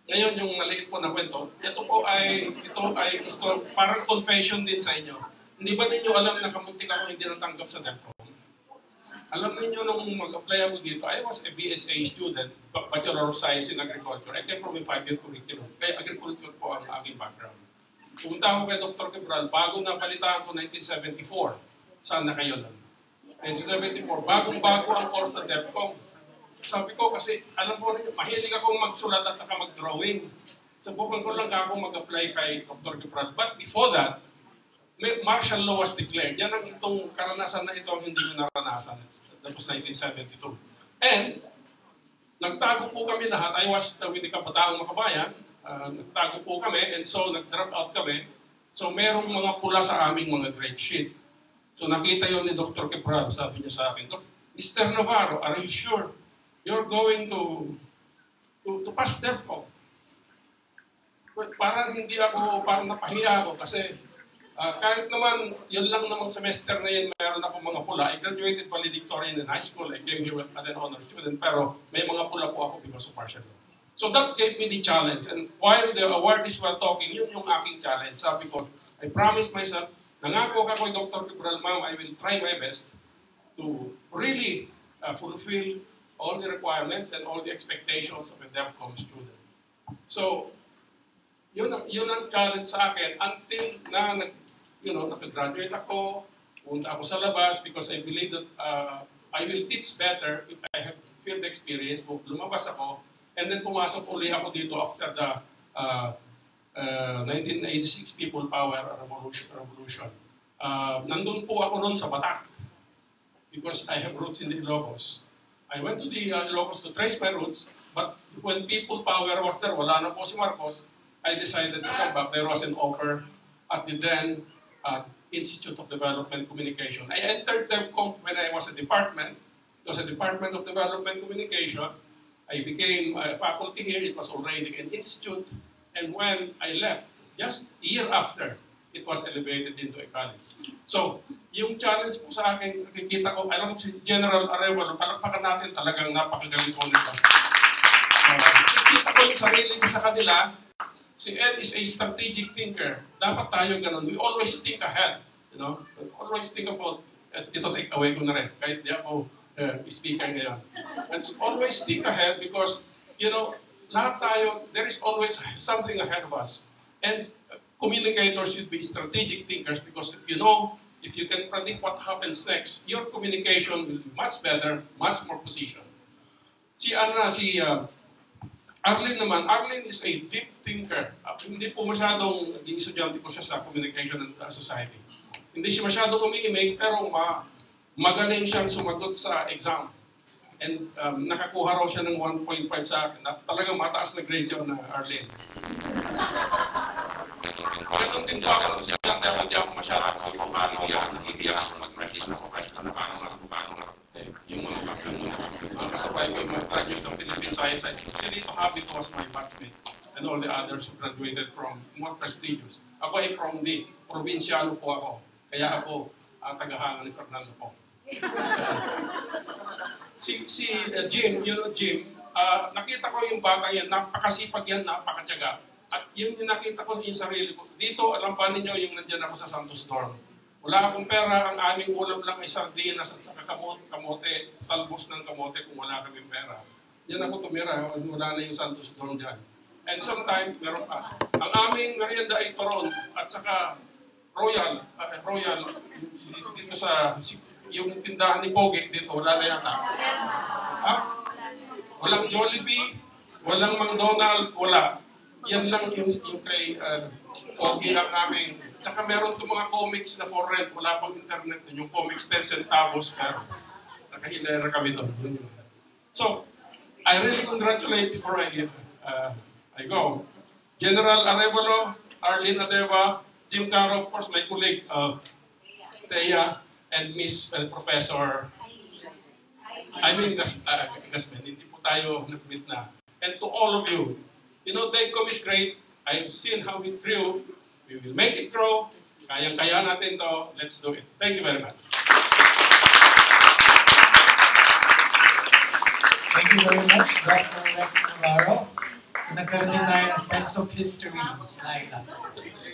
Ngayon, yung maliit po na kwento, ito ay parang confession din sa inyo. Hindi ba ninyo alam na kamuntik ako hindi natanggap sa Devcom? Alam ninyo nung mag-apply ako dito, I was a BSA student, Bachelor of Science in Agriculture. I came from a 5-year curriculum. Kaya agriculture po ang aking background. Pumunta ako kay Dr. Quebral, bago napalitaan ko 1974. Saan na kayo lang? 1974, bagong-bago ang course sa Devcom. Sabi ko kasi, alam po rin, mahilig akong magsulat at saka mag-drawing. Subukan ko lang ako mag-apply kay Dr. Quebral. But before that, martial law was declared. Yan ang itong karanasan na ito ang hindi ko naranasan. That was 1972. And, nagtago po kami lahat. I was with the Kabataang Makabayan. Nagtago po kami and so nag-drop out kami. So merong mga pula sa aming mga grade sheet. So nakita yon ni Dr. Quebral. Sabi niya sa akin, Mr. Navarro, are you sure you're going to pass Devcom? Parang hindi ako, parang napahiya ako kasi kahit naman, yun lang namang semester na yun, mayroon ako mga pula. I graduated valedictorian in high school. I came here as an honor student, pero may mga pula po ako because of martial law. So that gave me the challenge. And while the awardees were talking, yun yung aking challenge. Sabi ko, I promised myself, nangako ako kay Dr. Quebral, ma'am, I will try my best to really fulfill all the requirements and all the expectations of a Devcom student. So, yun ang challenge sa akin until na nag-graduate ako, punta ako sa labas because I believe that I will teach better if I have field experience. Lumabas ako, and then pumasok uli ako dito after the 1986 People Power Revolution. Nandun po ako noon sa Batak because I have roots in the Ilocos. I went to the Ilocos to trace my roots, but when People Power was there, wala na po si Marcos, I decided to come back. There was an offer at the then Institute of Development Communication. I entered Devcom when I was a department. It was a Department of Development Communication. I became a faculty here. It was already an institute. And when I left, just a year after, it was elevated into a college. So, yung challenge po sa akin, nakikita ko, alam mo si General Arevalo, palakpakan natin talagang napakagaling po nito. Nakikita ko yung sarili ko sa kanila. Si Ed is a strategic thinker. Dapat tayo ganun. We always think ahead. You know? We always think about, ito take away ko na rin, kahit di ako speaker ngayon. Let's always think ahead because, you know, lahat tayo, there is always something ahead of us. And communicators should be strategic thinkers because if you can predict what happens next, your communication will be much better, much more positioned. Arlene naman, Arlene is a deep thinker. Hindi po masyadong naging estudyante ko siya sa communication and society. Hindi siya masyadong umiimik, pero magaling siyang sumagot sa exam. And nakakuha raw siya ng 1.5 sa akin. Talagang mataas na grade yun na Arlene. Ganun din ako siya lang dahil hindi ako masyadong sa hindi ako mag-practice na profession na parang sa yung mga kasabay ko yung mga graduates ng Philippine Science. Kasi dito Habit was my batchmate and all the others who graduated from more prestigious. Ako ay from D. Probinsyano po ako. Kaya ako tagahanga ni Fernando po. Si Jim, Jim, nakita ko yung bata yan, napakasipag yan, napakatyaga. At yun yung nakita ko yung sarili ko. Dito, alam pa ninyo yung nandyan ako sa Santos Dorm. Wala akong pera, ang aming ulam lang ay sardinas at saka kamote, talbos ng kamote kung wala kaming pera. Yan ako tumira, wala na yung Santos Dorm dyan. And sometimes, meron pa. Ang aming merienda ay Toron at saka Royal, dito sa, yung tindahan ni Pogi, dito, wala na yata. Ha? Walang Jollibee, walang McDonald's, wala. Yan lang yung kay Pogi ang aming. Tsaka meron itong mga comics na for rent, wala pang internet nun. Yung comics 10 centavos, pero nakahilera kami doon. So, I really congratulate before I go. General Arevalo, Arlene Adeva, Jim Caro, of course, my colleague, Thea, and Miss Professor, Gasman, hindi po tayo nag-meet na. And to all of you, you know, Devcom is great. I've seen how it grew. We will make it grow. Kayang-kaya natin to. Let's do it. Thank you very much. Thank you very much, Dr. Rex Navarro. So nagkaroon din tayo ng sense of history.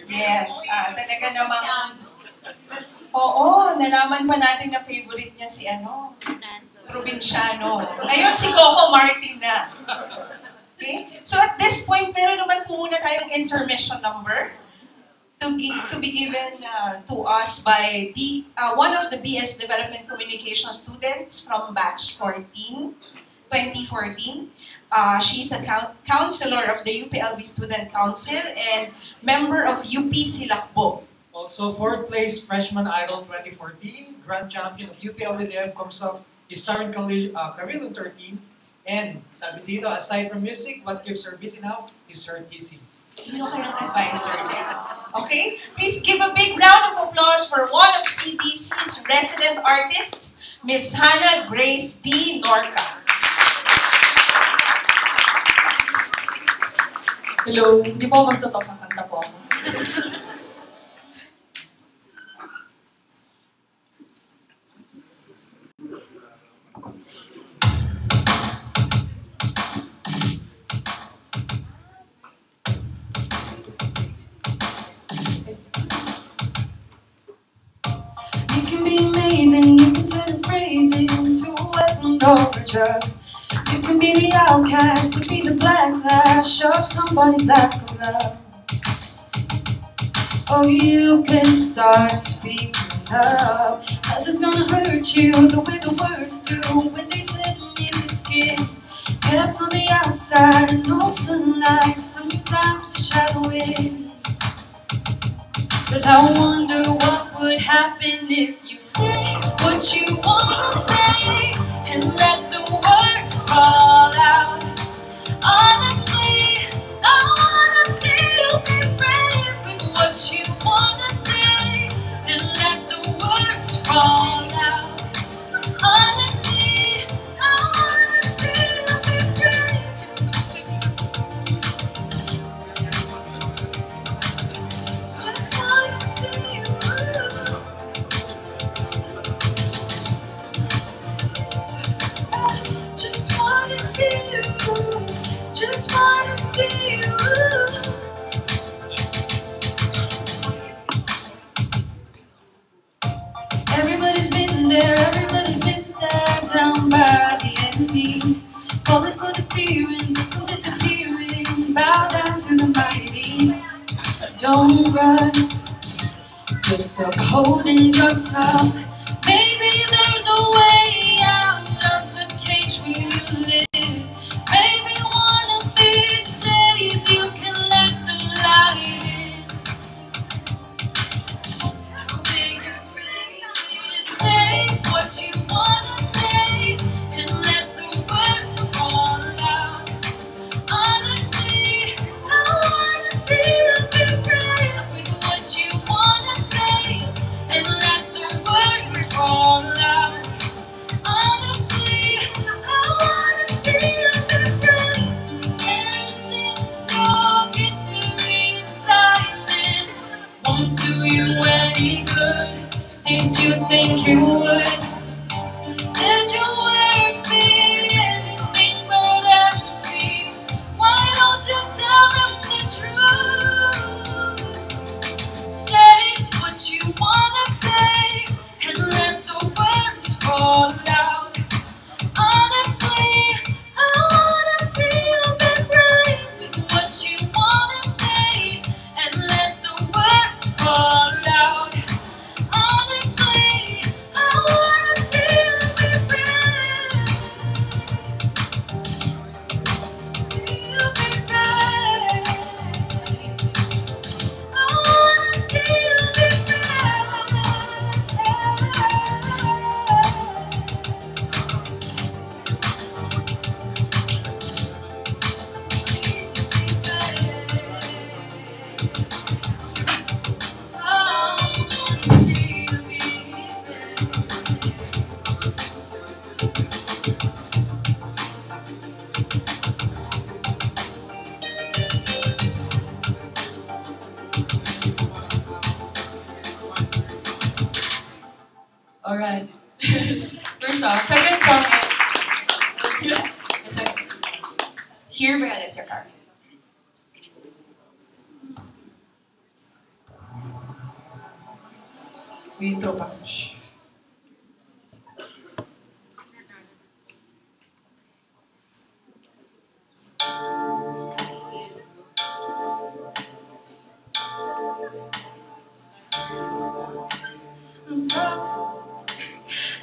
Yes, talaga namang, oo, nalaman pa natin na favorite niya si probinsyano. Ayun, si Coco Martin na. Okay? So at this point, meron naman po muna tayong intermission number to be given to us by one of the BS Development Communication students from batch 2014. She's a counselor of the UPLB Student Council and member of UP Silakbo. Also, 4th place Freshman Idol 2014, Grand Champion of UPLB Devcom songs, is starring Carillo 13. And sabi dito, aside from music, what keeps her busy now is her thesis. Sino kayang advisor niya? Okay? Please give a big round of applause for one of CDC's resident artists, Miss Hannah Grace B. Norca. Hello, hindi po magtotok ng kanta po ako. You can be amazing, you can turn a phrase into a weapon or a drug. You can be the outcast, to be the black flash of somebody's lack of love. Or you can start speaking up. Nothing's gonna hurt you the way the words do when they set me the skin. Kept on the outside and no sunlight, sometimes the shadow wins. But I wonder what would happen if you say what you wanna say and let the words fall out. Honestly, I wanna see you be brave with what you wanna say and let the words fall out. Honestly, I wanna see you be brave. Just wanna see you. Just wanna see you. Just wanna see you. Everybody's been there, everybody's been stared down by the enemy. Falling for the fear and some disappearing. Bow down to the mighty. Don't run, just stop holding your tongue. Maybe there's a way out of the cage where you live. Maybe one of these days you can let the light in. Say what you wanna say and let the Did you think you would? Did your words mean anything but empty? Why don't you tell them the truth? Say what you wanna say and let the words fall out. Honestly, I wanna see you be brave with what you wanna say and let the words fall out. Honestly, I wanna see you be brave. See you be brave. I wanna see you be Alright. First song. Second song is Here by Alicia Carmen. May intro pa. Shh.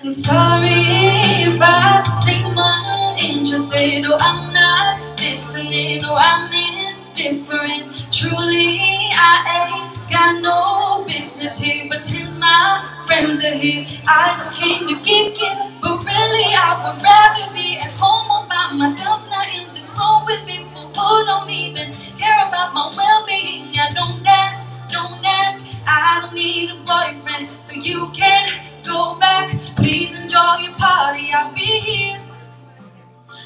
I'm sorry if I seem uninterested or I'm not listening or I'm indifferent. Truly, I ain't got no business here, but since my friends are here, I just came to kick it. But really, I would rather be at home all by myself, not in this room with people who don't even care about my well-being. I don't dance, don't ask, I don't need a boyfriend, so you can go back. Please enjoy your party, I'll be here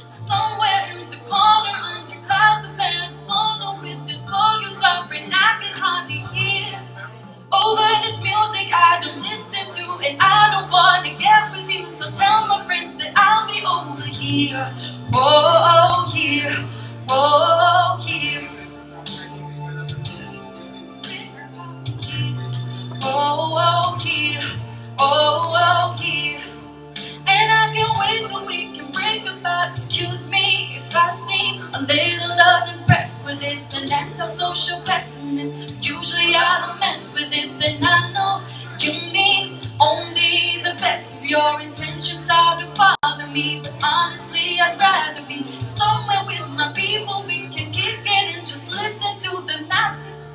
somewhere in the corner under clouds of marijuana with this volume sovereign I can hardly hear. Over this music I don't listen to, and I don't want to get with you, so tell my friends that I'll be over here. Whoa, here, whoa, here. Oh, here, oh, here. And I can't wait till we can break about. Excuse me if I seem a little unimpressed with this, an antisocial pessimist. Usually I don't mess with this, and I know you mean only the best. If your intentions are to bother me, but honestly I'd rather be somewhere with my people. We can kick it and just listen to the masses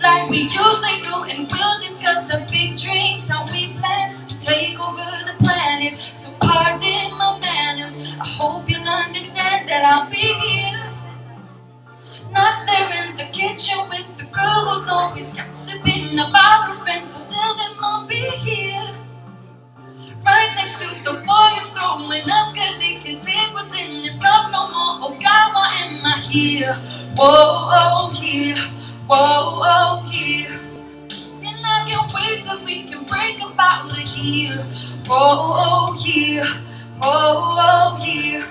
like we usually do, and we'll discuss our big dreams, how we plan to take over the planet. So pardon my manners, I hope you'll understand that I'll be here, not there in the kitchen with the girl who's always gossiping about her friends. So tell them I'll be here, right next to the boy who's throwing up cause he can take what's in his cup no more. Oh God, why am I here? Whoa, oh, here. Whoa, oh, here. And I can't wait till we can break about it here. Whoa, oh, here. Whoa, oh, here.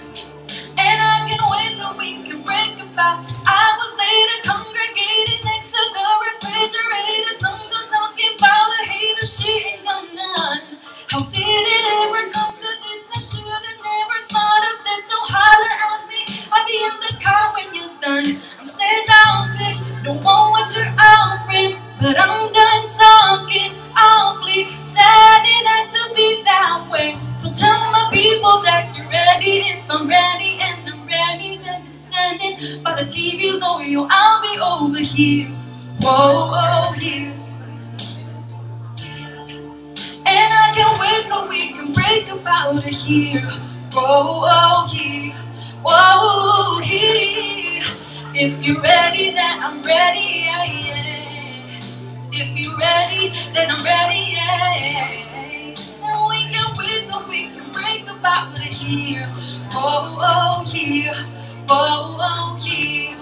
And I can't wait till we can break about. I was later congregated next to the refrigerator. Some girl talking about a hater, she ain't got none. How did it ever come to this? I should've never thought of this. So holler at me, I'll be in the car when you're done. I'm staying down, bitch, don't want what you're offering, but I'm done talking. I'll plead, sad it had to be that way. So tell my people that you're ready. If I'm ready and I'm ready, then you're standing by the TV low, yo, I'll be over here. Whoa, oh, here. And I can't wait till we can break about it here. Whoa, oh, here. Whoa, here. If you're ready, then I'm ready, yeah, yeah. If you're ready, then I'm ready, yeah. And we can't wait till we can break about it here. Whoa, oh, here. Whoa, oh, here.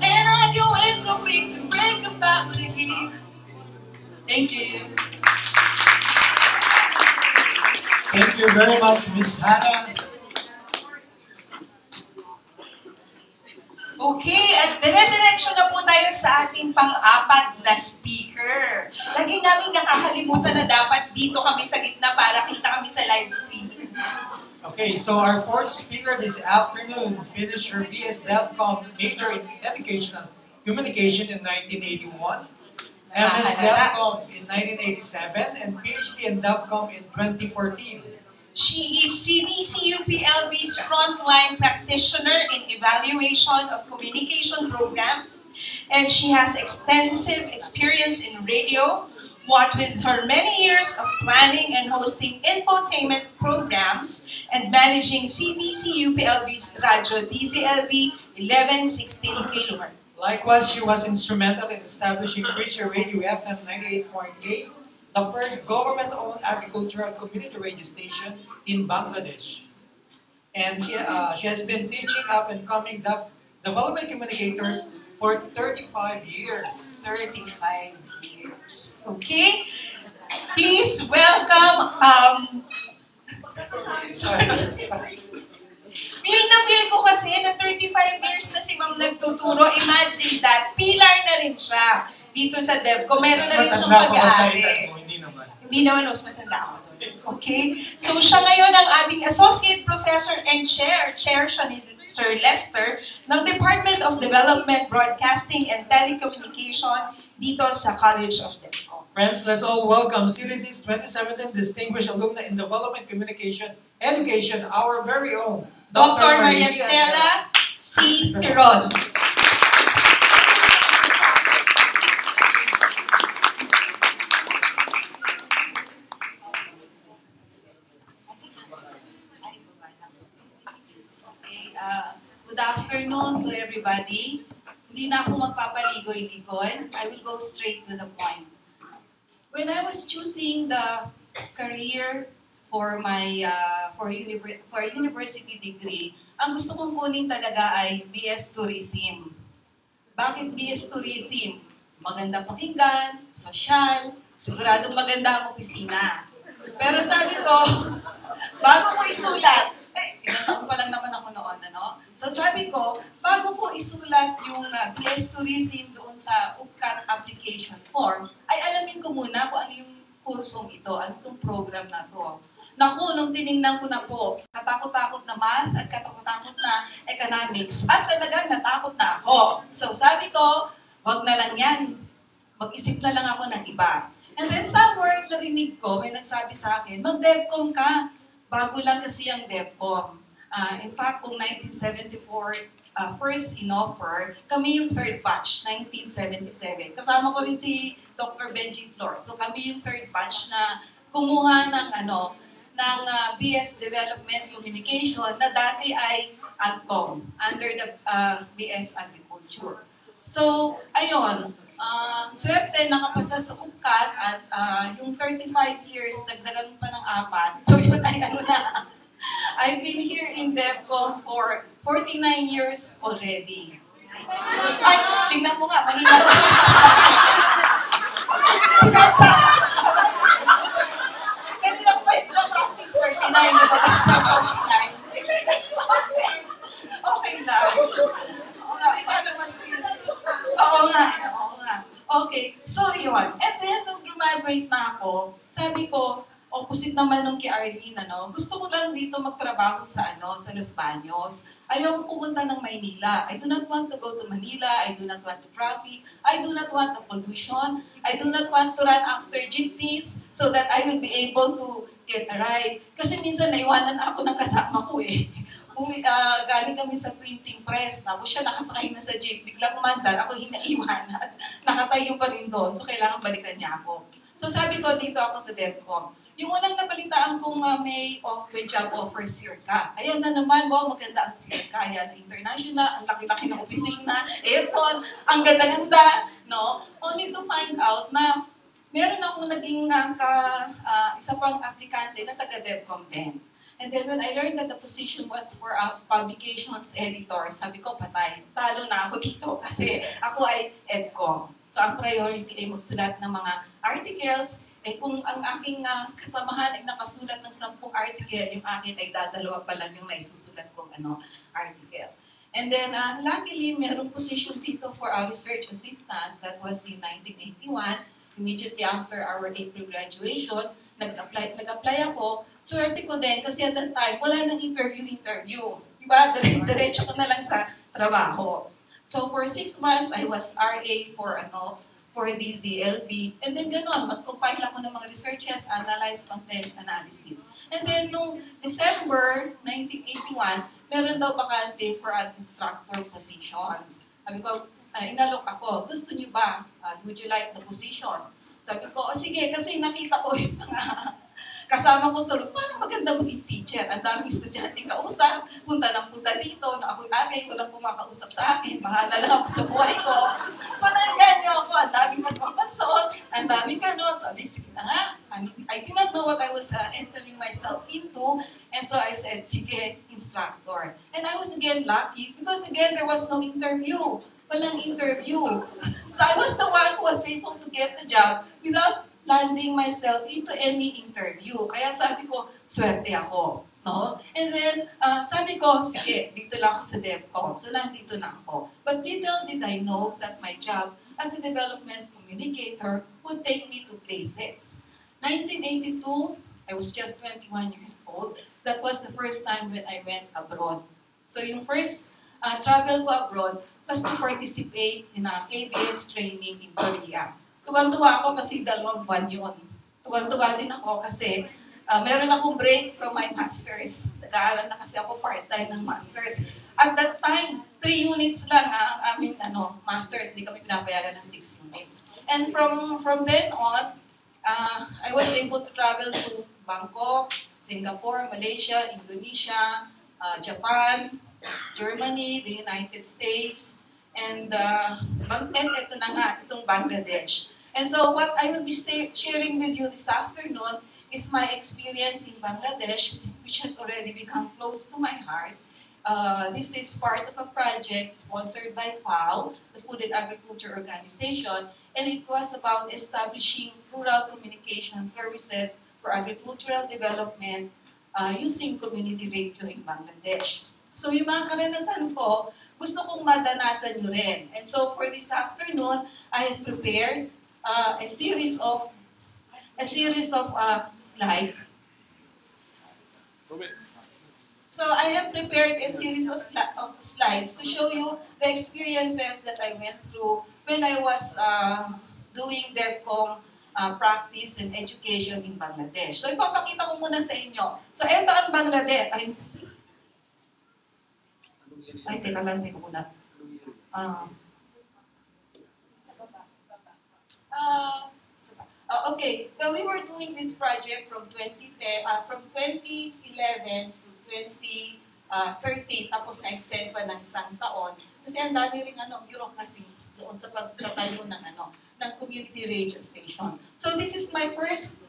And I can't wait till we can break about it here. Thank you. Thank you very much, Ms. Hannah. Okay, at dire-diretso na po tayo sa ating pang-apat na speaker. Lagi namin nakakalimutan na dapat dito kami sa gitna para kita kami sa live stream. Okay, so our fourth speaker this afternoon finished her BS Devcom major in Educational Communication in 1981, MS Devcom in 1987, and PhD in Devcom in 2014. She is CDC UPLB's frontline practitioner in evaluation of communication programs, and she has extensive experience in radio, what with her many years of planning and hosting infotainment programs and managing CDC UPLB's Radio DZLB 1116 kHz. Likewise, she was instrumental in establishing Christian Radio FM 98.8, the first government-owned agricultural community radio station in Bangladesh. And she has been teaching up-and-coming development communicators for 35 years. 35 years. Okay? Please welcome, sorry. Feel ko kasi na 35 years na si Ma'am nagtuturo. Imagine that, pillar na rin siya dito sa Devcom. Meron na rin siyang pag-aari. Hindi naman, mas matanda ako doon. Okay? So siya ngayon ang ating Associate Professor and Chair. Chair siya ni Sir Lester ng Department of Development, Broadcasting, and Telecommunication dito sa College of Devcom. Friends, let's all welcome CDC's 2017 Distinguished Alumni in Development Communication Education, our very own Dr. Maria Stella C. Tirol. Good afternoon to everybody. Hindi na ako magpapaligoy-ligoy. I will go straight to the point. When I was choosing the career for my university degree, ang gusto kong kunin talaga ay BS Tourism. Bakit BS Tourism? Maganda pakinggan, sosyal, siguradong maganda ang opisina. Pero sabi ko, bago ko isulat, ilang taon pa lang naman ako noon, ano? So sabi ko, bago ko isulat yung BS Tourism doon sa UPCAT application form, ay alamin ko muna kung ano yung kursong ito, ano itong program na to. Naku, nung tinignan ko na po, katakot-takot na math at katakot-takot na economics, at talagang natakot na ako. So sabi ko, wag na lang yan. Mag-isip na lang ako ng iba. And then somewhere, narinig ko, may nagsabi sa akin, mag-Devcom ka. Bago lang kasi ang Devcom. In fact, kung 1974 first in-offer, kami yung third batch, 1977. Kasama ko rin si Dr. Benji Flor. So kami yung third batch na kumuha ng BS Development Communication na dati ay AgCom, under the BS Agriculture. So, ayun, swerte nakapasa sa UPCAT at yung 35 years, dagdagan pa ng 4. So yun ay ano na. I've been here in Devcom for 49 years already. Ay, tingnan mo nga, mahina siya. Kanina pa yung na-practice 39, nabagay sa 49. Okay na. Oo nga, paano mas Oo nga. Okay, so yun. And then, nung graduate na ako, sabi ko, opposite naman nung kay Arlene, gusto ko lang dito magtrabaho sa Los Baños. Ayaw pumunta ng Maynila. I do not want to go to Manila. I do not want to traffic. I do not want the pollution. I do not want to run after jeepneys so that I will be able to get a ride. Kasi minsan naiwanan ako ng kasama ko eh. Galing kami sa printing press, tapos siya nakasakay na sa jeep, biglang umandal, ako hinaiwanan. Nakatayo pa rin doon, so kailangan balikan niya ako. So sabi ko, dito ako sa Devcom. Yung unang nabalitaan kong may job offer Circa. Ayan na naman, wow, maganda ang Circa. Ayan, international, ang laki-laki ng opisina, aircon, ang ganda-ganda, no? Only to find out na meron akong naging isa pang aplikante na taga-Devcom din. And then when I learned that the position was for a publications editor, sabi ko, patay, talo na ako dito kasi ako ay EdCom. So ang priority ay magsulat ng mga articles Eh kung ang aking kasamahan ay nakasulat ng 10 article, yung akin ay dadalawa pa lang yung naisusulat kong article. And then, luckily, merong position dito for our research assistant. That was in 1981, immediately after our April graduation. Nag-apply ako. Swerte ko din kasi at that time, wala nang interview. Diba? Diretso ko na lang sa trabaho. So for 6 months, I was RA for DZLB. And then ganon, mag-compile ako ng mga researches, analyze content analysis. And then nung December 1981, meron daw bakante for an instructor position. Sabi ko, inalok ako, gusto niyo ba? Would you like the position? Sabi ko, sige, kasi nakita ko yung mga kasama ko sa loob, parang maganda maging teacher. Ang daming estudyante kausap, punta ng punta dito, na ako'y agay, walang kumakausap sa akin, bahala lang ako sa buhay ko. So naganyo ako, ang daming magpapansot, ang daming ganun. Sabi, sige na nga. I did not know what I was entering myself into, and so I said, sige, instructor. And I was again lucky, because again, there was no interview. Walang interview. So I was the one who was able to get the job without landing myself into any interview. Kaya sabi ko, swerte ako. No? And then, sabi ko, sige, dito lang ako sa Devcom. So, nandito na ako. But little did I know that my job as a development communicator would take me to places. 1982, I was just 21 years old. That was the first time when I went abroad. So, yung first travel ko abroad was to participate in a KBS training in Korea. Tuwan-tuwa ako kasi 2 buwan yun. Tuwan-tuwa din ako kasi meron akong break from my master's. Nag-aaral na kasi ako part-time ng master's. At that time, 3 units lang ang aming master's. Hindi kami pinapayagan ng 6 units. And from then on, I was able to travel to Bangkok, Singapore, Malaysia, Indonesia, Japan, Germany, the United States, and ito na nga, itong Bangladesh. And so what I will be sharing with you this afternoon is my experience in Bangladesh, which has already become close to my heart. This is part of a project sponsored by FAO, the Food and Agriculture Organization, and it was about establishing rural communication services for agricultural development using community radio in Bangladesh. So yung mga karanasan ko, gusto kong madanasan nyo rin. And so for this afternoon, I have prepared a series of slides. So I have prepared a series of slides to show you the experiences that I went through when I was doing Devcom practice and education in Bangladesh. So ipapakita ko muna sa inyo. So ito ang Bangladesh. Ay, teka lang, teka muna. Okay, so we were doing this project from 2011 to 2013, tapos na-extend pa ng 1 taon. Kasi ang dami rin bureaucracy doon sa pagtatayo ng ng community radio station. So this is my first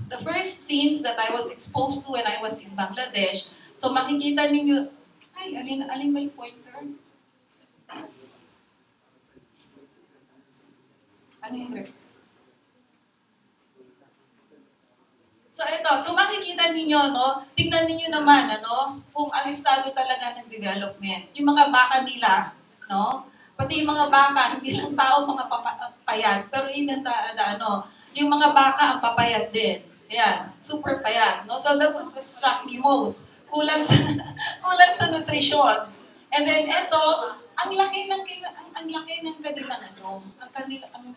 the first scenes that I was exposed to when I was in Bangladesh. So makikita ninyo, ay, alin ba yung pointer? Ano yung So ito, so makikita ninyo, no? Tingnan ninyo naman, kung ang estado talaga ng development. Yung mga baka nila, no? Pati yung mga baka, hindi lang tao mga payat, pero yung mga baka ang papayat din. Ayan, super payat, no? So that was what struck me most. Kulang sa nutrition. And then ito, ang laki ng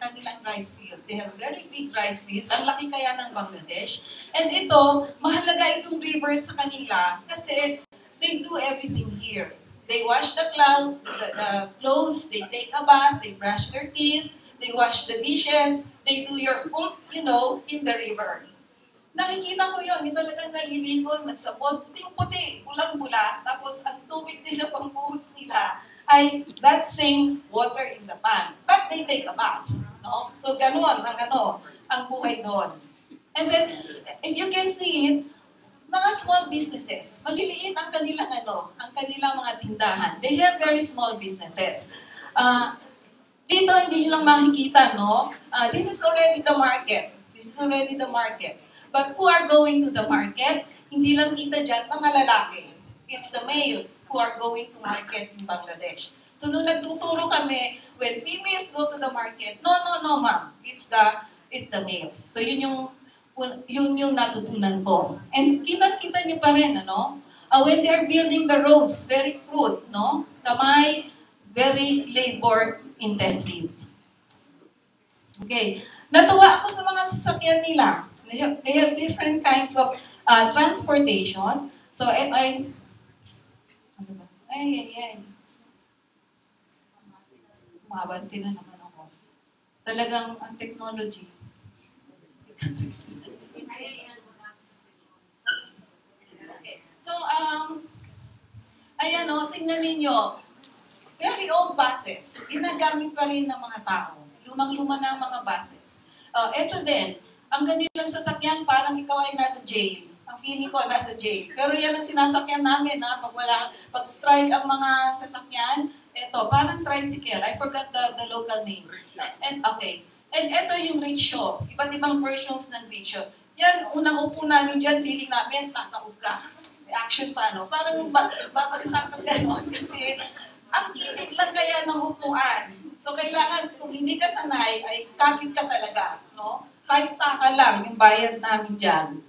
kanilang rice fields. They have very big rice fields. Ang laki kaya ng Bangladesh. And ito, mahalaga itong river sa kanila kasi they do everything here. They wash the clothes, they take a bath, they brush their teeth, they wash the dishes, they do in the river. Nakikita ko yun, yung talagang naliligo, nagsabon, puting-puti, pulang-bula, tapos ang tubig nila pang buhos nila ay that same water in the pan. But they take a bath. No? So ganun ang buhay doon. And then, if you can see it, mga small businesses, maliliit ang kanilang mga tindahan. They have very small businesses. Dito, hindi nyo lang makikita, no? This is already the market. This is already the market. But who are going to the market? Hindi lang kita dyan, mga lalaki. It's the males who are going to market in Bangladesh. So, nung nagtuturo kami, when females go to the market, no, ma'am. It's the males. So, yun yung natutunan ko. And kita-kita nyo pa rin, ano? When they're building the roads, very crude, no? Kamay, very labor-intensive. Okay. Natuwa ako sa mga sasakyan nila. They have different kinds of transportation. So, ay. Mabanti na naman ako. Talagang ang technology. Okay. So, ayan o, tingnan ninyo. Very old buses. Ginagamit pa rin ng mga tao. Lumang-luma na ang mga buses. Ito din, ang ganilang sasakyan, parang ikaw ay nasa jail. Ang feeling ko, nasa jail. Pero yan ang sinasakyan namin, ha? Pag strike ang mga sasakyan, ito, parang tricycle. I forgot the local name. And ito yung rickshaw. Iba't ibang versions ng rickshaw. Yan, unang upo namin dyan, feeling namin, tataog ka. May action pa, no? Parang babagsak ka gano'n kasi ang kitid lang kaya ng upuan. So, kailangan, kung hindi ka sanay, ay kapit ka talaga, no? Kahit taka lang yung bayad namin dyan.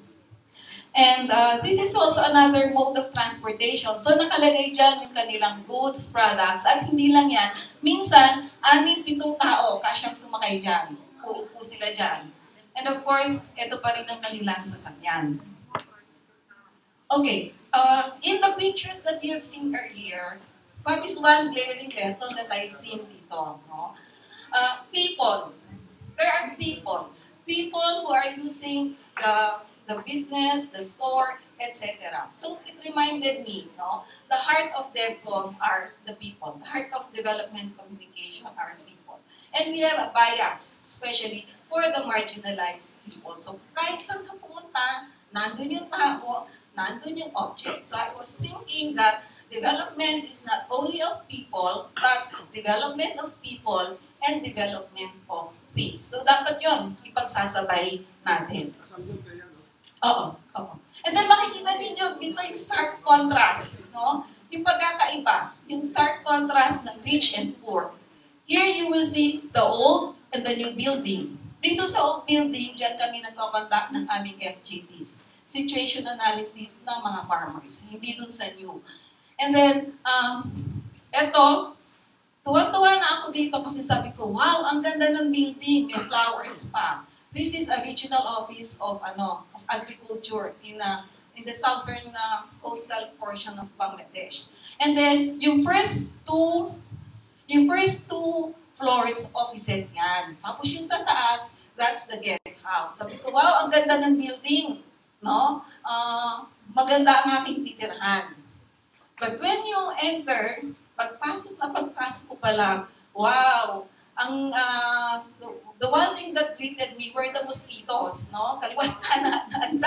And this is also another mode of transportation. So, nakalagay dyan yung kanilang goods, products, at hindi lang yan. Minsan, 6-7 tao kasyang sumakay dyan. Uupo sila dyan. And of course, ito pa rin ang kanilang sasakyan. Okay, in the pictures that you have seen earlier, what is one glaring lesson that I've seen dito? No? People. There are people. People who are using the business, the store, etc. So it reminded me, no? The heart of Devcom are the people. The heart of development communication are people. And we have a bias, especially for the marginalized people. So kahit saan ka pumunta, nandun yung tao, nandun yung object. So I was thinking that development is not only of people, but development of people and development of things. So dapat yun, ipagsasabay natin. Oo. And then makikita ninyo dito yung stark contrast, no? Yung pagkakaiba, yung stark contrast ng rich and poor. Here you will see the old and the new building. Dito sa old building, dyan kami nagkakontak ng aming FGTs. Situation analysis ng mga farmers, hindi dun sa new. And then, eto, tuwan-tuwa na ako dito kasi sabi ko, wow, ang ganda ng building, may flowers pa. This is a regional office of agriculture in the southern coastal portion of Bangladesh. And then yung first two floors offices yan. Tapos yung sa taas, that's the guest house. Sabi ko, wow, ang ganda ng building, no? Maganda ang aking titirhan. But when you enter, pagpasok ko pa lang, wow, the one thing that greeted me were the mosquitoes, no? Kaliwat kanan, ang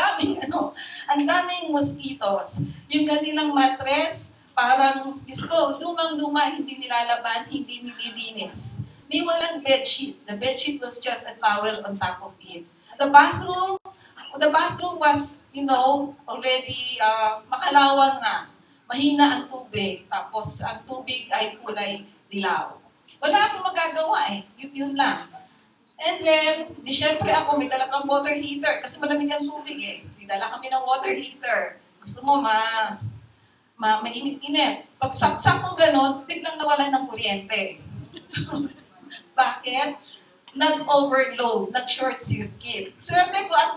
daming mosquitoes. Yung kanilang mattress, parang, Diyos ko, lumang-luma, hindi nilalaban, hindi nililinis. May walang bedsheet. The bedsheet was just a towel on top of it. The bathroom was, already makalawang na. Mahina ang tubig, tapos ang tubig ay kulay dilaw. Wala akong magagawa yun lang. And then, syempre ako, may dala kang water heater kasi malamig ang tubig Di dala kami ng water heater. Gusto mo mainit-init. Pag saksak kong gano'n, biglang nawalan ng kuryente. Bakit? Nag-overload, nag-short circuit. Swerte ko at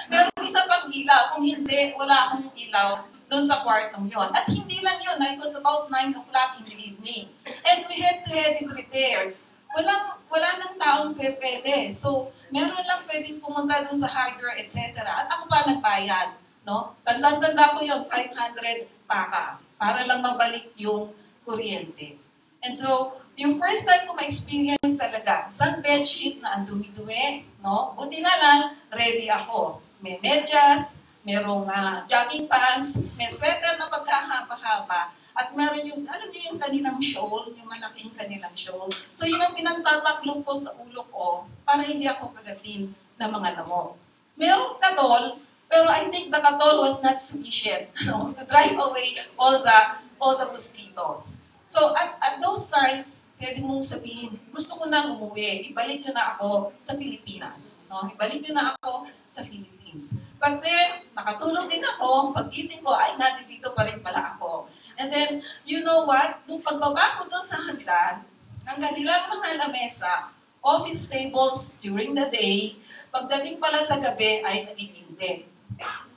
meron isa pang ilaw. Kung hindi, wala akong ilaw doon sa kwartong yon. At hindi lang yun, it was about 9 o'clock in the evening. And we had to have it repaired. Wala nang taong pwede. So, meron lang pwedeng pumunta doon sa hardware, etc. At ako pa nagbayad. No? Tanda ko yun, 500 taka para lang mabalik yung kuryente. And so, yung first time ko ma-experience talaga, isang bedsheet na ang dumi-dumi, no? Buti na lang, ready ako. May medyas, merong jogging pants, may sweater na pagkahaba-haba. At meron yung, alam niyo yung kanilang shawl, yung malaking kanilang shawl. So yun ang pinagtataklog ko sa ulo ko para hindi ako kagatin ng mga lamok. Merong katol, pero I think the katol was not sufficient to drive away all the mosquitoes. So at those times, pwede mong sabihin, gusto ko nang umuwi, ibalik nyo na ako sa Pilipinas. No? Ibalik nyo na ako sa Philippines. But then, nakatulog din ako, pagkising ko, ay, nandito pa rin pala ako. And then, you know what? Nung pagbaba ko doon sa hagdan, ang kanilang mga lamesa, office tables during the day, pagdating pala sa gabi, ay nagiging bed.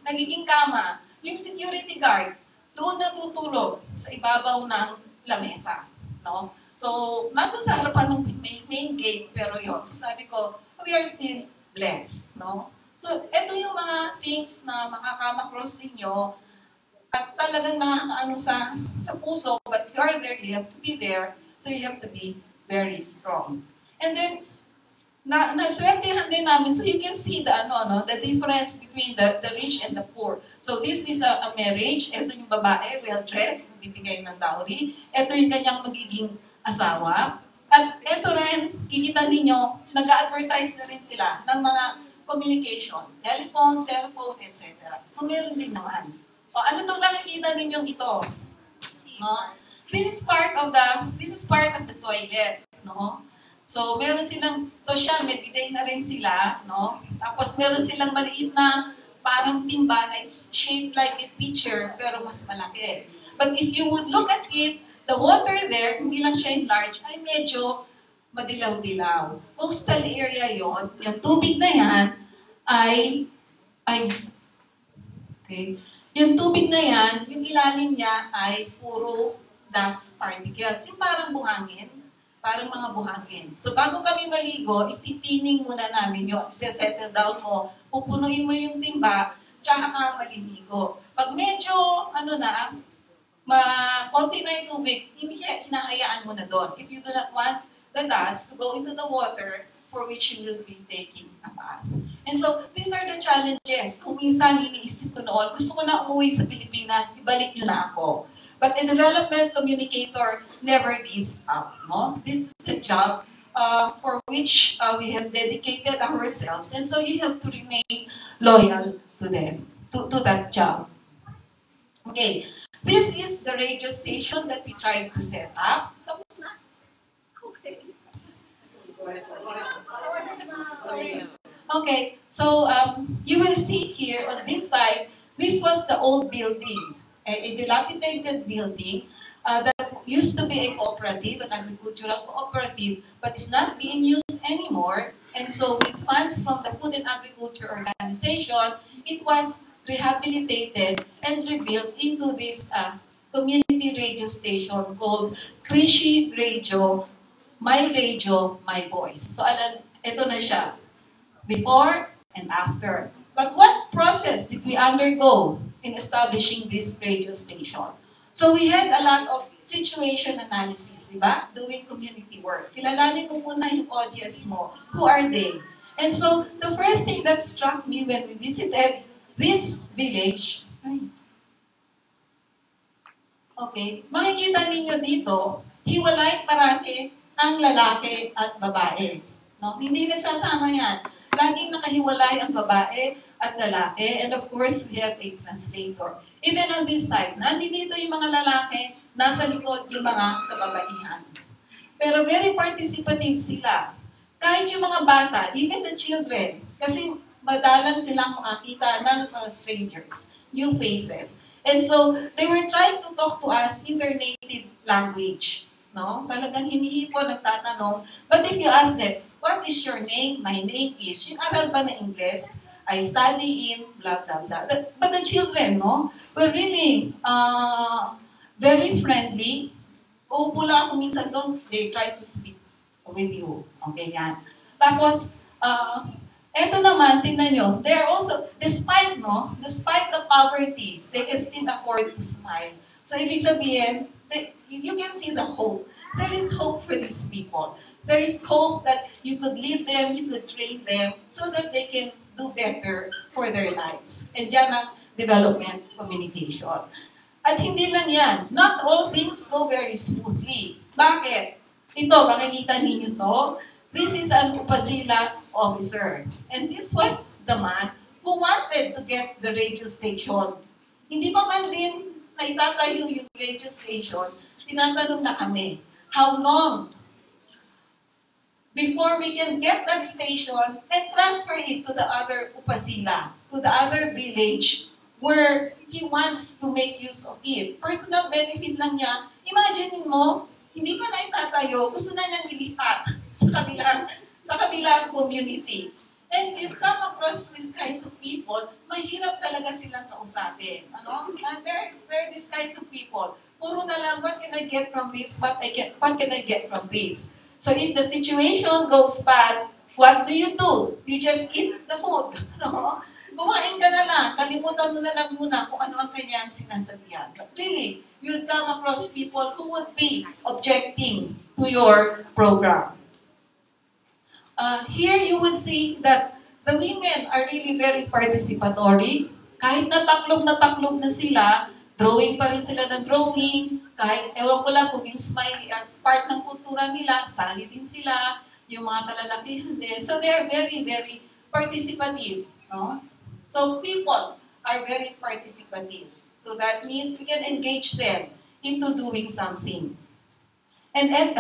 Nagiging kama. Yung security guard, doon natutulog sa ibabaw ng lamesa. No? So, nandun sa harapan ng main gate, pero yun. So, sabi ko, we are still blessed, no? So, eto yung mga things na makakama-cross ninyo at talagang nakakaano sa puso, but you are there, you have to be there, so you have to be very strong. And then, naswertehan din namin, so you can see the difference between the rich and the poor. So this is a marriage, ito yung babae, well-dressed, bibigay ng dowry, ito yung kanyang magiging asawa. At ito rin, kikita ninyo, nag-advertise na rin sila ng mga communication, telephone, cellphone, etc. So meron din naman. O ano itong nakikita ninyong ito? No? This is part of the toilet, no? So meron silang social, may bidet na rin sila, no? Tapos meron silang maliit na parang timba na it's shaped like a pitcher pero mas malaki. But if you would look at it, the water there, hindi lang siya enlarged, ay medyo madilaw-dilaw. Coastal area yon, yung tubig na yan okay. Yung tubig na yan, yung ilalim niya ay puro dust particles. Yung parang buhangin, parang mga buhangin. So bago kami maligo, ititining muna namin yun. Settle down mo, pupunuin mo yung timba, tsaka ka maliligo. Pag medyo, konti na yung tubig, hinahayaan mo na doon. If you do not want the dust to go into the water for which you will be taking a bath. And so, these are the challenges. Kung minsan iniisip ko noon, gusto ko na umuwi sa Pilipinas, ibalik nyo na ako. But a development communicator never gives up. No? This is the job for which we have dedicated ourselves. And so, you have to remain loyal to them, to that job. Okay. This is the radio station that we tried to set up. Tapos na? Okay. Okay, so you will see here on this side, this was the old building, a dilapidated building that used to be a cooperative, an agricultural cooperative, but it's not being used anymore. And so with funds from the Food and Agriculture Organization, it was rehabilitated and rebuilt into this community radio station called Krishi Radio, My Voice. So ito na siya, before and after. But what process did we undergo in establishing this radio station? So we had a lot of situation analysis, di ba? Doing community work. Kilalanin mo muna yung audience mo. Who are they? And so the first thing that struck me when we visited this village, okay, makikita ninyo dito, hiwalay parati ang lalaki at babae. No? Hindi nagsasama yan. Laging nakahiwalay ang babae at lalaki. And of course, we have a translator. Even on this side, nandito yung mga lalaki, nasa likod yung mga kababaihan. Pero very participative sila. Kahit yung mga bata, even the children, kasi madalang silang makakita ng strangers, new faces. And so, they were trying to talk to us in their native language. No? Talagang hinihipon, nagtatanong. But if you ask them, what is your name? My name is, yung aral ba na English? I study in blah, blah, blah. But the children, no, were really very friendly. Uupo lang ako minsan doon, they try to speak with you. Okay, yan. Tapos, eto naman, tingnan nyo, they are also, despite the poverty, they can still afford to smile. So, ibig sabihin, you can see the hope. There is hope for these people. There is hope that you could lead them, you could train them, so that they can do better for their lives. And yan ang development communication. At hindi lang yan, not all things go very smoothly. Bakit? Ito, makikita ninyo to. This is an Upazila officer. And this was the man who wanted to get the radio station. Hindi pa man din naitatayo yung radio station, tinatanong na kami, how long before we can get that station and transfer it to the other Upazila, to the other village where he wants to make use of it. Personal benefit lang niya. Imagine mo, hindi pa na itatayo, gusto na niyang ilipat sa kabilang community. And you come across these kinds of people, mahirap talaga silang kausapin. Ano? And they're these kinds of people. Puro na lang, what can I get from this? What can I get from this? So if the situation goes bad, what do? You just eat the food. No? Kumain ka na lang, kalimutan mo na lang muna kung ano ang kanyang sinasabihan. But really, you'd come across people who would be objecting to your program. Here you would see that the women are really very participatory. Kahit nataklob na sila, drawing pa rin sila ng drawing. Kahit, ewan ko lang kung yung smile, part ng kultura nila, sali din sila, yung mga kalalakihan din. So they're very, very participative. No? So people are very participative. So that means we can engage them into doing something.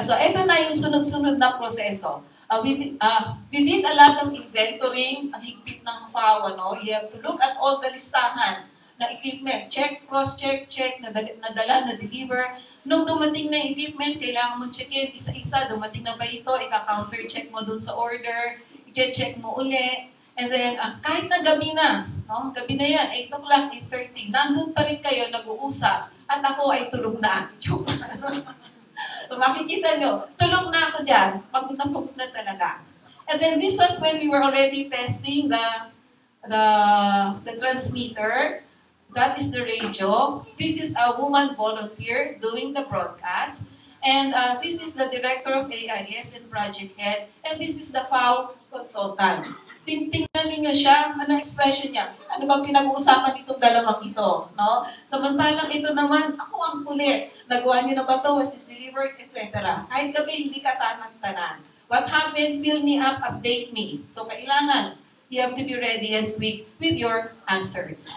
So ito na yung sunod-sunod na proseso. We did a lot of inventorying, ang higpit ng FAO, ano? You have to look at all the listahan na equipment. Check, cross-check, nadala, na-deliver. Nung dumating na equipment, kailangan mo check-in isa-isa. Dumating na ba ito? Ika-counter-check mo dun sa order. I-check mo uli. And then, kahit na gabi na, no? Gabi na yan, 8 o'clock, 8:30, nandun pa rin kayo, nag-uusap. At ako ay tulog na. So, makikita nyo, tulog na ako dyan, pagod na talaga. And then this was when we were already testing the transmitter. That is the radio. This is a woman volunteer doing the broadcast. And this is the director of AIS and project head. And this is the FAO consultant. Tingnan ninyo siya, anong expression niya? Ano bang pinag-uusapan itong dalawang ito? No? Samantalang ito naman, ako ang kulit. Nagawa niyo na ba ito? Was this delivered? Etc. Kahit gabi, hindi ka tanan-tanan. What happened? Fill me up, update me. So kailangan, you have to be ready and quick with your answers.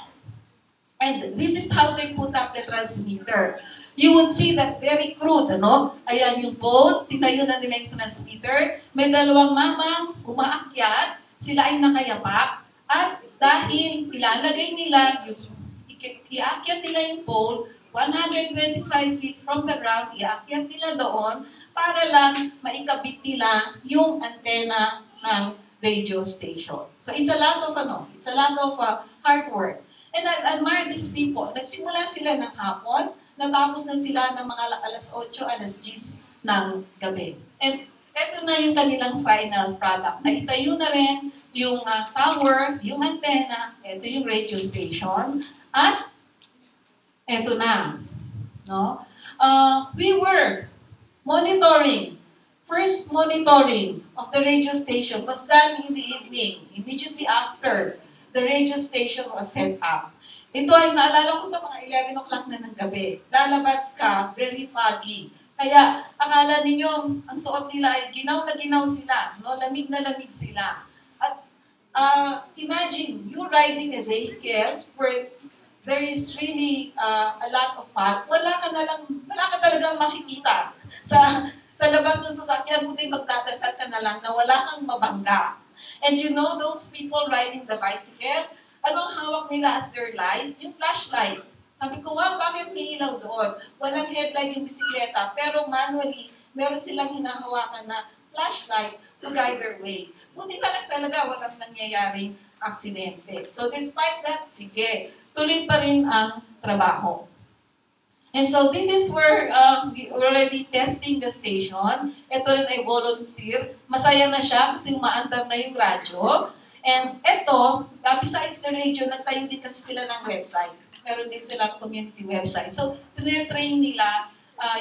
And this is how they put up the transmitter. You would see that very crude, ano? Ayan yung pole, tinayo na nila yung transmitter. May dalawang mamang umaakyat, sila ay nakayapak, at dahil ilalagay nila, iakyat nila yung pole, 125 feet from the ground, iakyat nila doon, para lang maikabit nila yung antena ng radio station. So it's a lot of hard work. And I admire these people. Nagsimula sila ng hapon, natapos na sila ng mga alas 8, alas 10 ng gabi. And eto na yung kanilang final product. Naitayo na rin yung tower, yung antenna, eto yung radio station, at eto na. No? We were monitoring. First monitoring of the radio station was done in the evening, immediately after the radio station was set up. Ito ay naalala ko ito mga 11 o'clock na ng gabi. Lalabas ka, very foggy. Kaya, akala ninyo, ang suot nila ay ginaw na ginaw sila, no? Lamig na lamig sila. At imagine, you riding a vehicle where there is really a lot of fog, wala ka talagang makikita. Sa labas ng sasakyan, kundi magdadasal ka na lang na wala kang mabangga. And you know those people riding the bicycle, anong hawak nila as their light? Yung flashlight. Sabi ko, wow, bakit may ilaw doon? Walang headlight yung bisikleta, pero manually, meron silang hinahawakan na flashlight to guide their way. Buti talaga walang nangyayaring aksidente. So despite that, sige, tuloy pa rin ang trabaho. And so this is where we already testing the station. Ito rin ay volunteer. Masaya na siya kasi umaandar na yung radyo. And ito, besides the radio, nagtayo din kasi sila ng website. Meron din silang community website. So, tine-train nila,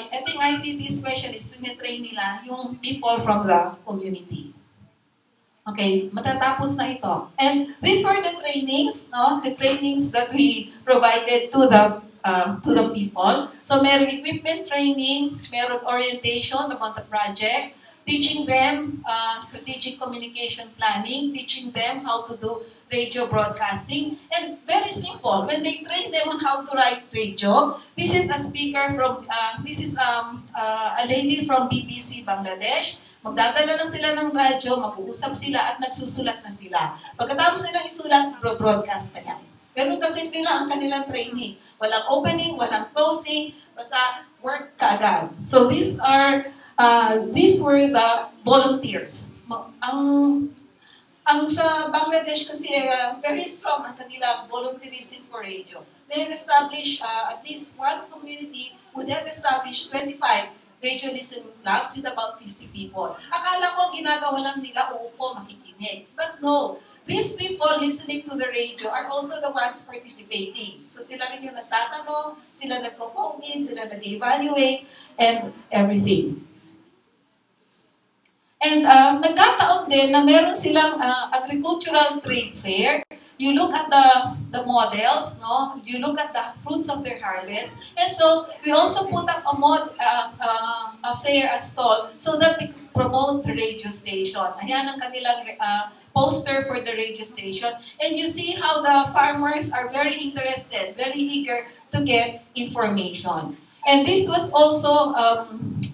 ito yung ICT specialist, tine-train nila yung people from the community. Okay, matatapos na ito. And these were the trainings, no? The trainings that we provided to the to the people. So meron equipment training, meron orientation about the project, teaching them strategic communication planning, teaching them how to do radio broadcasting, and very simple. When they train them on how to write radio, this is a speaker from, this is a lady from BBC Bangladesh. Magdadala lang sila ng radyo, mag-uusap sila at nagsusulat na sila. Pagkatapos nilang isulat, broadcast na yan. Ganun kasimple lang ang kanilang training. Walang opening, walang closing, basta work kaagad. So these were the volunteers. Ang sa Bangladesh kasi very strong ang kanilang volunteerism for radio. They have established at least one community would have established 25 radio listening clubs with about 50 people. Akala ko ginagawa lang nila uupo makikinig. But no, these people listening to the radio are also the ones participating. So sila rin yung nagtatanong, sila nagpo-phone in, sila nag-evaluate, and everything. And nagkataon din na meron silang agricultural trade fair. You look at the models, no? You look at the fruits of their harvest. And so we also put up a fair, a stall, so that we could promote the radio station. Ayan ang kanilang poster for the radio station. And you see how the farmers are very interested, very eager to get information. And this was also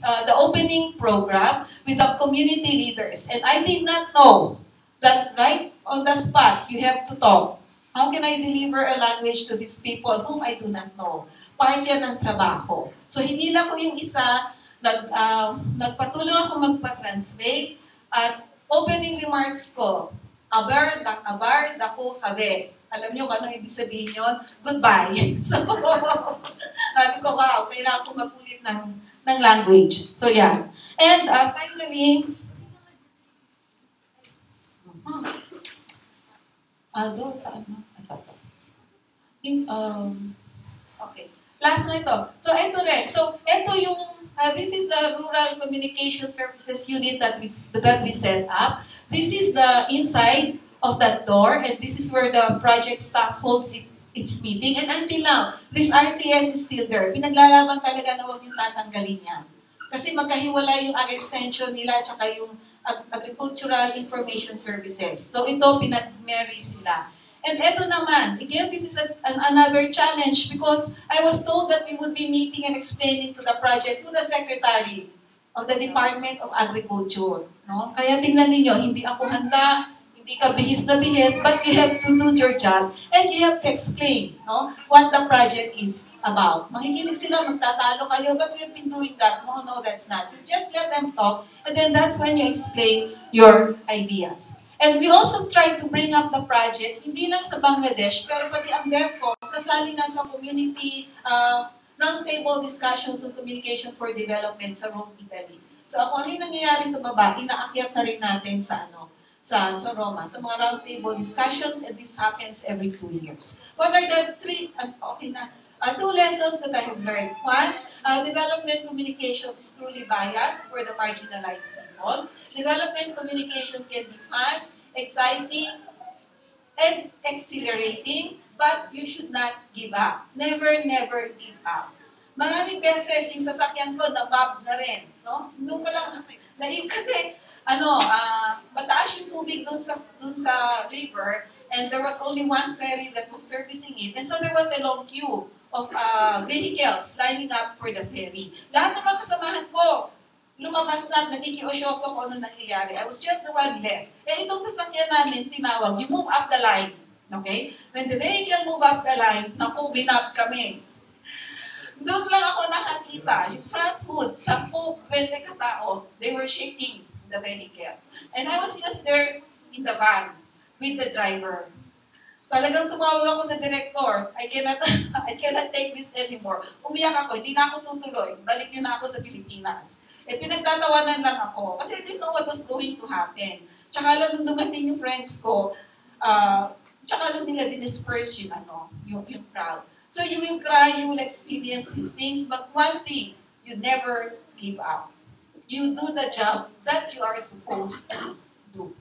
the opening program with the community leaders. And I did not know that right on the spot, you have to talk. How can I deliver a language to these people whom I do not know? Part yan ng trabaho. So hindi lang ko yung isa, nagpatulong ako magpa-translate at opening remarks ko, abar, dako, have. Alam niyo kung anong ibig sabihin yun? Goodbye. So, sabi ko, wow, kailangan ko magulit ng language. So, yeah. And finally, okay. Last na ito. So, ito rin. So, ito yung, this is the Rural Communication Services Unit that we set up. This is the inside of that door, and this is where the project staff holds its meeting. And until now, this RCS is still there. Pinaglalaban talaga na huwag yung tatanggalin yan. Kasi magkahiwalay yung extension nila at yung Agricultural Information Services. So ito, pinag-marry sila. And ito naman, again, this is another challenge because I was told that we would be meeting and explaining to the project to the Secretary of the Department of Agriculture. No? Kaya tingnan ninyo, hindi ako handa, hindi ka bihis na bihis, but you have to do your job and you have to explain, no, what the project is about. Makikinig sila, magtatalo kayo, but we have been doing that. No, that's not. You just let them talk, and then that's when you explain your ideas. And we also try to bring up the project, hindi lang sa Bangladesh, pero pati ang Devcom, kasali na sa community roundtable discussions on communication for development sa Rome, Italy. So ano yung nangyayari sa baba, inaakyat na rin natin sa sa Roma, sa mga roundtable discussions, and this happens every 2 years. What are the two lessons that I have learned? One, development communication is truly biased for the marginalized people. Development communication can be fun, exciting, and exhilarating, but you should not give up. Never, never give up. Maraming beses yung sasakyan ko nabab na rin. No? Nung ko lang, kasi mataas yung tubig dun sa river, and there was only one ferry that was servicing it. And so there was a long queue of vehicles lining up for the ferry. Lahat ng mga kasamahan ko, lumabas na at nakikiosyoso ko ano nangyayari. I was just the one left. Eh itong sasakyan namin, tinawag, you move up the line. Okay? When the vehicle move up the line, naku, binab kami. Doon lang ako nakakita. Yung front hood, 10, 20 katao, they were shaking the vehicle. And I was just there in the van with the driver. Talagang tumawag ako sa director. I cannot take this anymore. Umiyak ako, hindi na ako tutuloy. Balik niyo na ako sa Pilipinas. Eh, pinagtatawanan lang ako. Kasi I didn't know what was going to happen. Tsaka lang nung dumating yung friends ko, tsaka lang nila disperse yung crowd. So you will cry, you will experience these things, but one thing, you never give up. You do the job that you are supposed to do.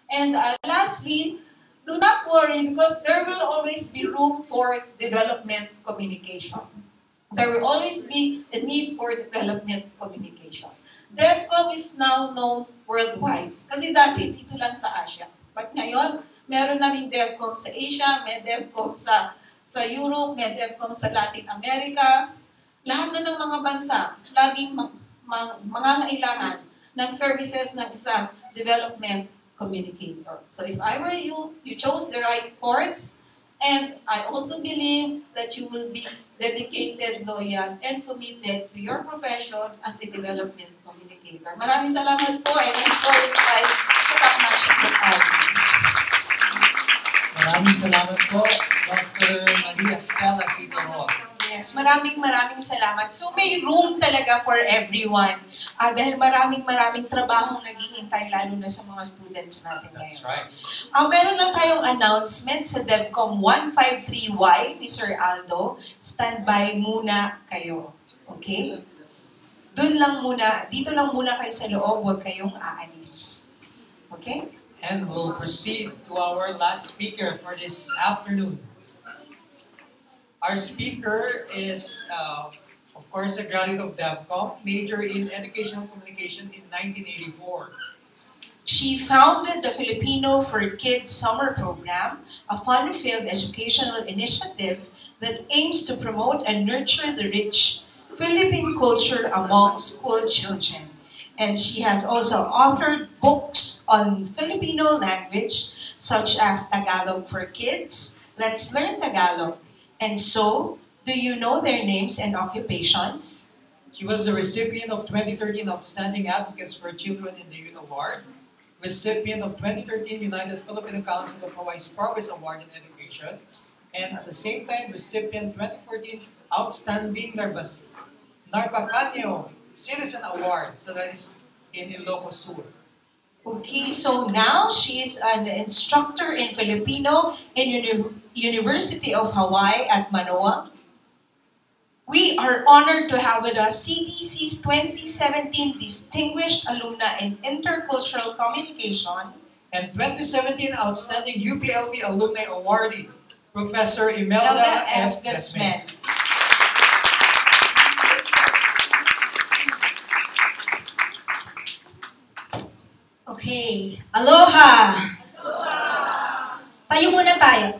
And lastly, do not worry because there will always be room for development communication. There will always be a need for development communication. Devcom is now known worldwide. Kasi dati, dito lang sa Asia. But ngayon, meron na rin Devcom sa Asia, may Devcom sa Europe, may Devcom sa Latin America. Lahat na ng mga bansa, laging mangangailangan ng services ng isang development communicator. So if I were you, you chose the right course, and I also believe that you will be dedicated, loyal, and committed to your profession as a development communicator. Maraming salamat po, and I'm so excited to talk much about you. Maraming salamat po, Dr. Maria Stella Sitoro. Yes, maraming salamat. So may room talaga for everyone. Dahil maraming trabahong naghihintay lalo na sa mga students natin ngayon. That's right. Meron lang tayong announcement sa Devcom 153Y ni Sir Aldo. Standby muna kayo. Okay? Doon lang muna, dito lang muna kayo sa loob, huwag kayong aalis. Okay? And we'll proceed to our last speaker for this afternoon. Our speaker is, of course, a graduate of Devcom, major in Educational Communication in 1984. She founded the Filipino for Kids Summer Program, a fun-filled educational initiative that aims to promote and nurture the rich Philippine culture among school children. And she has also authored books on Filipino language, such as Tagalog for Kids, Let's Learn Tagalog, and So, Do You Know Their Names and Occupations? She was the recipient of 2013 Outstanding Advocates for Children in the Youth Award, recipient of 2013 United Filipino Council of Hawaii's Progress Award in Education, and at the same time, recipient 2014 Outstanding Narbacanyo Citizen Award, so that is in Ilocos Sur. Okay, so now she is an instructor in Filipino in University of Hawaii at Manoa. We are honored to have with us CDC's 2017 Distinguished Alumna in Intercultural Communication and 2017 Outstanding UPLB Alumni Awardee, Professor Imelda F. Gasmen. Okay. Aloha! Tayo muna tayo.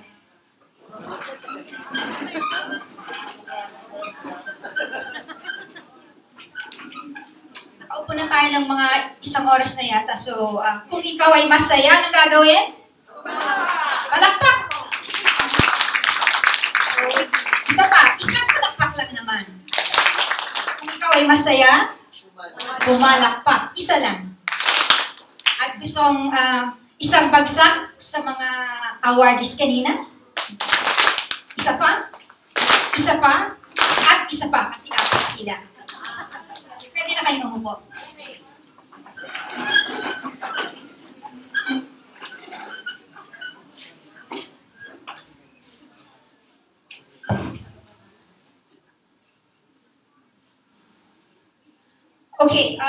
Paupo na tayo ng mga isang oras na yata. So, kung ikaw ay masaya, anong gagawin? Palakpak! So, isang palakpak lang naman. Kung ikaw ay masaya, bumalakpak. Isa lang. At gustong isang bagsak sa mga awardees kanina. Isa pa, at isa pa kasi apat sila. Pwede na kayong umupo. Okay,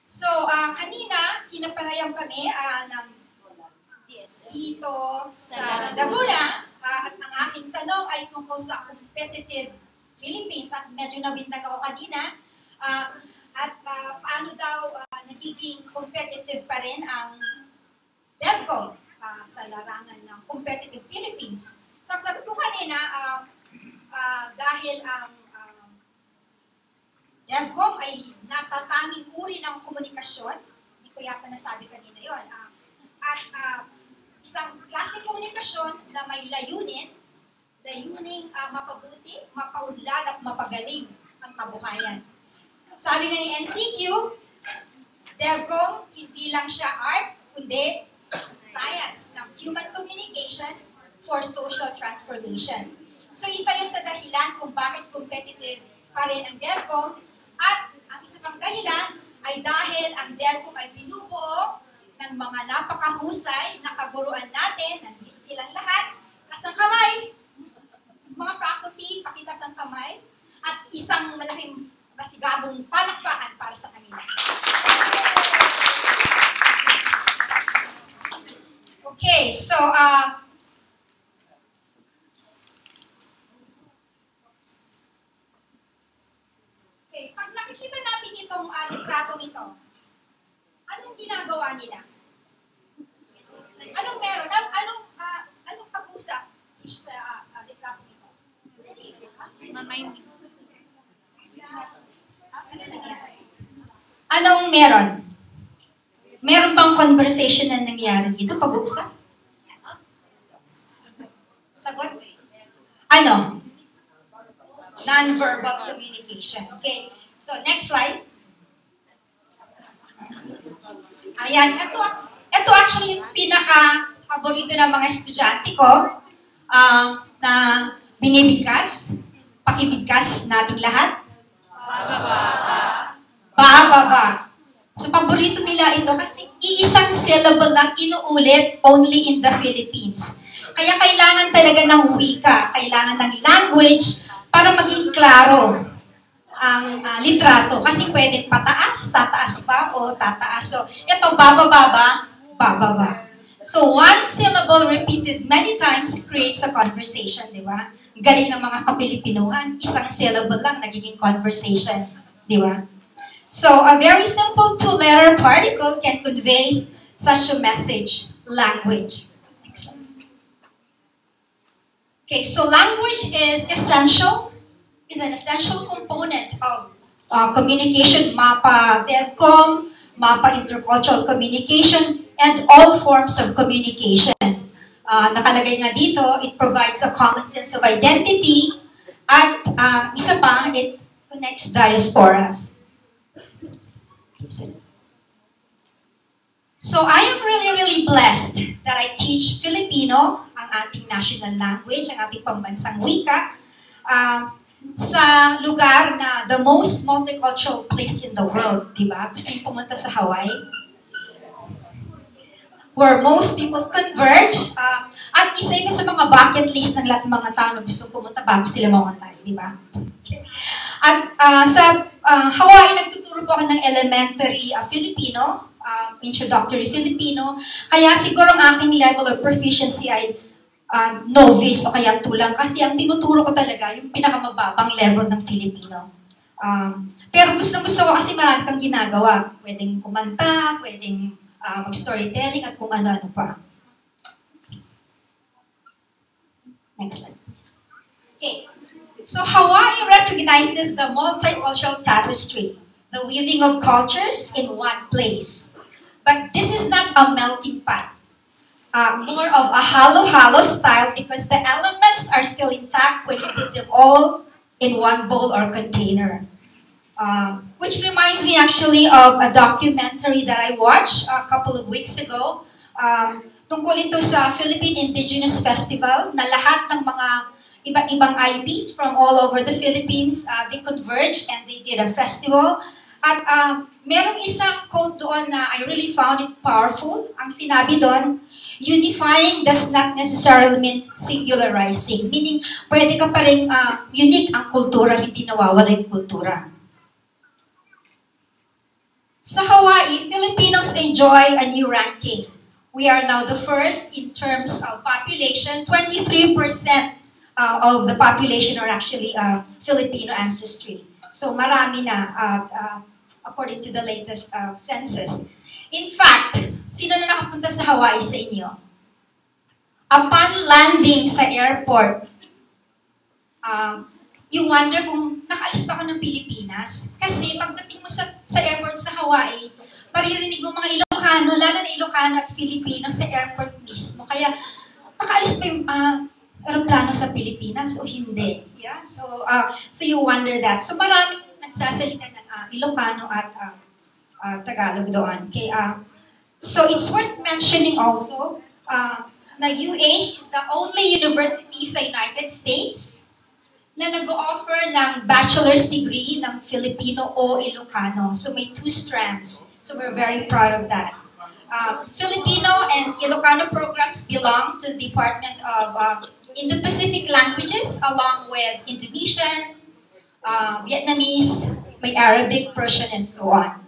so, kanina, kinapanayam kami ng dito sa Laguna at ang aking tanong ay tungkol sa competitive Philippines at medyo nabintag ako kanina at paano daw nagiging competitive pa rin ang Devcom sa larangan ng competitive Philippines. So, sabi ko kanina, dahil ang Devcom ay natatanging uri ng komunikasyon. Hindi ko yata nasabi kanina yon. At isang klaseng komunikasyon na may layuning mapabuti, mapaunlad at mapagaling ang kabuhayan. Sabi nga ni NCQ, Devcom hindi lang siya art, kundi science ng human communication for social transformation. So isa yun sa dahilan kung bakit competitive pa rin ang Devcom. At ang isa pang dahilan ay dahil ang Devcom ay binubuo ng mga napakahusay na kaguruan natin, nandito silang lahat, isang malaking masigabong palakpakan para sa kanila. Okay, so okay, pag nakikita natin itong litratong ito, anong ginagawa nila? Anong meron? Anong pag-usap sa litratong ito? Anong meron? Meron bang conversation na nangyari dito? Pag-uusap? Sagot? Ano? Non-verbal communication. Okay. So, next slide. Ayan. Ito actually yung pinaka-paborito ng mga estudyante ko na binibigkas, pakibigkas nating lahat. Ba-ba-ba. So, paborito nila ito kasi iisang syllable lang inuulit only in the Philippines. Kaya kailangan talaga ng wika, kailangan ng language para maging klaro ang litrato. Kasi pwedeng pataas, tataas pa, o tataas. So, ito, bababa, bababa. So, one syllable repeated many times creates a conversation, di ba? Galing ng mga Kapilipinuhan, isang syllable lang nagiging conversation, di ba? So, a very simple two-letter particle can convey such a message, language. Next slide. Okay, so language is an essential component of communication, MAPA Devcom, MAPA Intercultural Communication, and all forms of communication. Nakalagay nga dito, it provides a common sense of identity, at isa pa, it connects diasporas. So I am really blessed that I teach Filipino, ang ating national language, ang ating pambansang wika, sa lugar na the most multicultural place in the world, di ba? Gusto niyo pumunta sa Hawaii? Where most people converge, at isa ito sa mga bucket list ng lahat ng mga tao na gusto pumunta bago sila mamatay, di ba? Okay. At sa Hawaii, nagtuturo po ako ng elementary Filipino, introductory Filipino, kaya siguro ang aking level of proficiency ay novice o kaya tulang, kasi ang tinuturo ko talaga yung pinakamababang level ng Filipino. Pero gusto ko kasi marami kang ginagawa. Pwedeng kumanta, pwedeng mag-storytelling at kung ano-ano pa. Next slide. Okay. So Hawaii recognizes the multicultural tapestry, the weaving of cultures in one place. But this is not a melting pot. More of a halo-halo style because the elements are still intact when you put them all in one bowl or container. Which reminds me actually of a documentary that I watched a couple of weeks ago. Tungkol ito sa Philippine Indigenous Festival na lahat ng mga iba't ibang IPs from all over the Philippines, they converged and they did a festival. At merong isang quote doon na I really found it powerful. Ang sinabi doon, unifying does not necessarily mean singularizing. Meaning, pwede ka pa rin unique ang kultura, hindi nawawala yung kultura. Sa Hawaii, Filipinos enjoy a new ranking. We are now the first in terms of population. 23% of the population are actually Filipino ancestry. So marami na according to the latest census. In fact, sino na nakapunta sa Hawaii sa inyo? Upon landing sa airport, you wonder kung nakaalis pa ako ng Pilipinas. Kasi pagdating mo sa airport sa Hawaii, paririnig mo mga Ilocano, lalo na Ilocano at Filipino sa airport mismo. Kaya nakaalis pa yung aeroplano sa Pilipinas o hindi. Yeah? So you wonder that. So maraming nagsasalita ng Ilocano at Tagalog doon. Okay, so it's worth mentioning also na UH is the only university sa United States na nag-offer ng bachelor's degree ng Filipino o Ilocano. So may 2 strands. So we're very proud of that. Filipino and Ilocano programs belong to the Department of Indo-Pacific Languages along with Indonesian, Vietnamese, may Arabic, Persian, and so on.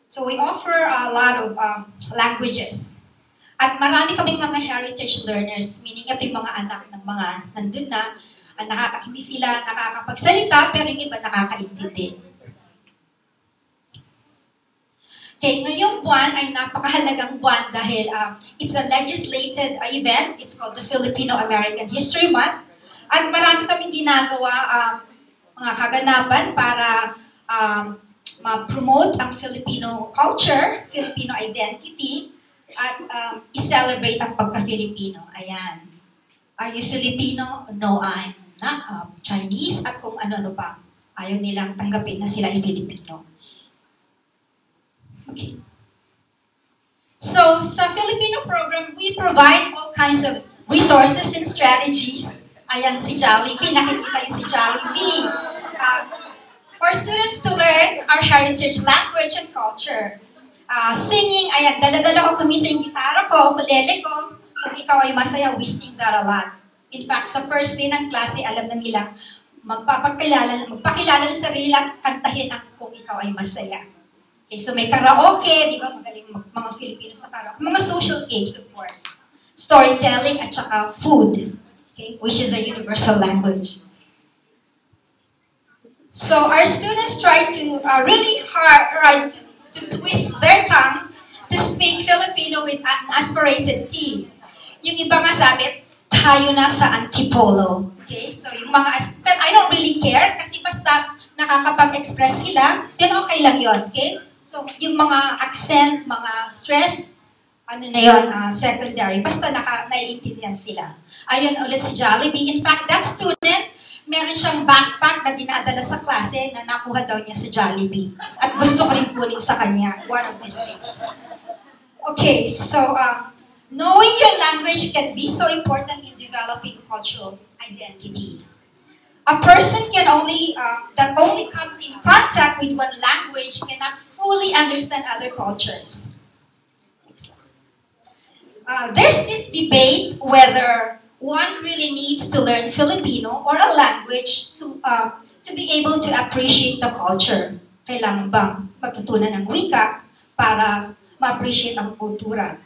So we offer a lot of languages. At marami kaming mga heritage learners, meaning ito yung mga anak ng mga nandun na, hindi sila nakakapagsalita, pero yung iba nakakaintindi. Okay, ngayong buwan ay napakahalagang buwan dahil it's a legislated event. It's called the Filipino-American History Month. At marami kaming ginagawa mga kaganapan para ma-promote ang Filipino culture, Filipino identity, at i-celebrate ang pagka-Filipino. Ayan. Are you Filipino? No, I'm not. Chinese at kung ano-ano pa. Ayaw nilang tanggapin na sila ay Filipino. Okay. So, sa Filipino program, we provide all kinds of resources and strategies. Ayan si Jollibee, nakikita niyo si Jollibee. For students to learn our heritage, language, and culture. Singing, ayan, dala-dala ko kami sa yung gitara ko, ukulele ko. Kung ikaw ay masaya, we sing that a lot. In fact, sa first day ng klase, alam na nila, magpakilala ng sarili at kantahin ang kung ikaw ay masaya. Okay, so may karaoke, di ba? Magaling mga Filipino sa karaoke. Mga social games, of course. Storytelling at saka food, okay, which is a universal language. So our students try to really hard to twist their tongue to speak Filipino with an aspirated T. Yung iba nga sabi, tayo na sa antipolo. Okay, so yung mga, but I don't really care kasi basta nakakapag-express sila, then okay lang yun, okay? So, yung mga accent, mga stress, ano na yun, secondary. Basta naiintindihan sila. Ayun ulit si Jollibee. In fact, that student, meron siyang backpack na dinadala sa klase na nakuha daw niya sa Jollibee. At gusto ko rin kunin sa kanya, one of these days. Okay, so, knowing your language can be so important in developing cultural identity. A person that only comes in contact with one language cannot fully understand other cultures. There's this debate whether one really needs to learn Filipino or a language to be able to appreciate the culture. Kailangan bang matutunan ng wika para ma-appreciate ang kultura?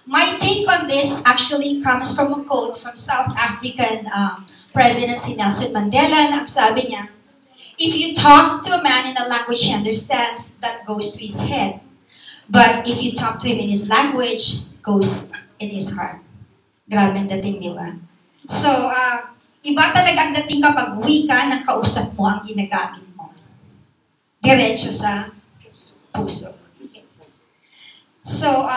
My take on this actually comes from a quote from South African President si Nelson Mandela, na sabi niya, if you talk to a man in a language he understands, that goes to his head. But if you talk to him in his language, goes in his heart. Grabe ang dating, di ba? So, iba talaga ang dating kapag wika ng kausap mo ang ginagamit mo. Diretso sa puso. So,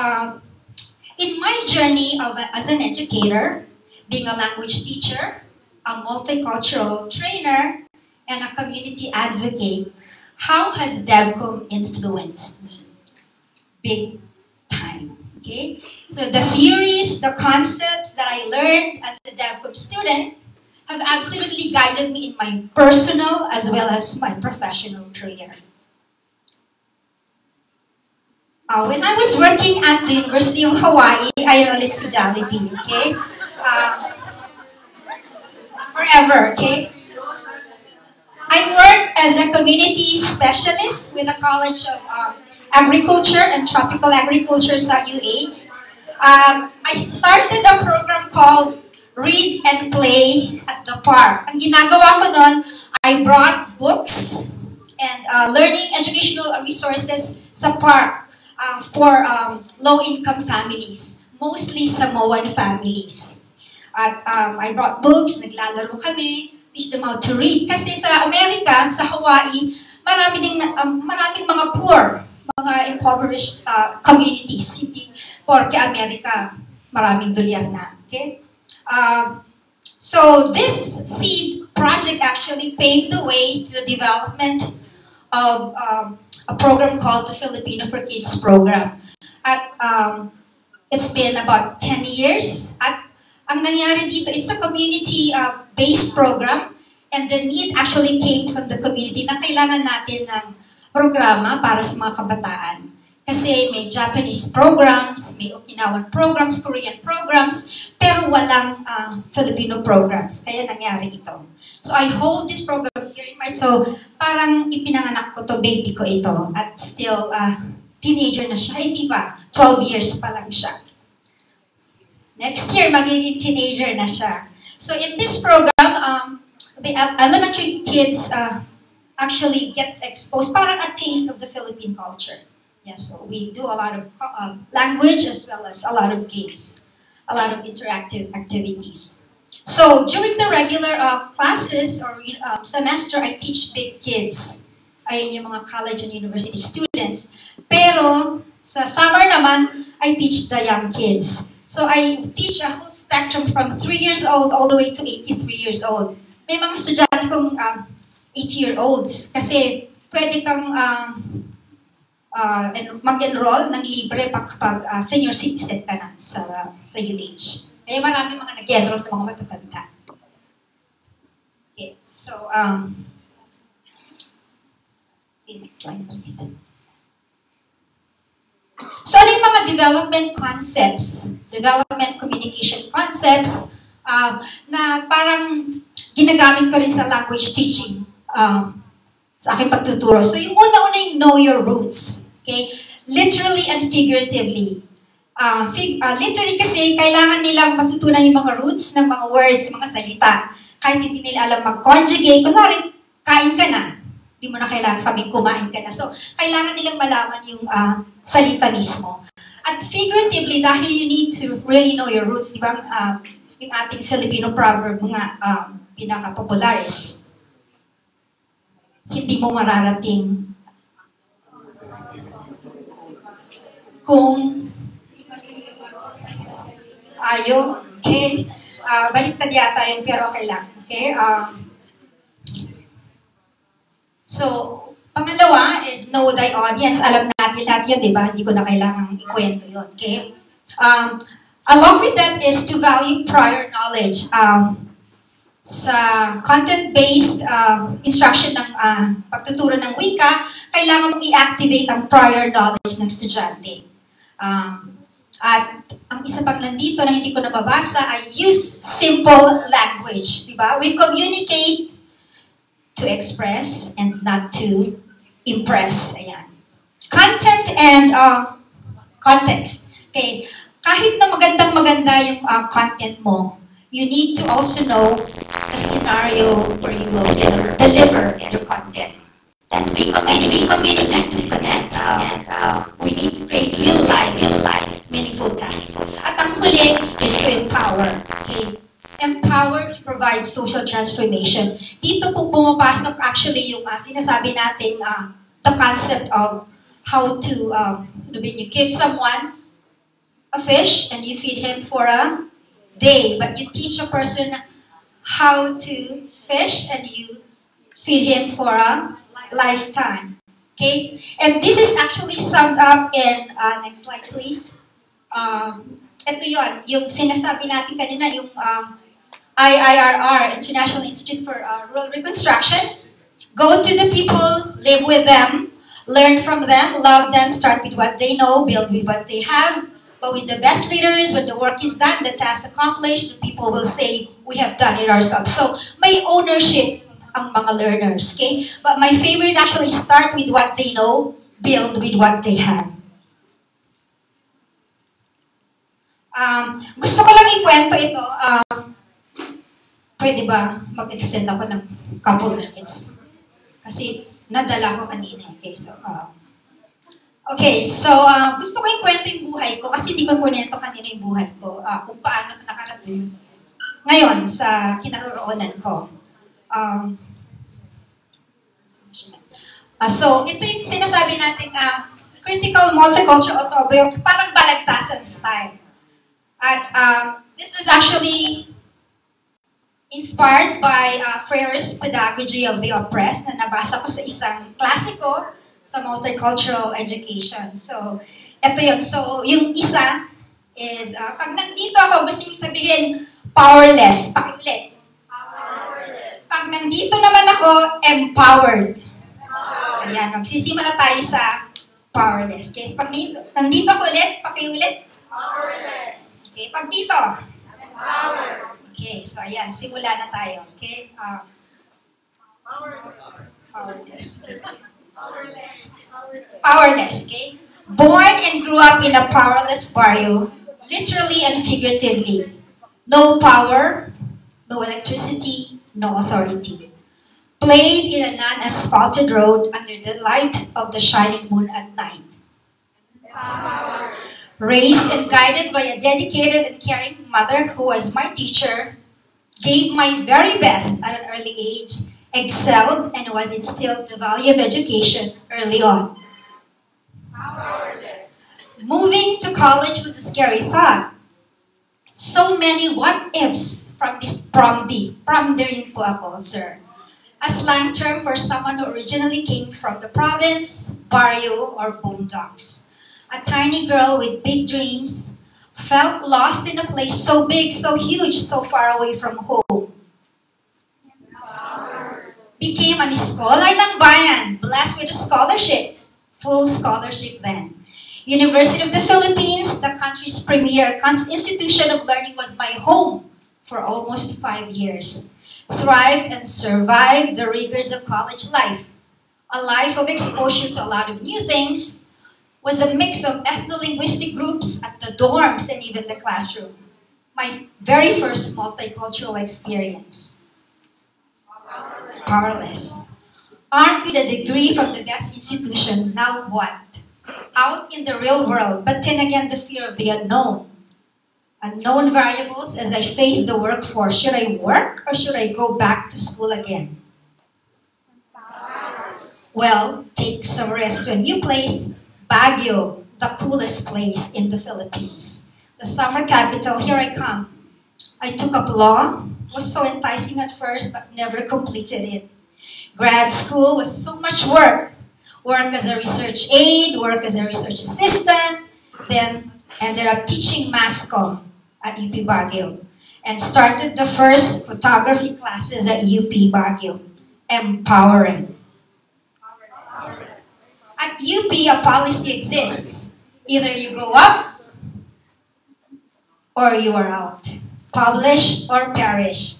in my journey as an educator, being a language teacher, a multicultural trainer, and a community advocate, how has Devcom influenced me? Big time, okay? So the theories, the concepts that I learned as a Devcom student have absolutely guided me in my personal as well as my professional career. When I was working at the University of Hawaii, I know it's Jollibee, okay? Forever, okay? I worked as a community specialist with the College of Agriculture and Tropical Agriculture sa UH. I started a program called Read and Play at the Park. Ang ginagawa ko doon, I brought books and learning educational resources sa park for low-income families, mostly Samoan families. At I brought books, naglalaro kami, teach them how to read. Kasi sa Amerika, sa Hawaii, maraming mga poor, mga impoverished communities. Hindi porke Amerika, maraming dolyar na. Okay? So this seed project actually paved the way to the development of a program called the Filipino for Kids program. At it's been about 10 years. At ang nangyari dito, it's a community-based program, and the need actually came from the community na kailangan natin ng programa para sa mga kabataan. Kasi may Japanese programs, may Okinawan programs, Korean programs, pero walang Filipino programs. Kaya nangyari ito. So I hold this program here in mind. So parang ipinanganak ko to, baby ko ito. At still, teenager na siya. Hindi ba? 12 years pa lang siya. Next year, magiging teenager na siya. So in this program, the elementary kids actually gets exposed, parang a taste of the Philippine culture. Yeah, so we do a lot of language as well as a lot of games, a lot of interactive activities. So during the regular classes or semester, I teach big kids. Ayun yung mga college and university students. Pero sa summer naman, I teach the young kids. So I teach a whole spectrum from 3 years old all the way to 83 years old. May mga estudyante kong 80-year-olds kasi pwede kang mag-enroll ng libre kapag senior citizen ka na sa UH. Kaya marami mga nag-enroll ng mga matatanda. Okay, so, next slide please. So, ano yung mga development concepts, development communication concepts na parang ginagamit ko rin sa language teaching sa aking pagtuturo. So, yung una-una yung know your roots. Okay? Literally and figuratively. Literally kasi kailangan nilang matutunan yung mga roots ng mga words, mga salita. Kahit hindi nila alam mag-conjugate. Kunwari, kain ka na. Hindi mo na kailangan sabing kumain ka na. So, kailangan nilang malaman yung salita mismo. At figuratively, dahil you need to really know your roots, di ba? Yung ating Filipino proverb, mga pinaka-popular is, hindi mo mararating kung ayaw. Okay? Baliktad yata yun, pero okay lang. Okay? So, pangalawa is know thy audience. Alam natin lahat yun, di ba? Hindi ko na kailangang ikwento yun. Okay? Along with that is to value prior knowledge. Sa content-based instruction ng pagtuturo ng wika, kailangan mong i-activate ang prior knowledge ng estudyante. At ang isa pang nandito na hindi ko nababasa ay use simple language. Diba? We communicate to express and not to impress. Ayan. Content and context. Okay. Kahit na magandang-maganda yung content mo, you need to also know the scenario where you will deliver your content. And we communicate to connect, and we need to create real life, meaningful tasks. At ang huli is to empower. Okay? Empower to provide social transformation. Dito po pumapasok actually yung sinasabi natin, the concept of how to, when you give someone a fish and you feed him for a day, but you teach a person how to fish and you feed him for a lifetime. Okay? And this is actually summed up in, next slide please. Ito yun, yung sinasabi natin kanina, yung IIRR, International Institute for Rural Reconstruction. Go to the people, live with them, learn from them, love them, start with what they know, build with what they have. But with the best leaders, when the work is done, the task accomplished, the people will say, we have done it ourselves. So, may ownership ang mga learners, okay? But my favorite actually start with what they know, build with what they have. Gusto ko lang ikwento ito. Pwede ba mag-extend ako ng couple minutes? Kasi nadala ko kanina. Okay, so gusto ko ikwento yung buhay ko kasi di ko kunento kanina yung buhay ko. Kung paano nakarating ngayon sa kinaroroonan ko. So, ito yung sinasabi nating critical multicultural autobiography, parang balagtasan style. At this was actually inspired by Freire's Pedagogy of the Oppressed na nabasa ko sa isang klasiko sa multicultural education. So, ito yun. So, yung isa is, pag nandito ako, gusto yung sabihin, powerless. Pakiulit. Powerless. Pag nandito naman ako, empowered. Ayan, magsisimula tayo sa Powerless. Okay, so pag nandito ko ulit, pakiulit. Powerless. Okay, pag dito. Power. Okay, so ayan, simula na tayo. Okay, powerless. Powerless, okay? Born and grew up in a powerless barrio, literally and figuratively. No power, no electricity, no authority. Played in a non-asphalted road under the light of the shining moon at night. Raised and guided by a dedicated and caring mother who was my teacher, gave my very best at an early age, excelled, and was instilled the value of education early on. Moving to college was a scary thought. So many what-ifs from the rin po ako, sir. A slang term for someone who originally came from the province, barrio, or boondocks. A tiny girl with big dreams, felt lost in a place so big, so huge, so far away from home. Became a scholar ng bayan, blessed with a scholarship, full scholarship then. University of the Philippines, the country's premier institution of learning, was my home for almost 5 years. Thrived and survived the rigors of college life. A life of exposure to a lot of new things, was a mix of ethno-linguistic groups at the dorms and even the classroom. My very first multicultural experience. Powerless. Armed with a degree from the best institution, now what? Out in the real world, but then again the fear of the unknown. Unknown variables as I face the workforce. Should I work or should I go back to school again? Well, take some rest to a new place, Baguio, the coolest place in the Philippines. The summer capital, here I come. I took up law, was so enticing at first but never completed it. Grad school was so much work. Work as a research aide, work as a research assistant, then ended up teaching mass comm at UP Baguio and started the first photography classes at UP Baguio. Empowering. At UP, a policy exists. Either you go up or you are out. Publish or perish.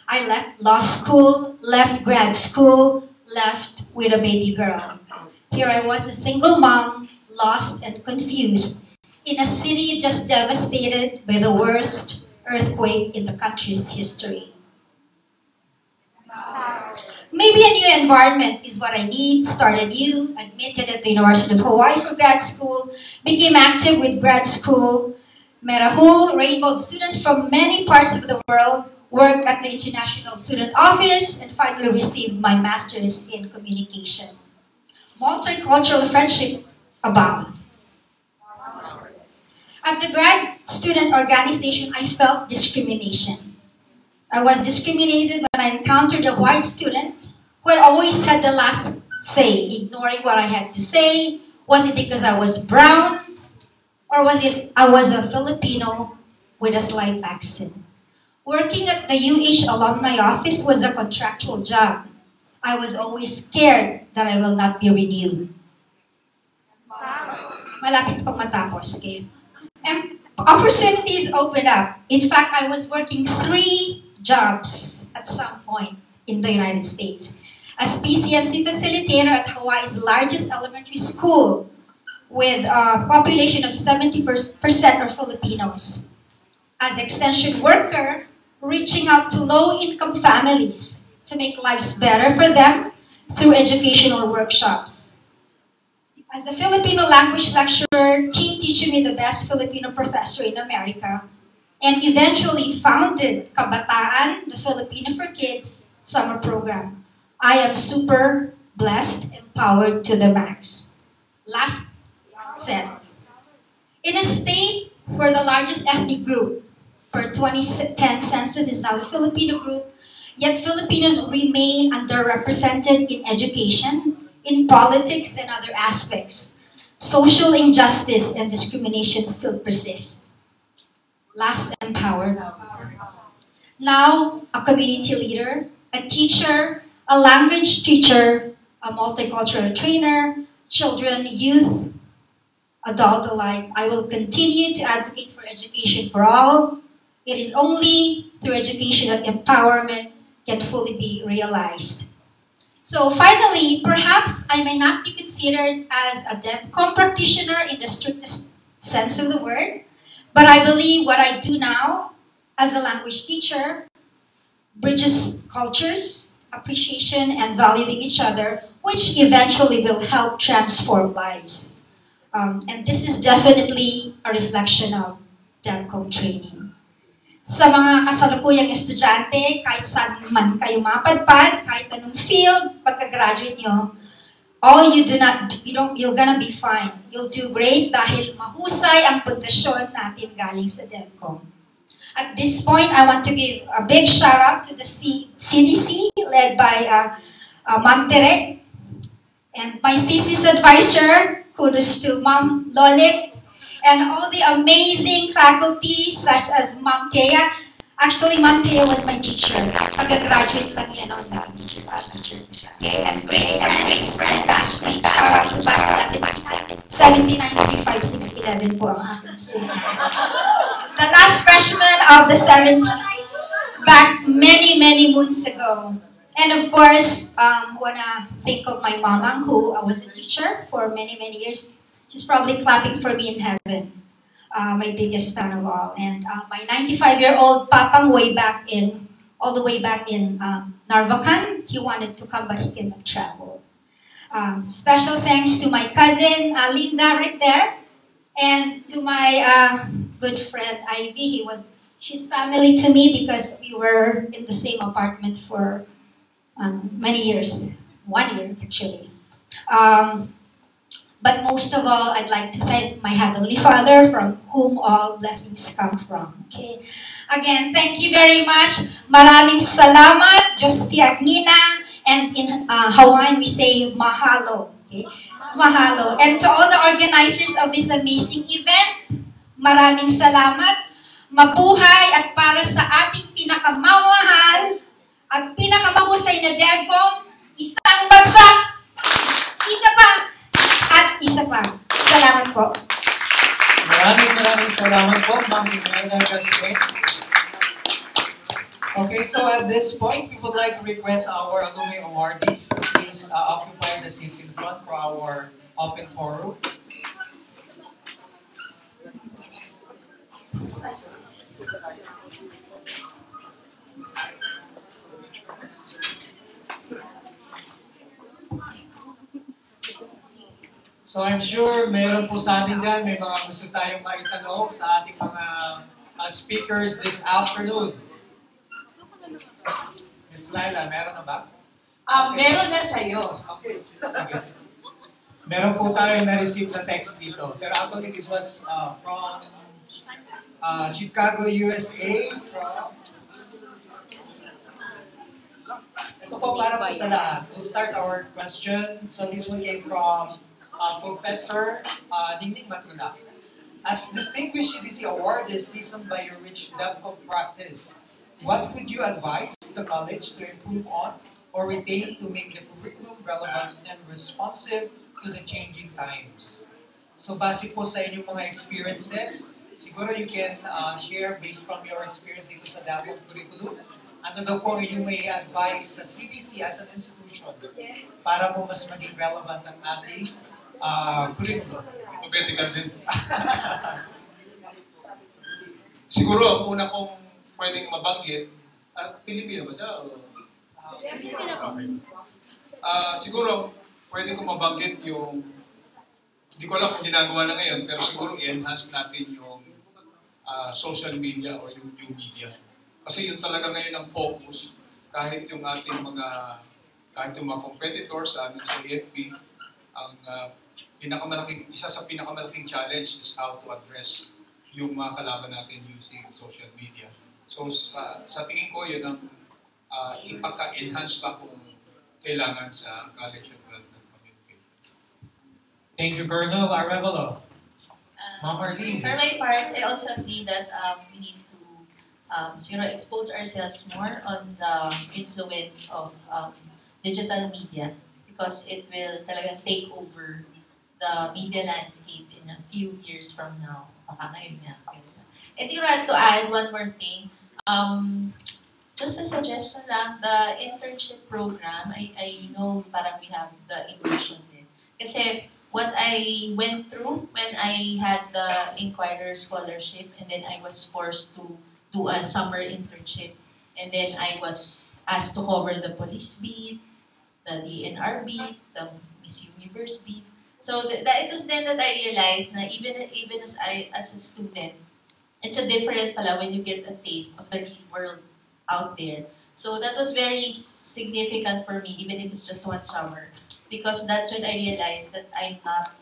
I left law school, left grad school, left with a baby girl. Here I was, a single mom, lost and confused, in a city just devastated by the worst earthquake in the country's history. Maybe a new environment is what I need. Started new, admitted at the University of Hawaii for grad school, became active with grad school, met a whole rainbow of students from many parts of the world, worked at the International Student Office, and finally received my master's in communication. Multicultural friendship abound. At the grad student organization, I felt discrimination. I was discriminated when I encountered a white student who had always had the last say, ignoring what I had to say. Was it because I was brown? Or was it I was a Filipino with a slight accent? Working at the Alumni Office was a contractual job. I was always scared that I will not be renewed. Malapit pang matapos, okay? And opportunities opened up. In fact, I was working 3 jobs at some point in the United States. As PCNC facilitator at Hawaii's largest elementary school with a population of 70% are Filipinos. As extension worker, reaching out to low-income families to make lives better for them through educational workshops. As a Filipino language lecturer, teaching me the best Filipino professor in America, and eventually founded Kabataan, the Filipino for Kids summer program. I am super blessed, empowered to the max. Last sentence. In a state where the largest ethnic group per 2010 census is now the Filipino group, yet Filipinos remain underrepresented in education, in politics, and other aspects. Social injustice and discrimination still persist. Last, empowered. Now, a community leader, a teacher, a language teacher, a multicultural trainer, children, youth, adult alike, I will continue to advocate for education for all. It is only through education that empowerment can fully be realized. So finally, perhaps I may not be considered as a DevCom practitioner in the strictest sense of the word, but I believe what I do now as a language teacher bridges cultures, appreciation, and valuing each other, which eventually will help transform lives. And this is definitely a reflection of DevCom training. Sa mga kasalukuyang estudyante, kahit saan man kayo mapadpad, kahit anong field, pagka-graduate nyo, you're gonna be fine. You'll do great dahil mahusay ang pundasyon natin galing sa DevCom. At this point, I want to give a big shout out to the CDC led by Ma'am Tere and my thesis advisor, kudos to Ma'am Lolit, and all the amazing faculty such as Ma'am Thea. Actually, Ma'am Thea was my teacher. Pag-graduate lang yan on that teacher. Okay, and great friends. Shout out to batch 1795-611 po ang aking student. The last freshman of the 70s, back many, many moons ago. And of course, wanna think of my mama, who I was a teacher for many, many years. She's probably clapping for me in heaven. My biggest fan of all. And my 95-year-old papang all the way back in Narvacan, he wanted to come but he cannot travel. Special thanks to my cousin, Linda, right there. And to my good friend, Ivy. She's family to me because we were in the same apartment for many years. 1 year, actually. But most of all, I'd like to thank my Heavenly Father from whom all blessings come from. Okay. Again, thank you very much. Maraming salamat, Diyos ti Agnina. And in Hawaiian, we say mahalo. Okay? Mahalo. And to all the organizers of this amazing event, maraming salamat. Mabuhay at para sa ating pinakamamahal at pinakamahusay na DevCom, isang bagsak, isa pa, at isa pa. Salamat po. Maraming salamat po, Ma'am Imelda Gaspe. Okay, so at this point, we would like to request our alumni awardees to please occupy the seats in front for our open forum. So I'm sure meron po sa atin dyan, may mga gusto tayong maitanong sa ating mga speakers this afternoon. Ms. Laila, meron na ba? Meron na sa'yo. Okay, sige. Meron po tayong na-receive na text dito. Pero actually this was from Chicago, USA. Ito po para po sa lahat. We'll start our question. So this one came from Professor Ningning Matruna. As distinguished CDC award is seasoned by your rich DevCom practice, what would you advise the college to improve on or retain to make the curriculum relevant and responsive to the changing times? So base po sa inyong mga experiences, siguro you can share based from your experience dito sa DevCom curriculum. Ano daw po inyong may advice sa CDC as an institution para po mas maging relevant ang ating curriculum? Mabetikan din. Siguro ang una kong pwedeng mabanggit, Pilipino ba siya? Okay. Siguro pwede kong mabanggit yung, hindi ko alam kung ginagawa na ngayon, pero siguro i-enhance natin yung social media or yung new media. Kasi yun talaga ngayon ang focus, kahit yung ating kahit yung mga competitors sa amin sa AFP, ang isa sa pinakamalaking challenge is how to address yung mga kalaban natin using social media. So sa tingin ko, yun ang ipaka-enhance pa kung kailangan sa College of Development Communication. Thank you, Colonel Arevalo. Ma'am Arlene. For my part, I also agree that we need to expose ourselves more on the influence of digital media because it will talagang take over the media landscape in a few years from now. Baka ngayon nga. And siguro I had to add one more thing. Just a suggestion lang, the internship program, I know parang we have the immersion din. Kasi what I went through when I had the Inquirer Scholarship and then I was forced to do a summer internship and then I was asked to cover the police beat, the DNR beat, the Miss Universe beat. So it was then that I realized na even as a student, it's a different pala when you get a taste of the real world out there. So that was very significant for me, even if it's just one summer, because that's when I realized that I'm not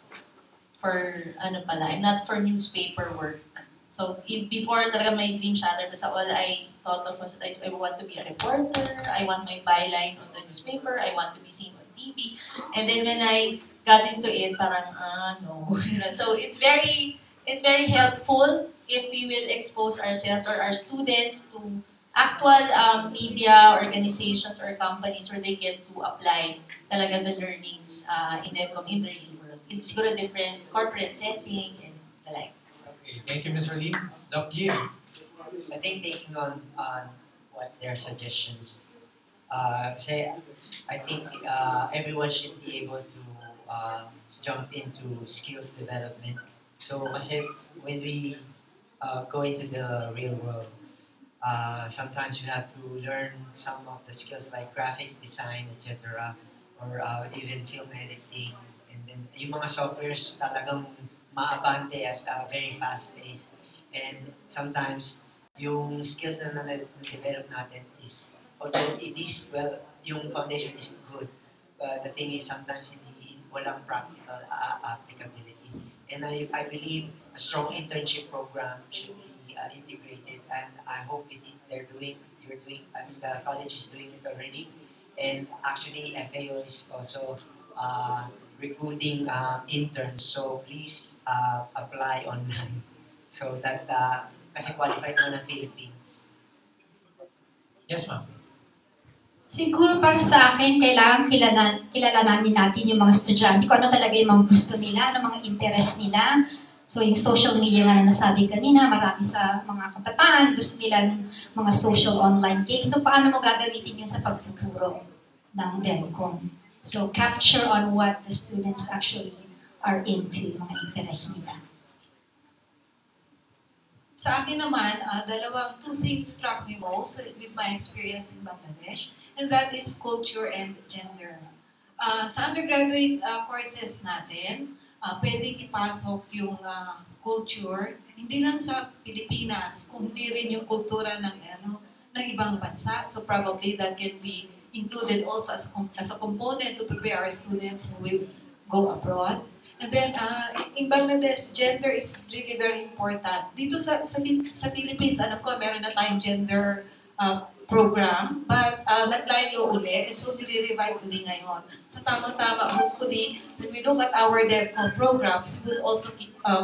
for newspaper work. So before talaga my dream shattered, that's all I thought of was that I want to be a reporter, I want my byline on the newspaper, I want to be seen on TV. And then when I got into it, parang, no. So it's very helpful if we will expose ourselves or our students to actual media organizations or companies where they get to apply talaga the learnings in DevCom in the real world. It's got a different corporate setting and the like. Okay, thank you, Mr. Lim. Doc Jim. I think taking on what their suggestions, say, I think everyone should be able to jump into skills development. So, kasi when we go into the real world, sometimes you have to learn some of the skills like graphics design, etc. Or even film editing. And then yung mga softwares talagang maabante at very fast paced. And sometimes yung skills na na-develop natin is, although it is, well, yung foundation is good, but the thing is sometimes hindi walang practical applicability. And I believe a strong internship program should be integrated, and I hope the college is doing it already. And actually, FAO is also recruiting interns, so please apply online so that kasi qualified na ng Philippines. Yes, ma'am. Siguro para sa akin, kailangan kilalanin natin yung mga estudyante, kung ano talaga yung mga gusto nila, ano mga interest nila. So yung social media nga na nasabi kanina, marami sa mga kabataan, gusto nila ng mga social online games. So paano mo gagamitin yun sa pagtuturo ng DevCom? So capture on what the students actually are into, mga interest nila. Sa akin naman, two things struck me most with my experience in Bangladesh, and that is culture and gender. Sa undergraduate courses natin, pwedeng ipasok yung culture, hindi lang sa Pilipinas, kundi rin yung kultura ng ibang bansa. So probably that can be included also as a component to prepare our students who will go abroad. And then, in Bangladesh, gender is really very important. Dito sa Philippines, alam ko, meron na tayong gender program, but naglaylo uli, and so nire-revive uli ngayon. So tamang-tama, hopefully, when we look at our DevCom programs, we will also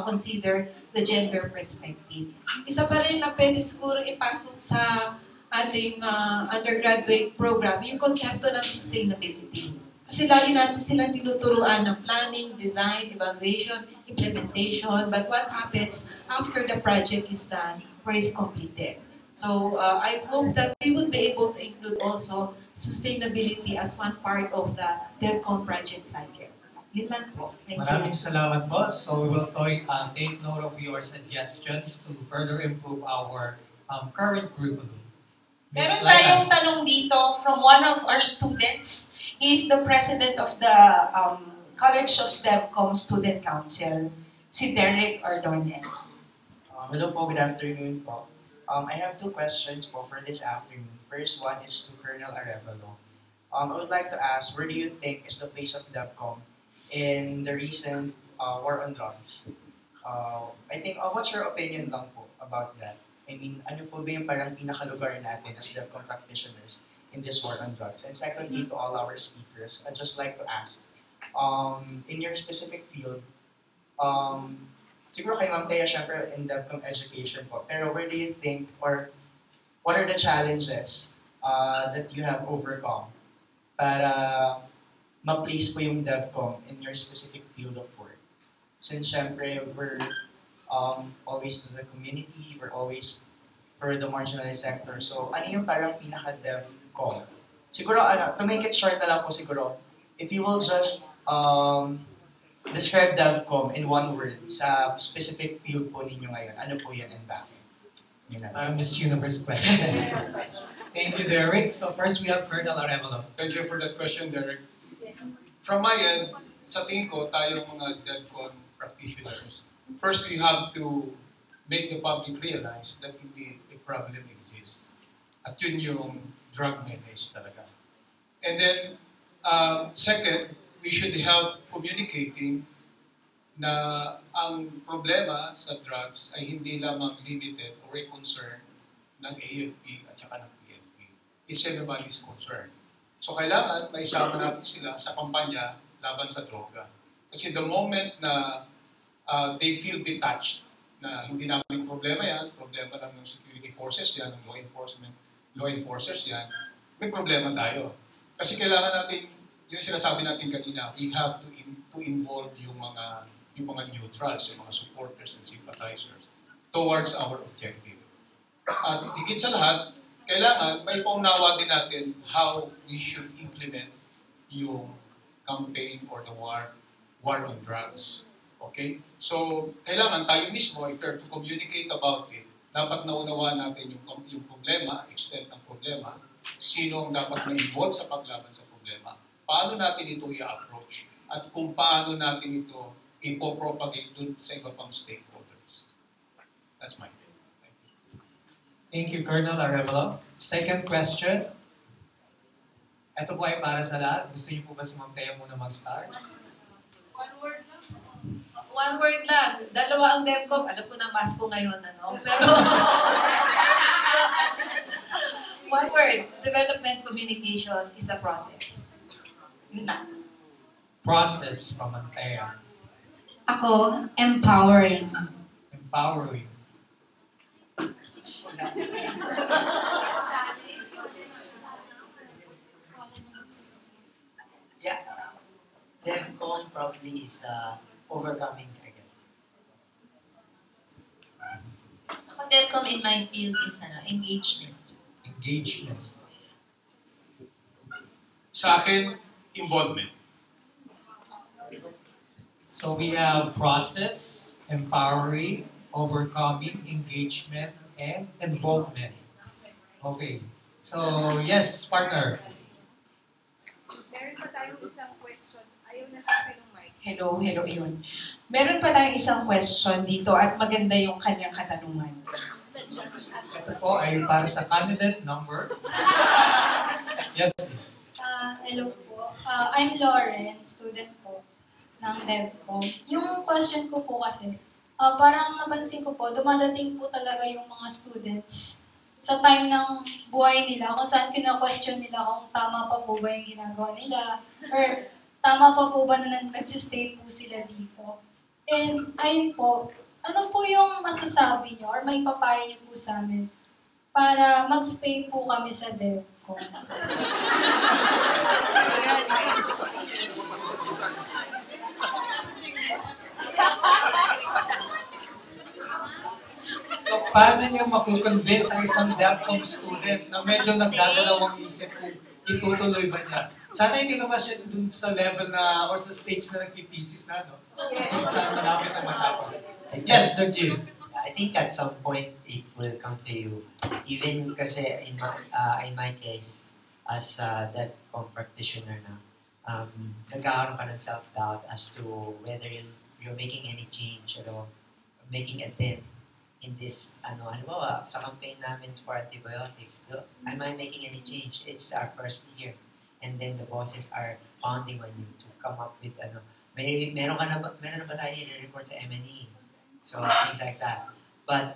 consider the gender perspective. Isa pa rin na pwede siguro ipasok sa ating undergraduate program, yung konsepto ng sustainability. Kasi lagi natin silang tinuturuan ng planning, design, evaluation, implementation, but what happens after the project is done or is completed? So I hope that we would be able to include also sustainability as one part of the DevCom project cycle. Yun lang po. Thank you. Maraming salamat po. So we will take note of your suggestions to further improve our current curriculum. Meron tayong tanong dito from one of our students. He's the president of the College of DevCom Student Council, si Derek Ordonez. Hello po, good afternoon po. I have two questions po for this afternoon. First one is to Colonel Arevalo. I would like to ask, where do you think is the place of DevCom in the recent war on drugs? I think, what's your opinion lang po about that? I mean, ano po ba yung parang pinakalugar natin as DevCom practitioners in this war on drugs? And secondly, to all our speakers, I'd just like to ask, in your specific field, siguro kay Ma'am Thea, syempre in DevCom education po, pero where do you think, or what are the challenges that you have overcome para ma-place po yung DevCom in your specific field of work? since syempre we're always to the community, we're always for the marginalized sector. So ano yung parang pinaka-DevCom? Siguro, to make it short na lang po siguro, if you will just describe DevCom in one word sa specific field po ninyo ngayon, ano po yan and bakit? Miss Universe question. Thank you, Derek. So first we have Colonel Arevalo. Thank you for that question, Derek. From my end, sa tingin ko, tayong mga DevCon practitioners, first we have to make the public realize that indeed a problem exists. At yun yung drug menace talaga. And then, second, we should help communicating na ang problema sa drugs ay hindi lamang limited or a concern ng AFP at saka ng PNP. It's everybody's concern. So kailangan may isama natin sila sa kampanya laban sa droga. Kasi the moment na they feel detached, na hindi namin problema yan, problema lang ng security forces yan, ng law enforcers yan, may problema tayo. Kasi kailangan natin, yung sinasabi natin kanina, we have to involve yung mga neutrals, yung mga supporters and sympathizers towards our objective. At higit sa lahat, kailangan may paunawa din natin how we should implement yung campaign or the war on drugs. Okay? So, kailangan tayo mismo, if we're to communicate about it, dapat naunawaan natin yung problema, extent ng problema, sino ang dapat na-involve sa paglaban sa problema, paano natin ito i-approach, at kung paano natin ito ipopropagate dun sa iba pang stakeholders. That's my thing. Thank you. Thank you, Colonel Arevalo. Second question. Ito po ay para sa lahat. Gusto niyo po ba si Ma'am Thea muna mag-start? One word lang. Dalawa ang DevCom. Alam ko na math ko ngayon, ano? Pero, one word. Development communication is a process. Yun lang. Process from Antea. Ako, empowering. Empowering. Yeah. DevCom probably is overcoming, I guess. Ako, DevCom in my field is engagement. Engagement. Sa akin, involvement. So we have process, empowering, overcoming, engagement, and involvement. Okay. So, yes, partner. Meron pa tayong isang question. Ayaw na sa akin ng mic. Hello, yun. Meron pa tayong isang question dito at maganda yung kanyang katanungan. Ito po ay para sa candidate number. Yes, please. Hello po. I'm Lauren, student po ng DevCom. Yung question ko po kasi, parang napansin ko po, dumadating po talaga yung mga students sa time ng buhay nila, kung saan kina-question nila kung tama pa po ba yung ginagawa nila, or tama pa po ba na nagsistay po sila dito. And ayun po, ano po yung masasabi nyo or may papayo nyo po sa amin para magstay po kami sa DevCom? So, paano nyo makukonvince ang isang DevCom student na medyo nagdadalawang isip kung itutuloy ba niya? Sana hindi naman siya dun sa level na, or sa stage na nagpipisis na, no? Kung saan malapit na matapos. Yes, Doug Jim. I think at some point it will come to you. Even kasi in my case, as a DevCom practitioner na, nagkakaroon ka ng self-doubt as to whether you're making any change or making a dent in this, halimbawa, sa campaign namin for antibiotics, am I making any change? It's our first year. And then the bosses are pounding on you to come up with, meron na ba tayo i-report sa MNE? So, things like that. But,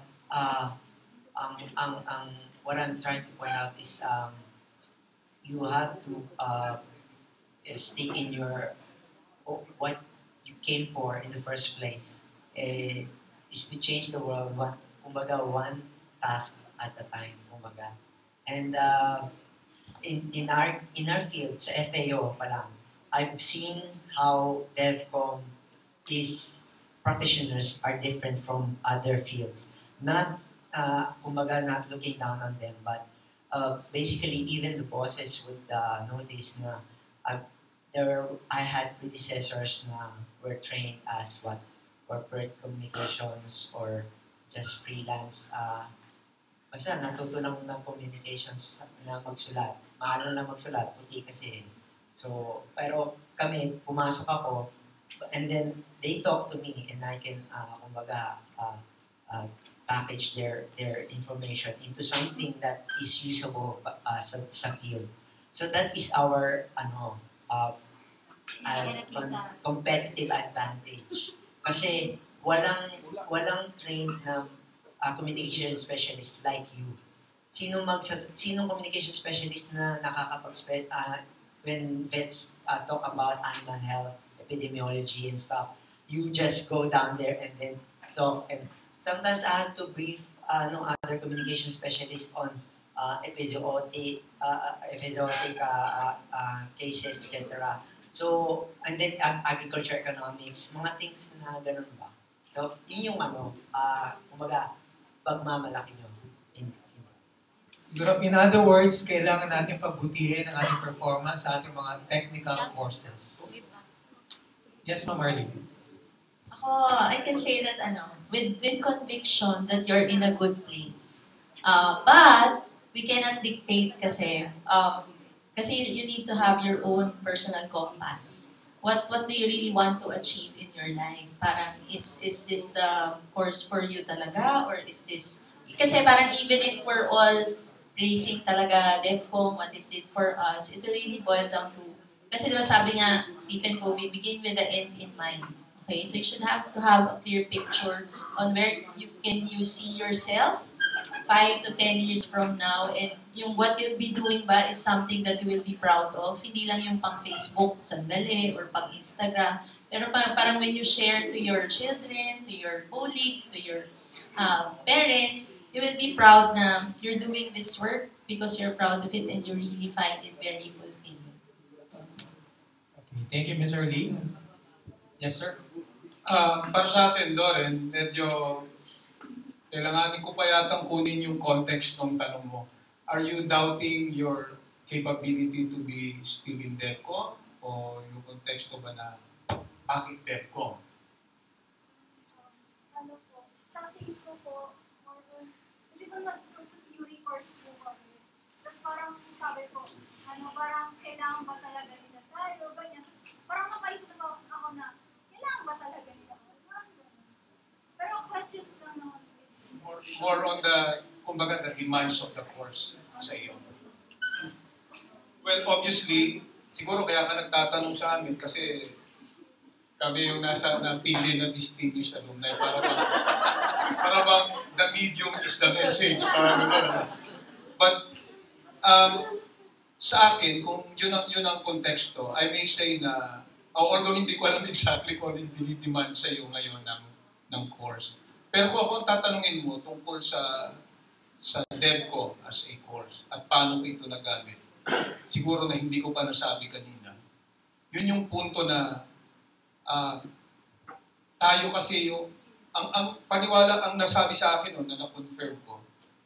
what I'm trying to point out is, you have to stick in what you came for in the first place. Is to change the world one task at a time, kumbaga. And in our field, sa FAO pa lang, I've seen how DevCom is practitioners are different from other fields. Not, kumbaga, not looking down on them, but basically even the bosses would notice na I had predecessors na were trained as what corporate communications or just freelance. Basta natuto lang ng communications na magsulat. Maalam lang magsulat, puti kasi. So, pero kami, pumasok ako, and then they talk to me and I can, kumbaga, package their information into something that is usable sa field. So that is our competitive advantage. Kasi walang trained na communication specialist like you. Sinong communication specialist na when vets talk about animal health, epidemiology and stuff, you just go down there and then talk. And sometimes I have to brief other communication specialists on epizootic cases, etc. So, and then agriculture economics, mga things na ganun ba. So, yun yung kumbaga, pagmamalaki nyo. In other words, kailangan natin pagbutihin ang ating performance sa ating mga technical courses. Yes, Ma'am Arlene. I can say that with conviction that you're in a good place. But we cannot dictate kasi you need to have your own personal compass. What do you really want to achieve in your life? Parang is this the course for you talaga, or is this kasi parang even if we're all praising talaga Devcom, what it did for us, it really boiled down to, kasi diba sabi nga Stephen Covey, begin with the end in mind. Okay, so you should have to have a clear picture on where you see yourself 5 to 10 years from now, and yung what you'll be doing ba is something that you will be proud of, hindi lang yung pang Facebook, sandali, or pang Instagram, pero parang when you share to your children, to your colleagues, to your parents, you will be proud na you're doing this work because you're proud of it and you really find it very fulfilling. Okay, thank you, Ms. Arlene. Yes, sir? Para sa akin, Loren, medyo kailanganin ko pa yatang kunin yung context ng tanong mo. Are you doubting your capability to be still in Devcom? O yung konteksto ba na bakit Devcom? Sa case ko po, kasi po nag-theory course po kami. Tapos parang sabi ko, parang kailangan ba talaga nila tayo, ganyan. Tapos parang napaisip na ako na, kailangan ba talaga nila ako? Pero questions lang naman. More on the, kumbaga, the demands of the course sa iyo. Well, obviously, siguro kaya ka nagtatanong sa amin kasi kami yung nasa napili na distinguished alumni para bang the medium is the message. But sa akin, kung yun ang konteksto, I may say na, although hindi ko alam exactly kung ano yung dinidemand sa iyo ngayon ng course. Pero kung akong tatanungin mo tungkol sa Devcom as a course at paano ko ito nagamit, siguro na hindi ko pa nasabi kanina, yun yung punto na tayo kasi ang paniwala, ang nasabi sa akin na na-confirm ko,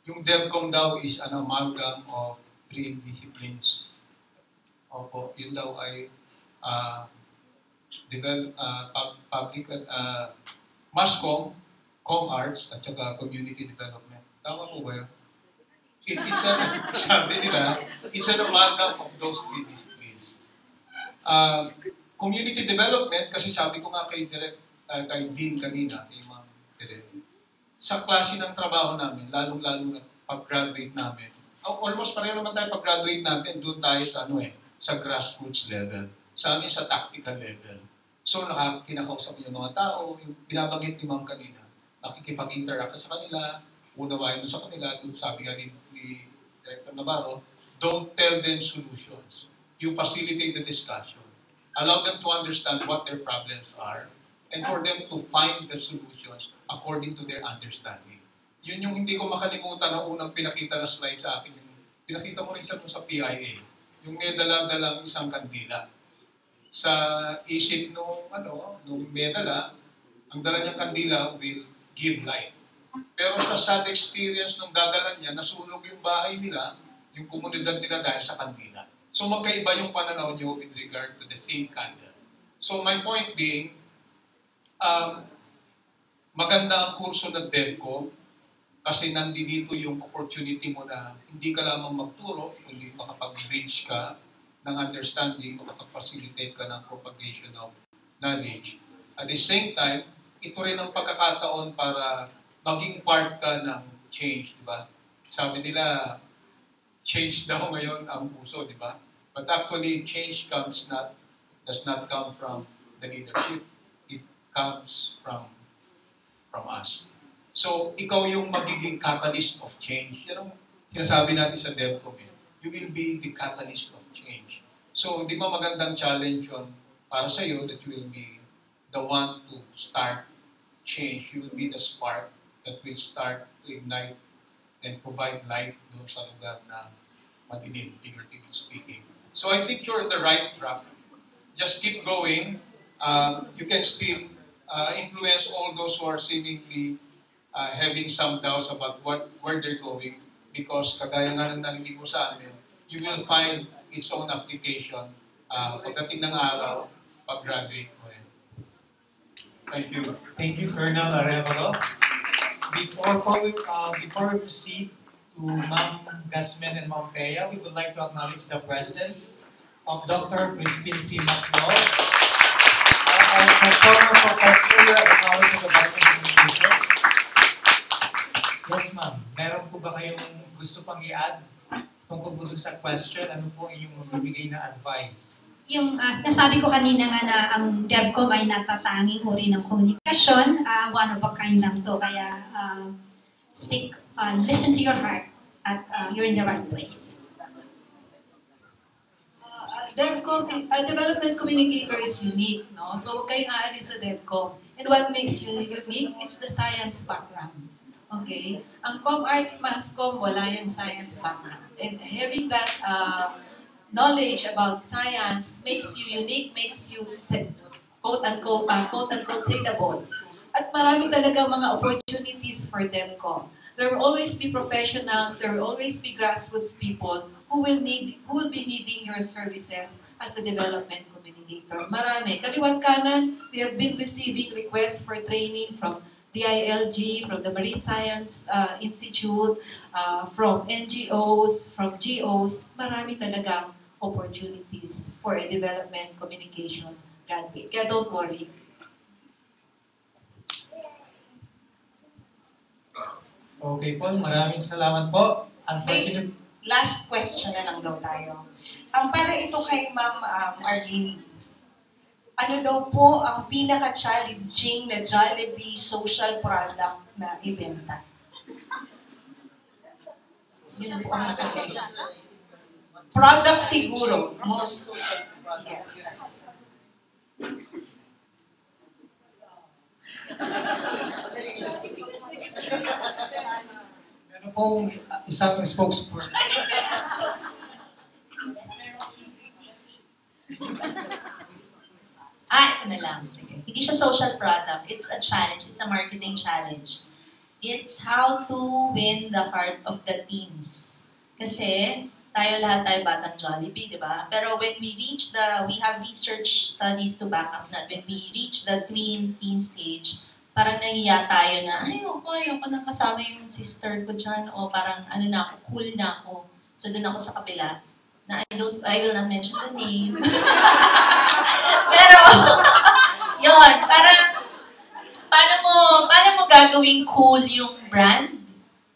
yung Devcom daw is an amalgam of 3 disciplines. Opo, yun daw ay public mass com-arts at saka community development. Tama po ba yun? Sabi nila, it's an amalgam of those 3 disciplines. Community development, kasi sabi ko nga kay Dean kanina, kay Ma'am Direk, sa klase ng trabaho namin, lalong-lalo na pag-graduate namin, almost pareho naman tayo pag-graduate natin, doon tayo sa grassroots level, sa amin sa tactical level. So, kinakausap yung mga tao, yung binabagit ni Ma'am kanina, nakikipag-interact sa kanila, unawain mo sa kanila, sabi nga ni Director Navarro, don't tell them solutions. You facilitate the discussion. Allow them to understand what their problems are and for them to find the solutions according to their understanding. Yun yung hindi ko makalimutan na unang pinakita na slide sa akin. Pinakita mo rin sa PIA. Yung may dala-dalang isang kandila. Sa isip nung may dala, Ang dala niyang kandila will give light. Pero sa sad experience nung dadalan niya, nasunog yung bahay nila, yung komunidad nila dahil sa kandila. So magkaiba yung pananaw niyo with regard to the same candle. So my point being, maganda ang kurso ng Devcom kasi nandito yung opportunity mo na hindi ka lamang magturo, kundi makapag-bridge ka ng understanding, makapag-facilitate ka ng propagation of knowledge. At the same time, ito rin ang pagkakataon para maging part ka ng change, di ba? Sabi nila, change daw ngayon ang uso, di ba? But actually, change does not come from the leadership. It comes from us. So, ikaw yung magiging catalyst of change. Yan ang sinasabi natin sa Devcom. You will be the catalyst of change. So, di ba magandang challenge yun para sa iyo that you will be the one to start change. You will be the spark that will start to ignite and provide light doon sa lugar na madilim, figuratively speaking. So I think you're on the right track. Just keep going. You can still influence all those who are seemingly having some doubts about where they're going, because kagaya nga ng narinig mo sa amin, you will find its own application pagdating ng araw, pag-graduate mo rin. Thank you. Thank you, Colonel Arevalo. Before we proceed to Ma'am Gasmen and Ma'am Peya, we would like to acknowledge the presence of Dr. Crispin C. Maslow as a former professor at the College of Development Communication. Yes, ma'am. Meron po ba kayong gusto pang i-add tungkol po sa question? Ano po inyong magbibigay na advice? Yung nasabi ko kanina nga na ang Devcom ay natatanging uri ng komunikasyon, one of a kind lang to. Kaya listen to your heart at you're in the right place. Devcom, a development communicator is unique, no? So huwag kayong aalis sa Devcom. And what makes you unique? It's the science background. Okay? Ang ComArts, MassCom, wala yung science background. And having that knowledge about science makes you unique, makes you quote-unquote take the ball. At marami talaga mga opportunities for Devcom. There will always be professionals, there will always be grassroots people who will be needing your services as a development communicator. Marami. Kaliwat kanan, we have been receiving requests for training from DILG, from the Marine Science Institute, from NGOs, from GOs. Marami talagang opportunities for a development communication graduate. Kaya don't worry. Okay po, maraming salamat po. Unfortunately, last question na lang daw tayo. Para ito kay Ma'am Arlene, ano daw po ang pinaka-challenging na Jollibee social product na ibenta? Yun po ang product siguro. Most, yes. ano pong isang spokesperson? Ito na lang. Sige. Hindi siya social product. It's a challenge. It's a marketing challenge. It's how to win the heart of the teens. Kasi, lahat tayo batang Jollibee, di ba? Pero when we have research studies to back up that. When we reach the teen stage, parang nahiya tayo na, ayoko nang kasama yung sister ko dyan. O parang, cool na ako. So, doon ako sa kabila. Na I will not mention the name. Pero, yun, parang, paano mo gagawing cool yung brand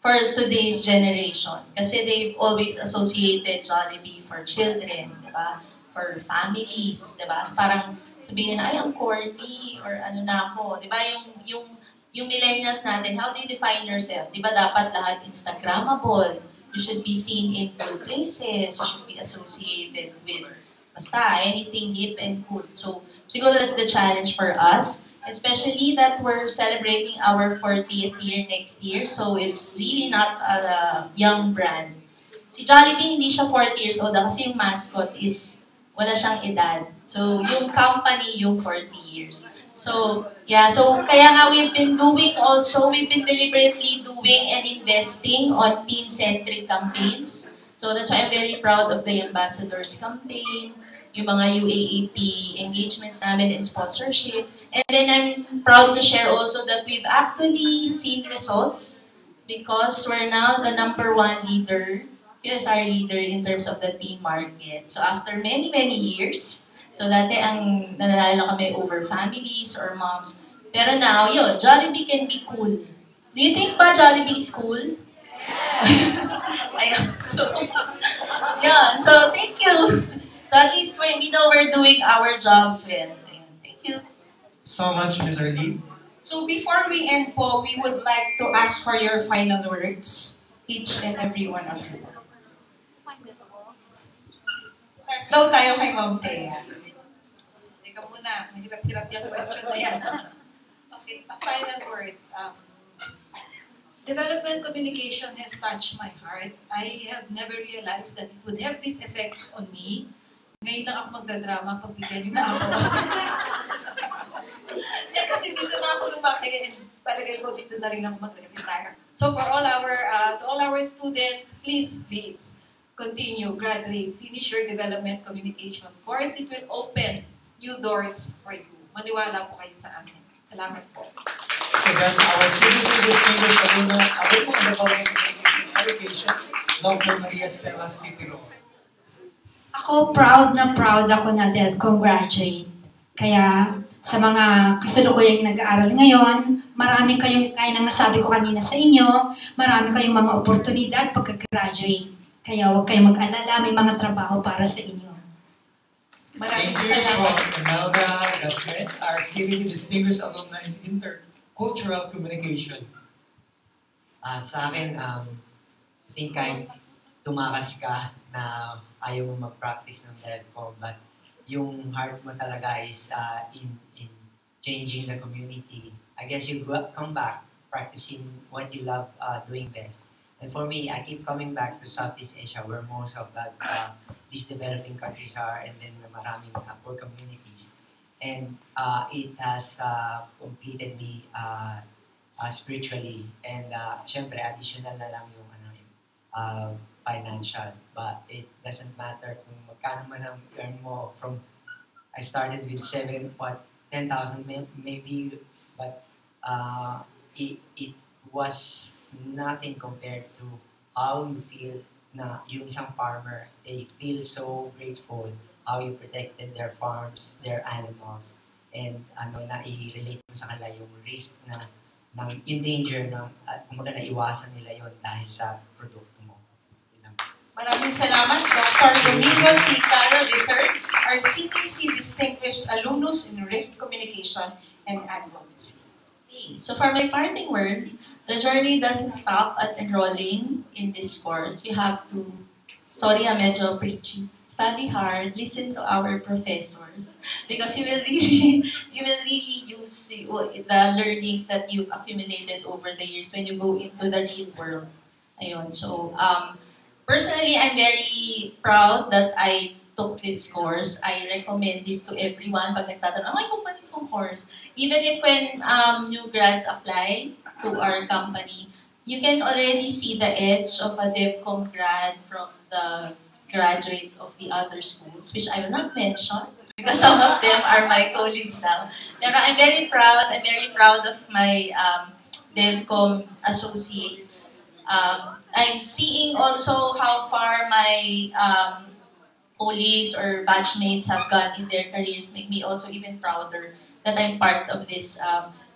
for today's generation? Kasi they've always associated Jollibee for children, di ba? For families, di ba? So parang sabihin nila, ang corny, or ako, di ba? Yung millennials natin, how do you define yourself? Di ba dapat lahat Instagrammable? You should be seen in cool places. You should be associated with basta anything hip and cool. So siguro that's the challenge for us, especially that we're celebrating our 40th year next year. So it's really not a young brand. Si Jollibee hindi siya 40 years old kasi yung mascot is Wala siyang edad. So, yung company, yung 40 years. So, yeah. So, kaya nga we've been deliberately doing and investing on teen-centric campaigns. So, that's why I'm very proud of the Ambassadors campaign, yung mga UAAP engagements namin and sponsorship. And then I'm proud to share also that we've actually seen results because we're now the #1 leader, QSR leader in terms of the teen market. So after many, many years, so dati ang nananalo kami over families or moms. Pero now, yun, Jollibee can be cool. Do you think ba Jollibee is cool? Ayun, so, yeah, so thank you. So at least we know we're doing our jobs well. Ayun, thank you. So much, Ms. Arlene. So before we end po, we would like to ask for your final words, each and every one of you. Start daw tayo kay Ma'am Thea. Teka muna, mahirap-hirap yung question na yan. Okay, final words. Development communication has touched my heart. I have never realized that it would have this effect on me. Ngayon lang ako magdadrama pag bigyan na ako. Kasi dito na ako lumaki and palagay ko dito na rin ako mag-retire. So for all our students, please continue, graduate, finish your development communication course. It will open new doors for you. Maniwala po kayo sa amin. Salamat po. So that's our CDC Distinguished Alumni Development Education, Dr. Maria Stella Citiro. Ako, proud ako na Devcom graduate. Kaya sa mga kasalukuyang nag-aaral ngayon, marami kayong, kaya nang nasabi ko kanina sa inyo, marami kayong mga oportunidad pagka-graduate. Kaya huwag kayong mag-alala, may mga trabaho para sa inyo. Maraming salamat. Thank you, Imelda Gasmet, our CDC Distinguished Alumni in Intercultural Communication. Sa akin, I think kahit tumakas ka na ayaw mo mag-practice ng Devcom, but yung heart mo talaga is in changing the community. I guess you come back practicing what you love doing best. And for me, I keep coming back to Southeast Asia where most of these developing countries are, and then maraming poor communities. And it has completed me spiritually. And syempre, additional na lang yung financial. But it doesn't matter kung magkano man ang earn mo. I started with 10,000 maybe, but it was nothing compared to how you feel na yung isang farmer, they feel so grateful how you protected their farms, their animals, and na i-relate mo sa kanila yung risk na in danger at kumaga naiwasan nila yon dahil sa produkto mo. Maraming salamat, Dr. Domingo C. Caro III, our CDC Distinguished Alumnus in Risk Communication and Advocacy. So for my parting words, the journey doesn't stop at enrolling in this course. You have to, sorry, medyo preachy, study hard, listen to our professors, because you will really use the learnings that you've accumulated over the years when you go into the real world. Ayun, so personally, I'm very proud that I took this course. I recommend this to everyone pag nagtatanong, ay, kung paano itong course? Even if when new grads apply to our company, you can already see the edge of a Devcom grad from the graduates of the other schools, which I will not mention because some of them are my colleagues now. Pero I'm very proud of my Devcom associates. I'm seeing also how far my colleagues or batchmates have gone in their careers, make me also even prouder that I'm part of this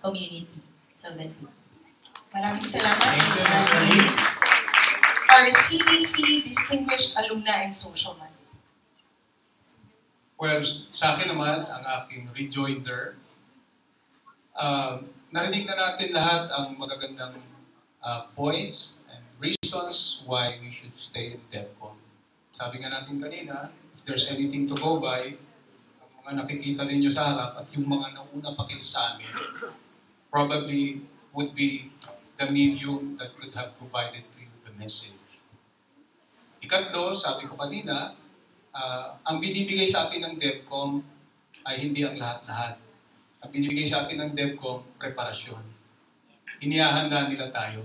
community. So that's it. Maraming salamat. Our CDC Distinguished Alumni and Social Man. Well, sa akin naman, ang aking rejoinder, narinig na natin lahat ang magagandang points and reasons why we should stay in Devcom. Sabi nga natin kanina, if there's anything to go by, ang mga nakikita ninyo sa harap at yung mga nauna pa kayo sa amin, probably would be the medium that could have provided to you the message. Ikatlo, sabi ko kanina, Ang binibigay sa atin ng Devcom ay hindi ang lahat-lahat. Ang binibigay sa atin ng Devcom, preparasyon. Inihahanda nila tayo.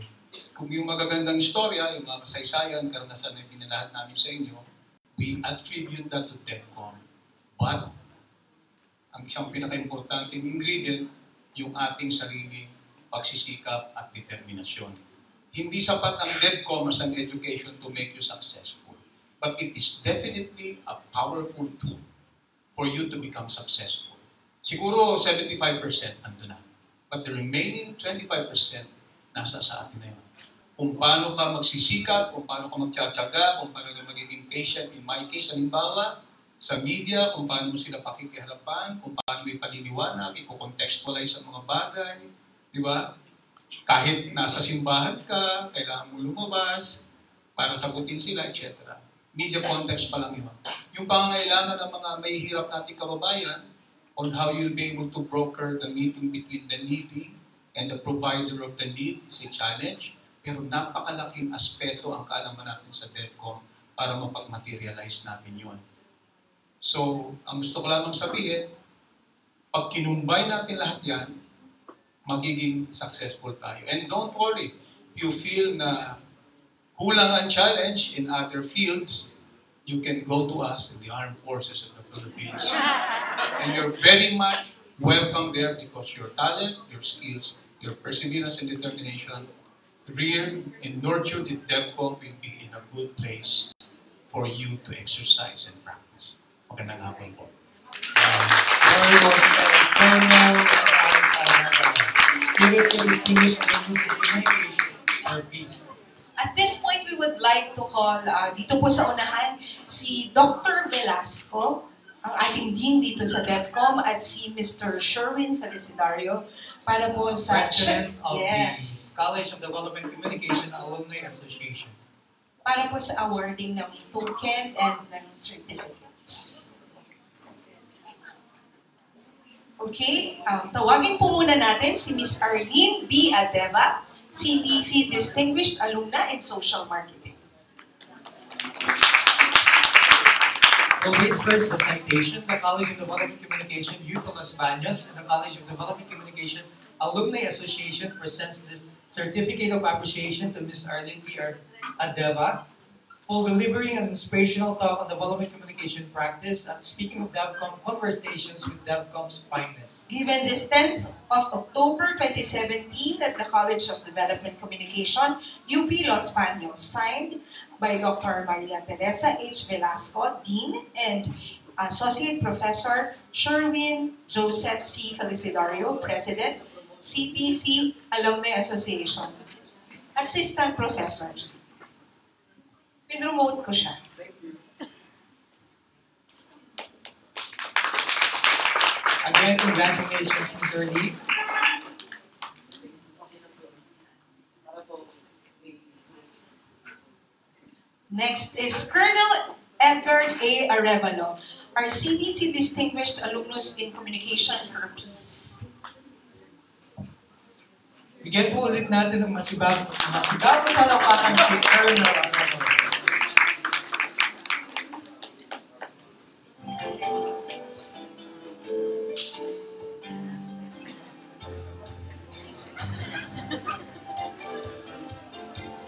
Kung yung magagandang istorya, yung mga kasaysayan, karanasan na pinalahat namin sa inyo, we attribute that to Devcom. But, ang isang pinaka-importanting ingredient, yung ating sariling pagsisikap at determinasyon. Hindi sapat ang Devcom as an education to make you successful. But it is definitely a powerful tool for you to become successful. Siguro 75% ando na. But the remaining 25% nasa sa atin na yun. Kung paano ka magsisikap, kung paano ka magtsatsaga, kung paano ka magiging patient. In my case, halimbawa, sa media, kung paano mo sila pakikiharapan, kung paano mo ipaliliwanag, iko-contextualize sa mga bagay, di ba? Kahit nasa simbahan ka, kailangan mo lumabas para sagutin sila, etc. Media context pa lang yun. Yung pangangailangan ng mga may hirap nating kababayan on how you'll be able to broker the meeting between the needy and the provider of the need is a challenge. Pero napakalaking aspeto ang kaalaman natin sa Devcom para mapag-materialize natin yun. So, ang gusto ko lamang sabihin, pag kinumbay natin lahat yan, magiging successful tayo. And don't worry, if you feel na kulang ang challenge in other fields, you can go to us in the Armed Forces of the Philippines. And you're very much welcome there because your talent, your skills, your perseverance and determination, reared and nurtured in Devcom will be in a good place for you to exercise and practice. Magandang hapon po. Very well said. CDC Distinguished Alumni Communication or Peace. At this point, we would like to call dito po sa unahan si Dr. Velasco, ang ating dean dito sa Devcom, at si Mr. Sherwin Felicidario para po sa... President of the College of Development Communication Alumni Association. Para po sa awarding ng token and ng certificates. Okay, tawagin po muna natin si Ms. Arlene B. Adeva, CDC Distinguished Alumna in Social Marketing. We'll read first the citation. The College of Development Communication, UP Los Baños, and the College of Development Communication Alumni Association presents this certificate of appreciation to Ms. Arlene B. Adeva for delivering an inspirational talk on development communication practice at Speaking of Devcom, Conversations with Devcom's Finest. Given this 10th of October 2017 at the College of Development Communication, UP Los Baños, signed by Dr. Maria Teresa H. Velasco, Dean, and Associate Professor Sherwin Joseph C. Felicidario, President, CDC Alumni Association. Assistant Professors. Pinromote ko siya. Again, congratulations, Mr. Lee. Next is Colonel Edgar A. Arevalo, our CDC Distinguished Alumnus in Communication for Peace. Bigyan po ulit natin ng masigabong palakpakan si Colonel Arevalo.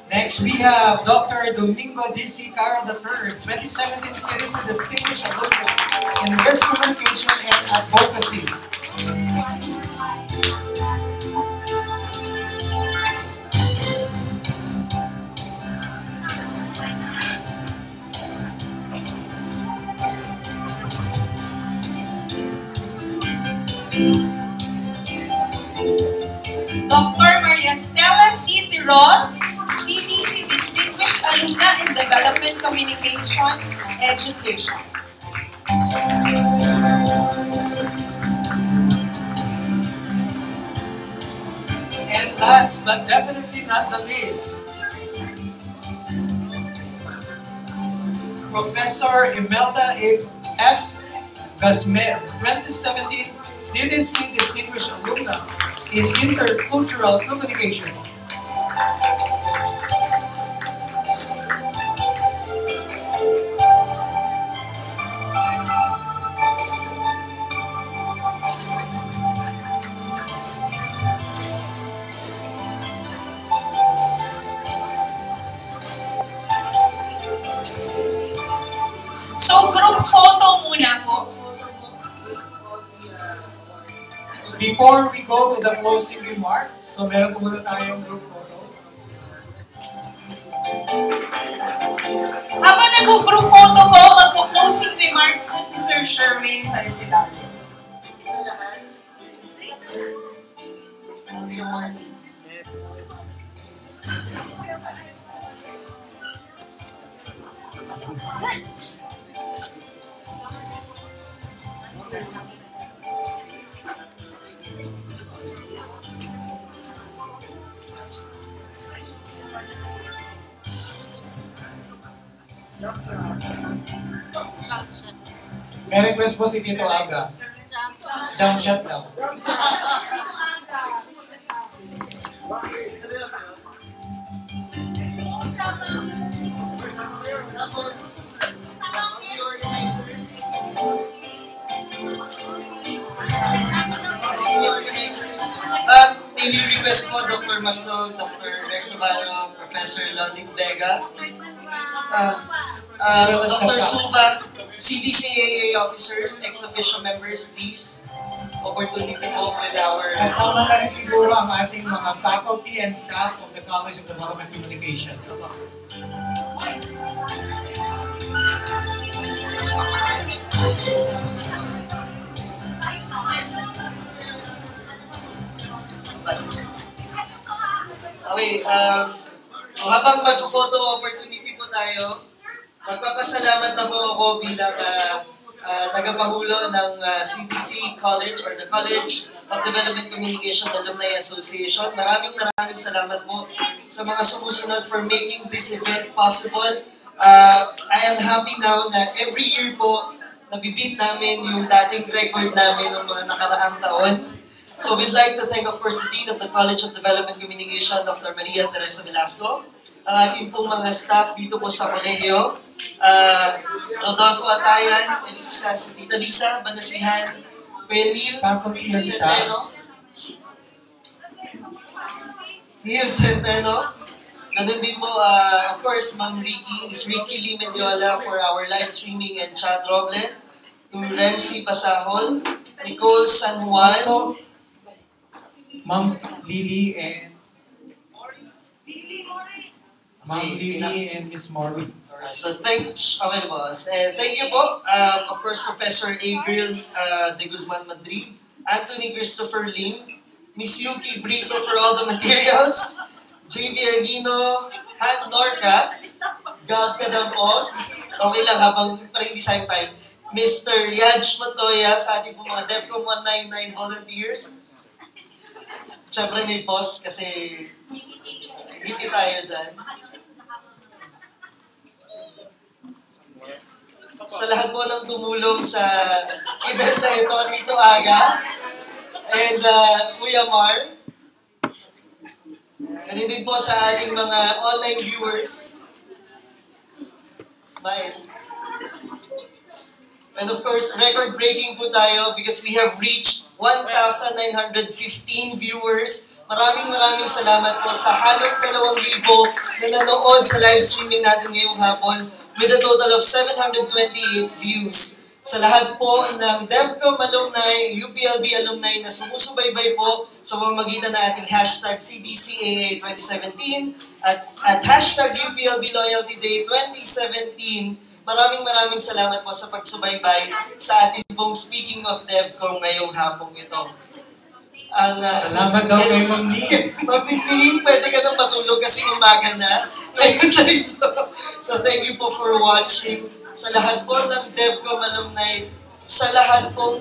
Next, we have Dr. Domingo D.C. Caro III, 2017 CDC Distinguished Alumnus in Risk Communication and Advocacy. Dr. Maria Stella C. Tirol, CDC Distinguished Alumna in Development Communication Education. And last but definitely not the least, Professor Imelda F. Gasmer, 2017 CDC Distinguished Alumna in Intercultural Communication. before we go to the closing remarks, so meron po muna tayong group photo. Habang nag-group photo po, magpo-closing remarks na si Sir Sherwin Felicidade. May request po si Tito Aga. Jump shot daw. Maybe request po Dr. Masnog, Dr. Rex Navarro, Professor Lonnie Vega, Dr. Suva, CDC officers, ex-official members, please. Opportunity po with our... Kasama na rin siguro ang ating mga faculty and staff of the College of Development Communication. Okay, so habang mag-photo opportunity po tayo, magpapasalamat na po ako bilang tagapangulo ng CDC College or the College of Development Communication Alumni Association. Maraming salamat po sa mga sumusunod for making this event possible. I am happy now na every year po nabibit namin yung dating record namin ng mga nakaraang taon. So we'd like to thank, of course, the Dean of the College of Development Communication, Dr. Maria Teresa Velasco, ang ating pong mga staff dito po sa kolehiyo, Rodolfo Atayan, Elisa, si Tita Lisa, Banasihan, Kuya Neil Centeno, ganun din po, of course, Ma'am Ricky, Miss Ricky Lee Mendiola for our live streaming and chat roble, to Remsi Pasahol, Nicole San Juan, also, Ma'am Lily and Miss Morley. So okay boss. Thank you po. Of course, Professor Avril de Guzman Madrid, Anthony Christopher Lim, Miss Yuki Brito for all the materials, JV Arguino, Han Norca, Gab Kadampog, okay lang habang parang hindi sayang time, Mr. Yaj Montoya sa ating po mga Devcom 199 volunteers. Siyempre may boss kasi hindi tayo dyan. Sa lahat po ng tumulong sa event na ito, Tito Aga and Kuya Mar. Ganun din po sa ating mga online viewers. Smile. And of course, record-breaking po tayo because we have reached 1,915 viewers. Maraming salamat po sa halos 2,000 na nanood sa live streaming natin ngayong hapon with a total of 728 views. Sa lahat po ng Devcom alumni, UPLB alumni na sumusubaybay po sa pamamagitan ng ating hashtag CDCAA 2017 at hashtag UPLB Loyalty Day 2017, maraming salamat po sa pagsubaybay sa ating pong Speaking of Devcom ngayong hapong ito. Salamat daw kay Ma'am Ning. Ma'am Ning, pwede ka nang matulog kasi umaga na. So thank you po for watching. Sa lahat po ng Devcom alumni, sa lahat po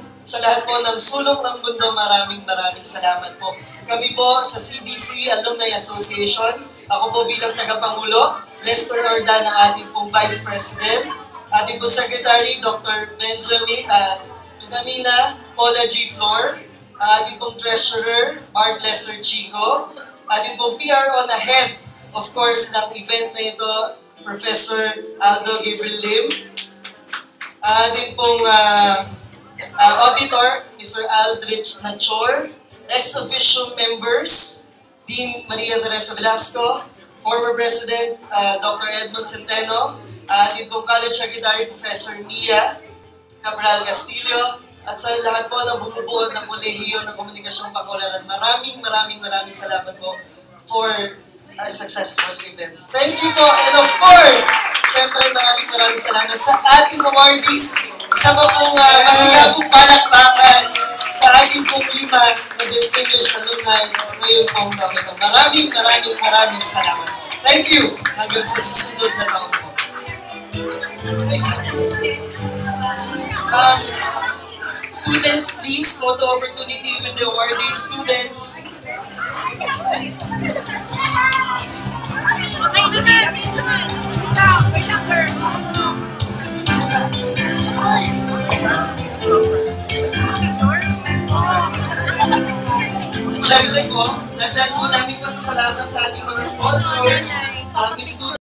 ng sulok ng mundo, maraming salamat po. Kami po sa CDC Alumni Association, ako po bilang tagapangulo, Lester Ordan ang ating pong Vice President, ating pong Secretary, Dr. Benjamina Paula G. Flor, ating pong Treasurer, Mark Lester Chico, ating pong PRO na head, of course, ng event na ito, Professor Aldo Gabriel Lim, ating pong auditor, Mr. Aldrich Nachor, ex-official members, Dean Maria Teresa Velasco, former President Dr. Edmond Centeno, ating pong College Secretary Professor Mia Cabral Castillo, at sa lahat po na bumubuo ng Kolehiyo ng Komunikasyong Bacolod. Maraming salamat po for a successful event. Thank you po, and of course, syempre maraming salamat sa ating awardees. Isa po pong masigabong palakpakan sa ating pong 5 na distinguished alumni ngayon pong taon ito. Maraming salamat. Thank you. Hanggang sa susunod na taon po. Students, please, photo opportunity with the awardees. Students. Siyempre po, nagdag po namin pasasalamat sa ating mga sponsors,